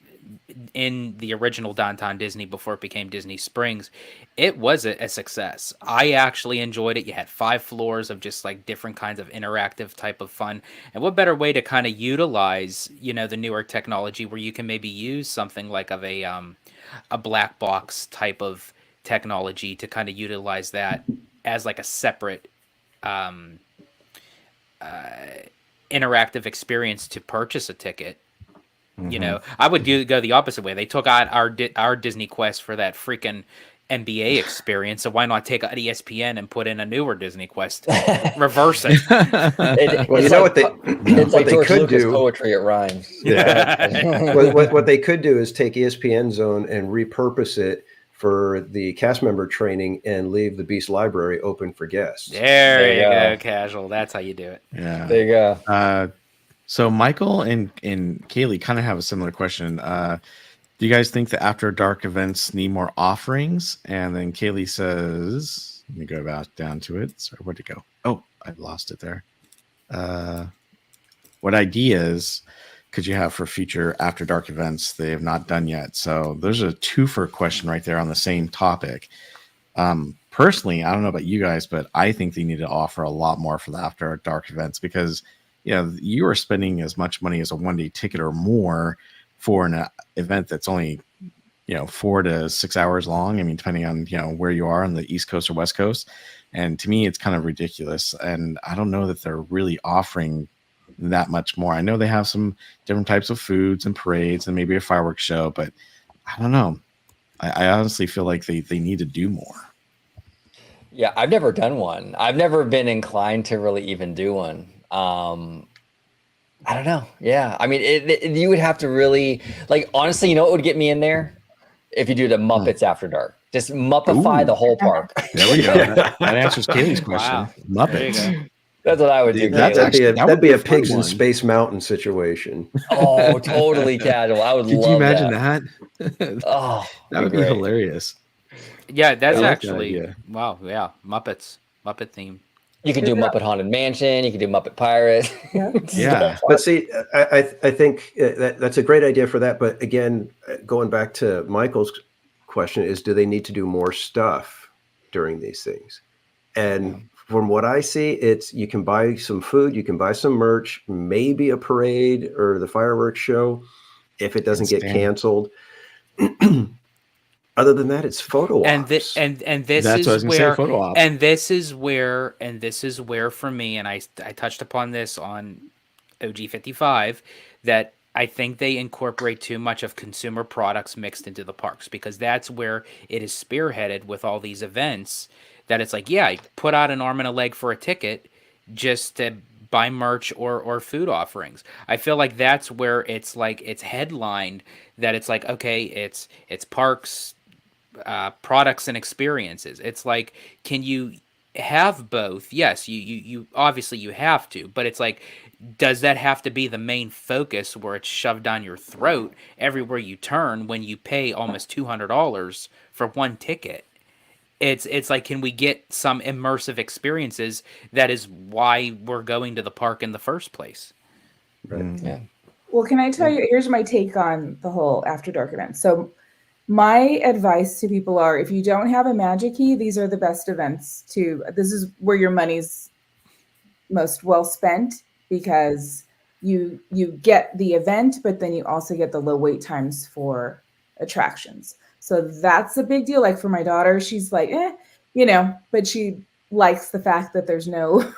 in the original Downtown Disney before it became Disney Springs, it was a success. I actually enjoyed it. You had 5 floors of just like different kinds of interactive type of fun. And what better way to kind of utilize, the newer technology where you can maybe use something like of a black box type of technology to kind of utilize that as like a separate interactive experience to purchase a ticket. I would go the opposite way. They took out our Disney Quest for that freaking NBA experience, so why not take out ESPN and put in a newer Disney Quest? Reverse it. Well, you know what it's like George Lucas poetry. It rhymes. Yeah. what they could do is take ESPN Zone and repurpose it for the cast member training and leave the Beast Library open for guests. There you go, Casual. That's how you do it. Yeah. There you go. So Michael and Kaylee kind of have a similar question. Do you guys think the After Dark events need more offerings? And then Kaylee says, let me go down to it. Sorry, where'd it go? Oh, I lost it there. What ideas could you have for future After Dark events they have not done yet? So there's a twofer question right there on the same topic. Personally, I don't know about you guys, but I think they need to offer a lot more for the After Dark events because you are spending as much money as a one-day ticket or more for an event that's only 4 to 6 hours long. I mean, depending on where you are on the East Coast or West Coast. And to me, it's kind of ridiculous. And I don't know that they're really offering that much more. I know they have some different types of foods and parades and maybe a fireworks show, but I don't know. I honestly feel like they need to do more. Yeah, I've never done one. I've never been inclined to really even do one. I don't know. Yeah. I mean, you would have to really honestly, what would get me in there? If you do the Muppets After Dark, just Muppify the whole park. There we go. That answers Kaylee's question. Wow. Muppets. That's what I would do. That'd be a Pigs in Space Mountain situation. Oh, totally casual. I would love that. Could you imagine that? Oh, that would be hilarious. Yeah, that's like actually, that, wow. Yeah. Muppet theme. You could do Muppet Haunted Mansion. You could do Muppet Pirate. Yeah. But see, I think that's a great idea for that. But again, going back to Michael's question is, do they need to do more stuff during these things? And from what I see, it's you can buy some food, you can buy some merch, maybe a parade or the fireworks show if it doesn't get canceled. Other than that, it's photo ops. And this is where for me, and I touched upon this on OG55, that I think they incorporate too much of consumer products mixed into the parks, because that's where it is spearheaded with all these events, that it's like, yeah, put out an arm and a leg for a ticket just to buy merch or food offerings. I feel like that's where it's like it's headlined, that it's like, okay, it's parks, products and experiences. It's like, can you have both? Yes, you obviously you have to, but it's like, does that have to be the main focus where it's shoved down your throat everywhere you turn when you pay almost $200 for one ticket? It's like, can we get some immersive experiences? That is why we're going to the park in the first place. Right. Yeah. Well, can I tell you, here's my take on the whole After Dark event. So my advice to people are, if you don't have a Magic Key, these are the best events this is where your money's most well spent, because you get the event, but then you also get the low wait times for attractions. So that's a big deal. Like for my daughter, she's like, but she likes the fact that there's no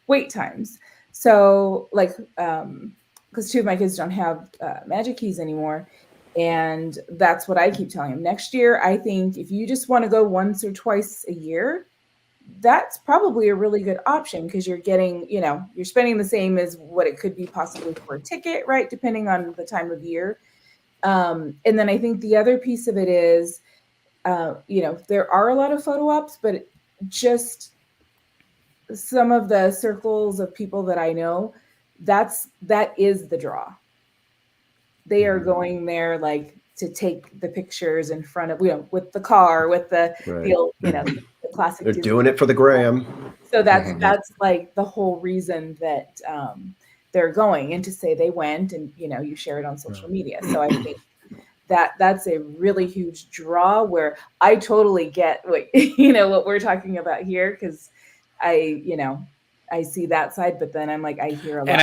wait times. So because 2 of my kids don't have Magic Keys anymore. And that's what I keep telling them. Next year, I think if you just want to go once or twice a year, that's probably a really good option because you're getting, you're spending the same as what it could be possibly for a ticket, right? Depending on the time of year. And then I think the other piece of it is, there are a lot of photo ops, but just some of the circles of people that I know, that is the draw. They are going there like to take the pictures in front of, with the car, with the old, the classic. They're Disney doing it for the gram. So that's like the whole reason that they're going, and to say they went, and you share it on social media. So I think that's a really huge draw where I totally get what what we're talking about here, because I see that side, but then I'm like, I hear a lot. And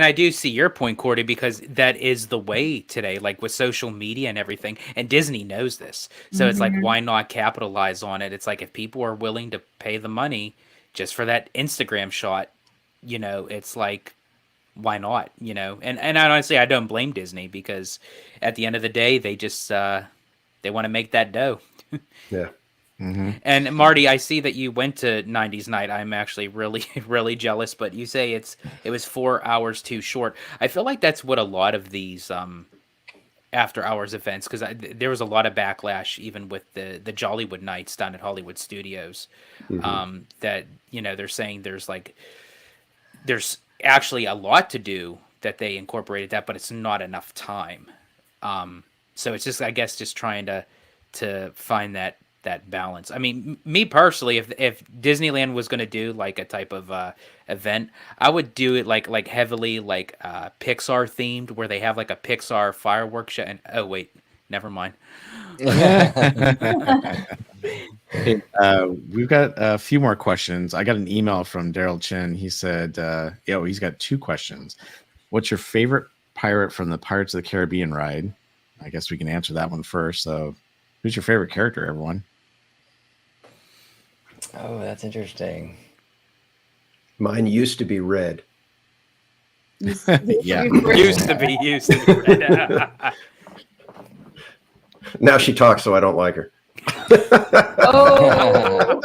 I do see your point, Cordy, because that is the way today, like with social media and everything. And Disney knows this. So it's like, why not capitalize on it? It's like, if people are willing to pay the money just for that Instagram shot, it's like, why not? And honestly, I don't blame Disney, because at the end of the day, they just they want to make that dough. Yeah. Mm-hmm. And Marty, I see that you went to 90s Night. I'm actually really, really jealous, but you say it was 4 hours too short. I feel like that's what a lot of these after hours events, because there was a lot of backlash even with the Jollywood nights down at Hollywood Studios. That they're saying there's actually a lot to do, that they incorporated that, but it's not enough time. So it's just, I guess, just trying to find that balance. I mean, me personally, if Disneyland was going to do like a type of event, I would do it like heavily like Pixar themed, where they have like a Pixar fireworks show. And oh wait, never mind. Hey, we've got a few more questions. I got an email from Daryl Chin. He said, he's got 2 questions. What's your favorite pirate from the Pirates of the Caribbean ride? I guess we can answer that one first. So who's your favorite character, everyone? Oh, that's interesting. Mine used to be Red. Yeah. Used to be red. Now she talks, so I don't like her. Oh,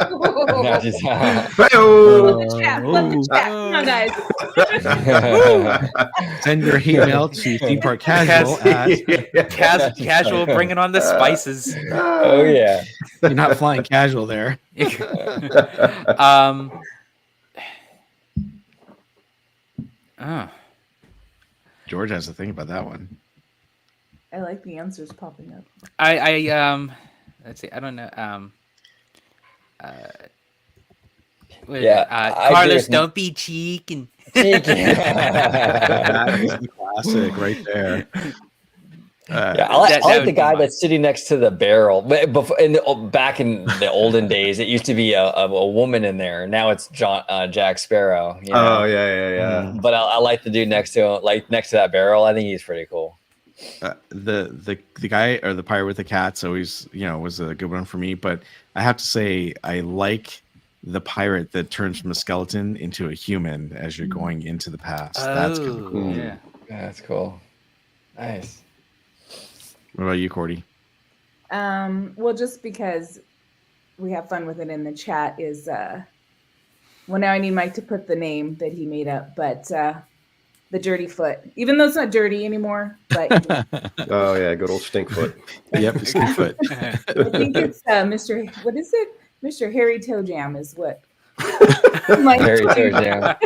No, just- chat. Come on, guys. Send your hate mail to theme park casual. Casual, bringing on the spices. oh yeah. You're not flying casual there. George has to think about that one. I like the answers popping up. I let's see. I don't know. Carlos, don't be cheeking. That is the classic right there. I like the guy that's sitting next to the barrel. But before, back in the olden days, it used to be a woman in there. Now it's Jack Sparrow. Oh yeah. But I like the dude next to that barrel. I think he's pretty cool. The guy, or the pirate with the cats, always was a good one for me. But I have to say, I like the pirate that turns from a skeleton into a human as you're going into the past. That's kind of cool. Yeah, that's cool. Nice. What about you, Cordy? Well, just because we have fun with it in the chat is well, now I need Mike to put the name that he made up, but the Dirty Foot, even though it's not dirty anymore, but Oh yeah, good old Stinkfoot. Yep, Stinkfoot. I think it's Mr. What is it? Mr. Harry Toe Jam is what. Harry Toe Jam.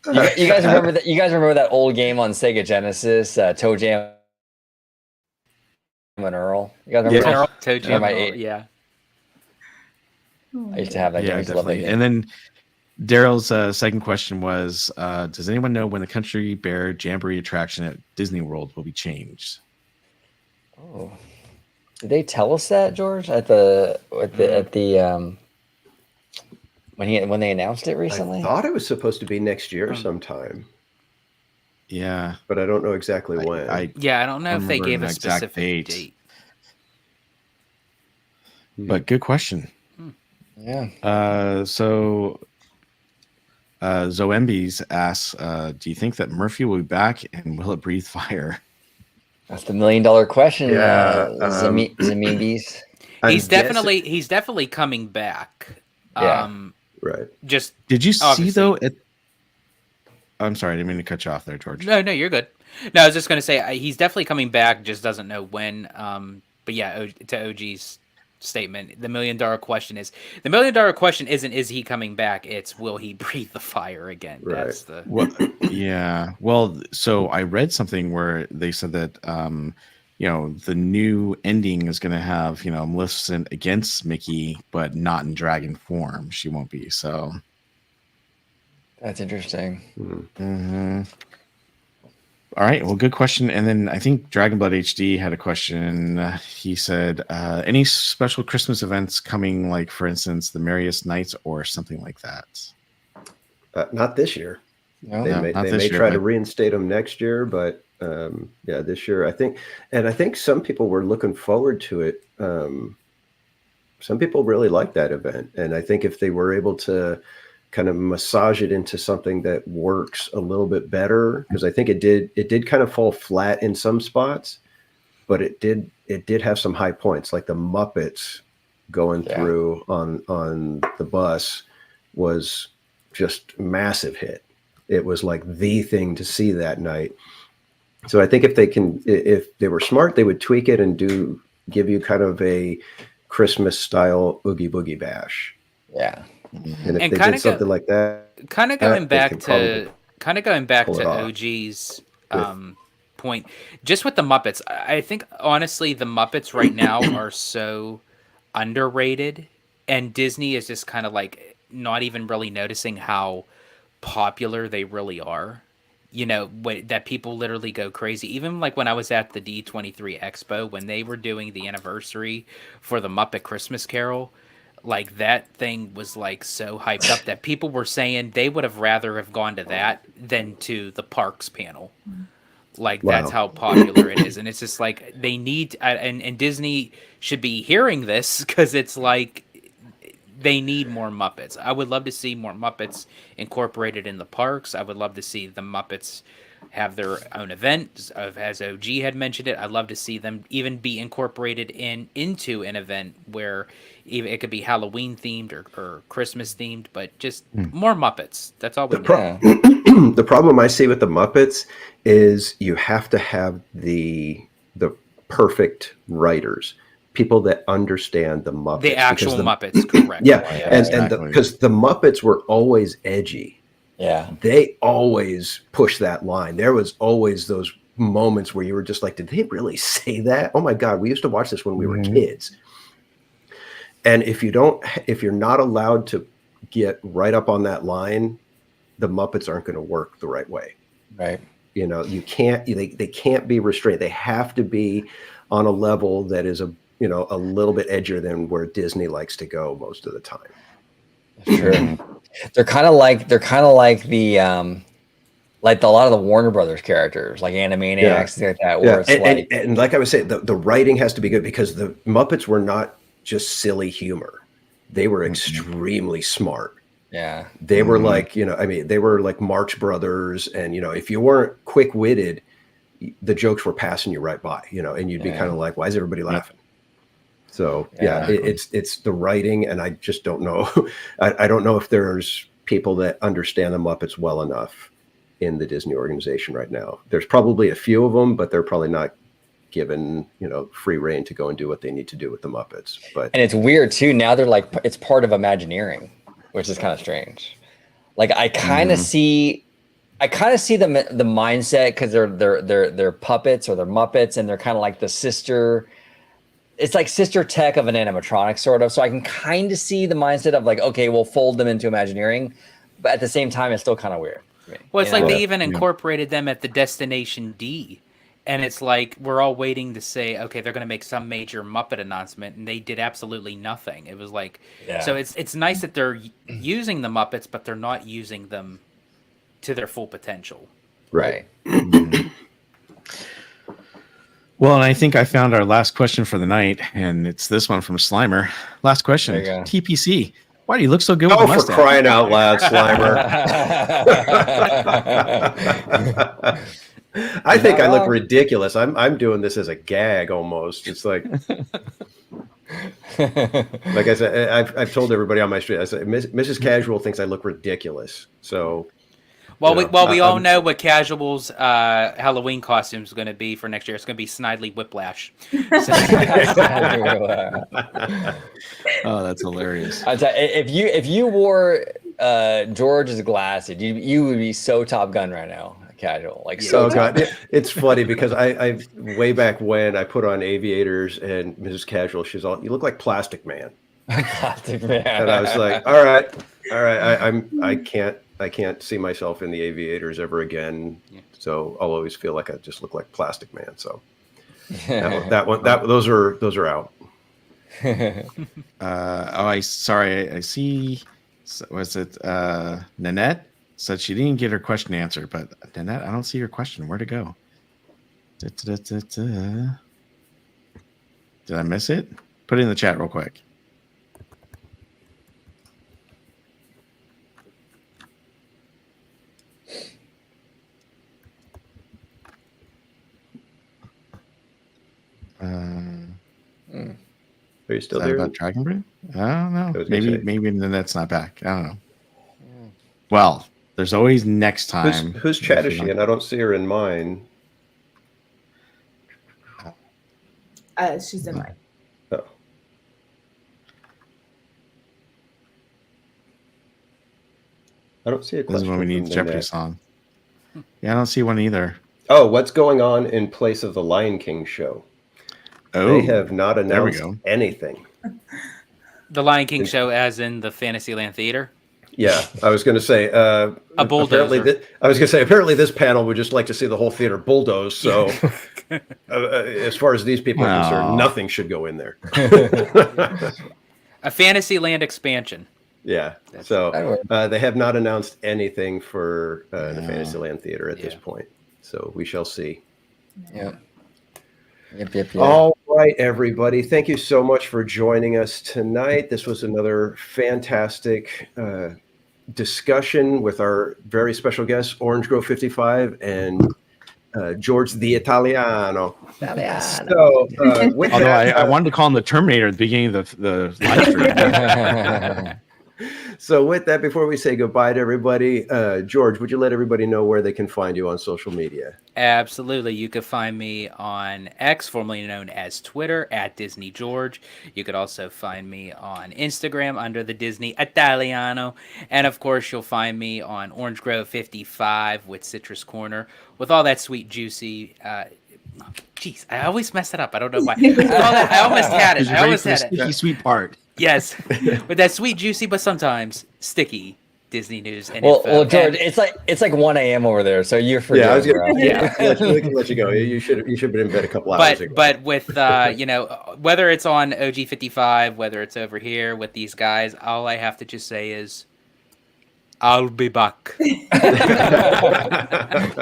You guys remember that? You guys remember that old game on Sega Genesis, Toe Jam and Earl? You guys remember Earl, that? Toe Jam, I used to have that game. I used to love that definitely. game. And then Daryl's second question was, does anyone know when the Country Bear Jamboree attraction at Disney World will be changed? Oh, did they tell us that, George, at the when they announced it recently? I thought it was supposed to be next year sometime, Yeah, but I don't know exactly when. I don't know if they remember gave an a exact specific date. date. but good question. Yeah. So Zoembies asks, do you think that Murphy will be back, and will it breathe fire? That's the $1 million question. Yeah, Zamimbies. He's definitely coming back. Yeah. Right. Just Did you see obviously- though? I'm sorry, I didn't mean to cut you off there, George. No, you're good. No, I was just going to say he's definitely coming back, just doesn't know when. But yeah, to OG's statement, the $1 million question isn't is he coming back? It's will he breathe the fire again? Right. That's the Well, yeah. Well, so I read something where they said that the new ending is going to have Maleficent against Mickey, but not in dragon form. She won't be. So That's interesting. Mm-hmm. All right. Well, good question. And then I think Dragon Blood HD had a question. He said, any special Christmas events coming, like, for instance, the Merriest Nights or something like that? Not this year. No, They may try to reinstate them next year, but this year I think some people were looking forward to it. Some people really like that event, and I think if they were able to kind of massage it into something that works a little bit better, because I think it did kind of fall flat in some spots, but it did have some high points, like the Muppets going through on the bus was just massive hit. It was like the thing to see that night. So I think if they were smart, they would tweak it and give you kind of a Christmas style Oogie Boogie Bash. Yeah. And if they did something like that, kind of going back to off. OG's point, just with the Muppets, I think honestly the Muppets right now are so underrated, and Disney is just kind of like not even really noticing how popular they really are. That people literally go crazy. Even like when I was at the D23 Expo, when they were doing the anniversary for the Muppet Christmas Carol, like that thing was like so hyped up that people were saying they would have rather have gone to that than to the parks panel. Like that's how popular it is. And it's just like they need, and Disney should be hearing this, because it's like they need more Muppets. I would love to see more Muppets incorporated in the parks. I would love to see the Muppets have their own event, as OG had mentioned it. I'd love to see them even be incorporated into an event where even it could be Halloween themed or Christmas themed, but just more Muppets. That's all we need. The problem I see with the Muppets is you have to have the perfect writers, people that understand the Muppets. The actual Muppets, correct. Yeah, exactly. Because the Muppets were always edgy. Yeah. They always push that line. There was always those moments where you were just like, did they really say that? Oh my God, we used to watch this when we were kids. And if you're not allowed to get right up on that line, the Muppets aren't going to work the right way. Right. They can't be restrained. They have to be on a level that is a little bit edgier than where Disney likes to go most of the time. Sure. They're kind of like the like a lot of the Warner Brothers characters, like Animaniacs, things like that. Where it's and like I was saying, the writing has to be good, because the Muppets were not just silly humor; they were extremely smart. Yeah, they were like they were like Marx Brothers, and if you weren't quick witted, the jokes were passing you right by, and you'd be kind of like, why is everybody laughing? So it's the writing, and I just don't know. I don't know if there's people that understand the Muppets well enough in the Disney organization right now. There's probably a few of them, but they're probably not given free reign to go and do what they need to do with the Muppets. And it's weird too. Now they're like, it's part of Imagineering, which is kind of strange. Like I kind of see the mindset, because they're puppets, or they're Muppets, and they're kind of like the sister. It's like sister tech of an animatronic, sort of. So I can kind of see the mindset of like, okay, we'll fold them into Imagineering, but at the same time, it's still kind of weird. Well, it's like they even incorporated them at the Destination D, and it's like we're all waiting to say, okay, they're going to make some major Muppet announcement, and they did absolutely nothing. It was like, so it's nice that they're using the Muppets, but they're not using them to their full potential. Right. Well, and I think I found our last question for the night, and it's this one from Slimer. Last question. TPC. Why do you look so good with the mustache? For crying out loud, Slimer. I think I look ridiculous. I'm doing this as a gag almost. It's like Like I said, I've told everybody on my street. I said, Mrs. Casual thinks I look ridiculous. So, Well, you know, we all know what Casual's Halloween costume is going to be for next year. It's going to be Snidely Whiplash. So, Oh, that's hilarious. I'll tell you, if you wore George's glasses, you would be so Top Gun right now. Casual, like so. Oh God, it's funny because I way back when I put on aviators and Mrs. Casual, she's all, you look like Plastic Man. Plastic Man. And I was like, all right, I can't see myself in the aviators ever again. So I'll always feel like I just look like Plastic Man. So those are out. I see. Was it Nanette? Said she didn't get her question answered, but Nanette, I don't see your question. Where'd it go? Did I miss it? Put it in the chat real quick. Are you still Is that there? about Dragon Brew? I don't know. I was gonna say. Maybe Nanette's not back. I don't know. Well, there's always next time. Whose chat is she in? I don't see her in mine. She's in mine. Oh. I don't see a This question. is when we need from Jeopardy Nanette. song. Yeah, I don't see one either. Oh, what's going on in place of the Lion King show? Oh, They have not there we announced go. anything. the Lion King show, as in the Fantasyland Theater. Yeah, I was going to say. A bulldozer. Apparently this panel would just like to see the whole theater bulldoze. So, as far as these people are concerned, nothing should go in there. A Fantasyland expansion. Yeah. So they have not announced anything for the Fantasyland Theater at this point. So we shall see. Yep. All right, everybody. Thank you so much for joining us tonight. This was another fantastic discussion with our very special guests, Orange Grove 55 and George the Italiano. So, with Although that, I wanted to call him the Terminator at the beginning of the live stream. So with that, before we say goodbye to everybody, George, would you let everybody know where they can find you on social media? Absolutely. You could find me on X, formerly known as Twitter, at Disney George. You could also find me on Instagram under the Disney Italiano. And of course, you'll find me on Orange Grove 55 with Citrus Corner with all that sweet, juicy. Jeez, I always mess it up. I don't know why. I almost had it. I almost had it. Sticky sweet part. Yes, with that sweet, juicy, but sometimes sticky Disney news. And well, George, it's like 1 a.m. over there, so you're forgetting. Yeah, I was bro. gonna let you go. You should have been in bed a couple hours ago. But with whether it's on OG55, whether it's over here with these guys, all I have to just say is, I'll be back. There you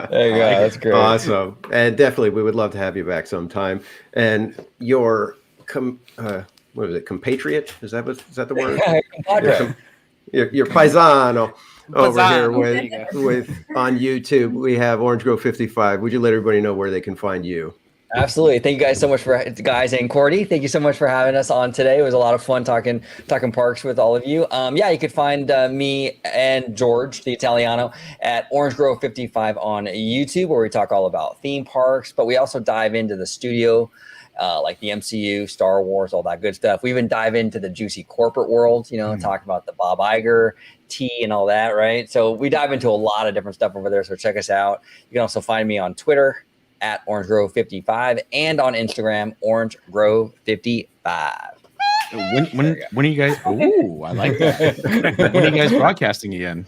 go. That's great. Awesome, and definitely we would love to have you back sometime. And your what was it? Compatriot? Is that the word? Your paisano over here with on YouTube. We have Orange Grove 55. Would you let everybody know where they can find you? Absolutely. Thank you guys so much guys and Cordy. Thank you so much for having us on today. It was a lot of fun talking parks with all of you. You could find me and George the Italiano at Orange Grove 55 on YouTube, where we talk all about theme parks, but we also dive into the studio, like the MCU, Star Wars, all that good stuff. We even dive into the juicy corporate world, talk about the Bob Iger tea and all that, right? So we dive into a lot of different stuff over there. So check us out. You can also find me on Twitter at Orange Grove 55 and on Instagram, Orange Grove 55. When are you guys? Ooh, I like that. When are you guys broadcasting again?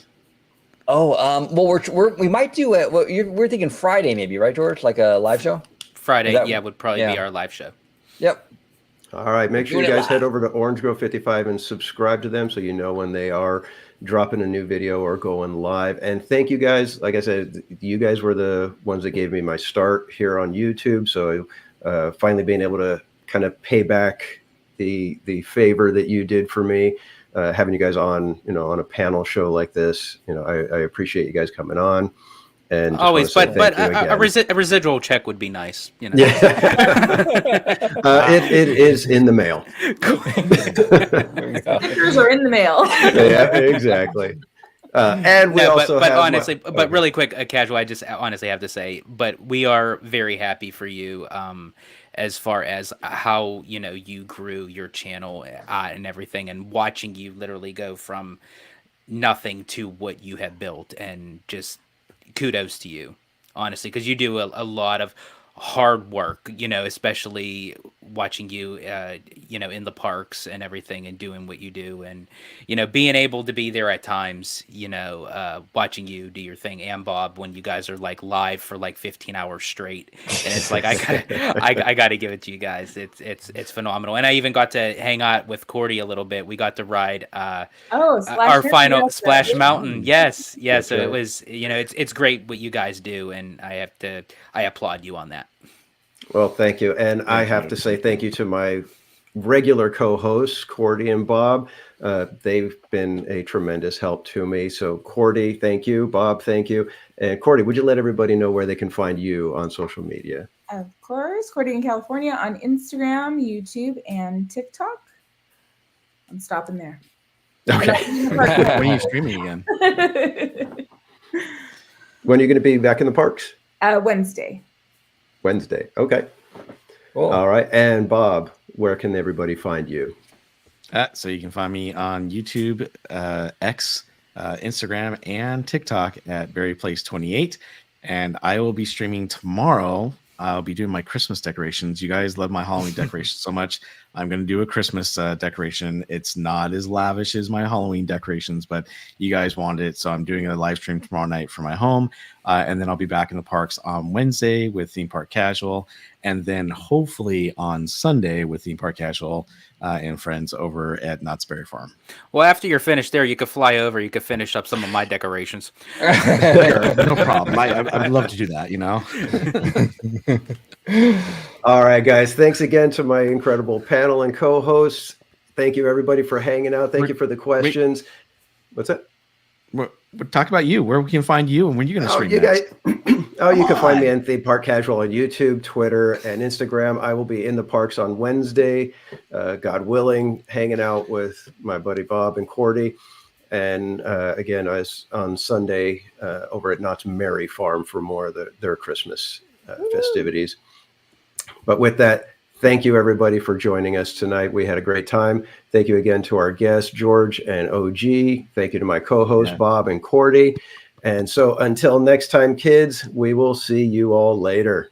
Oh, well, we might do it. We're thinking Friday, maybe, right, George? Like a live show. Friday, would probably be our live show. Yep. All right. Make sure you guys head over to Orange Grove 55 and subscribe to them so you know when they are dropping a new video or going live. And thank you guys. Like I said, you guys were the ones that gave me my start here on YouTube. So finally being able to kind of pay back the favor that you did for me, having you guys on, on a panel show like this. I appreciate you guys coming on. And just Always, wanna say but thank you again. a residual check would be nice. You know. Yeah. It is in the mail. There we go. Stickers are in the mail. Yeah, exactly. And we No, also but have honestly, my, but really quick, casual. I just honestly have to say, but we are very happy for you, as far as how you grew your channel and everything, and watching you literally go from nothing to what you have built, and just kudos to you, honestly, because you do a lot of hard work, especially watching you, in the parks and everything, and doing what you do, and being able to be there at times, watching you do your thing, and Bob, when you guys are like live for like 15 hours straight, and it's like I gotta give it to you guys. It's phenomenal. And I even got to hang out with Cordy a little bit. We got to ride our final Splash Mountain. Yes. That's So right. it was, it's great what you guys do, and I applaud you on that. Well, thank you. And I have to say thank you to my regular co-hosts, Cordy and Bob. They've been a tremendous help to me. So Cordy, thank you. Bob, thank you. And Cordy, would you let everybody know where they can find you on social media? Of course, Cordy in California on Instagram, YouTube, and TikTok. I'm stopping there. Okay. When are you streaming again? When are you going to be back in the parks? Wednesday. Wednesday. Okay. Cool. All right. And Bob, where can everybody find you? So you can find me on YouTube, X, Instagram, and TikTok at BarryPlace28. And I will be streaming tomorrow. I'll be doing my Christmas decorations. You guys love my Halloween decorations so much. I'm going to do a Christmas decoration. It's not as lavish as my Halloween decorations, but you guys wanted it. So I'm doing a live stream tomorrow night from my home. And then I'll be back in the parks on Wednesday with Theme Park Casual. And then hopefully on Sunday with Theme Park Casual and friends over at Knott's Berry Farm. Well, after you're finished there, you could fly over. You could finish up some of my decorations. Sure, no problem. I'd love to do that, All right, guys. Thanks again to my incredible panel and co-hosts. Thank you, everybody, for hanging out. Thank you for the questions. What's that? We're talk about you. Where we can find you, and when you're going to stream you next. guys. You can find me on Theme Park Casual on YouTube, Twitter, and Instagram. I will be in the parks on Wednesday, God willing, hanging out with my buddy Bob and Cordy. And again, I was on Sunday over at Knott's Merry Farm for more of their Christmas festivities. But with that, thank you, everybody, for joining us tonight. We had a great time. Thank you again to our guests, George and OG. Thank you to my co-hosts, Bob and Cordy. And so until next time, kids, we will see you all later.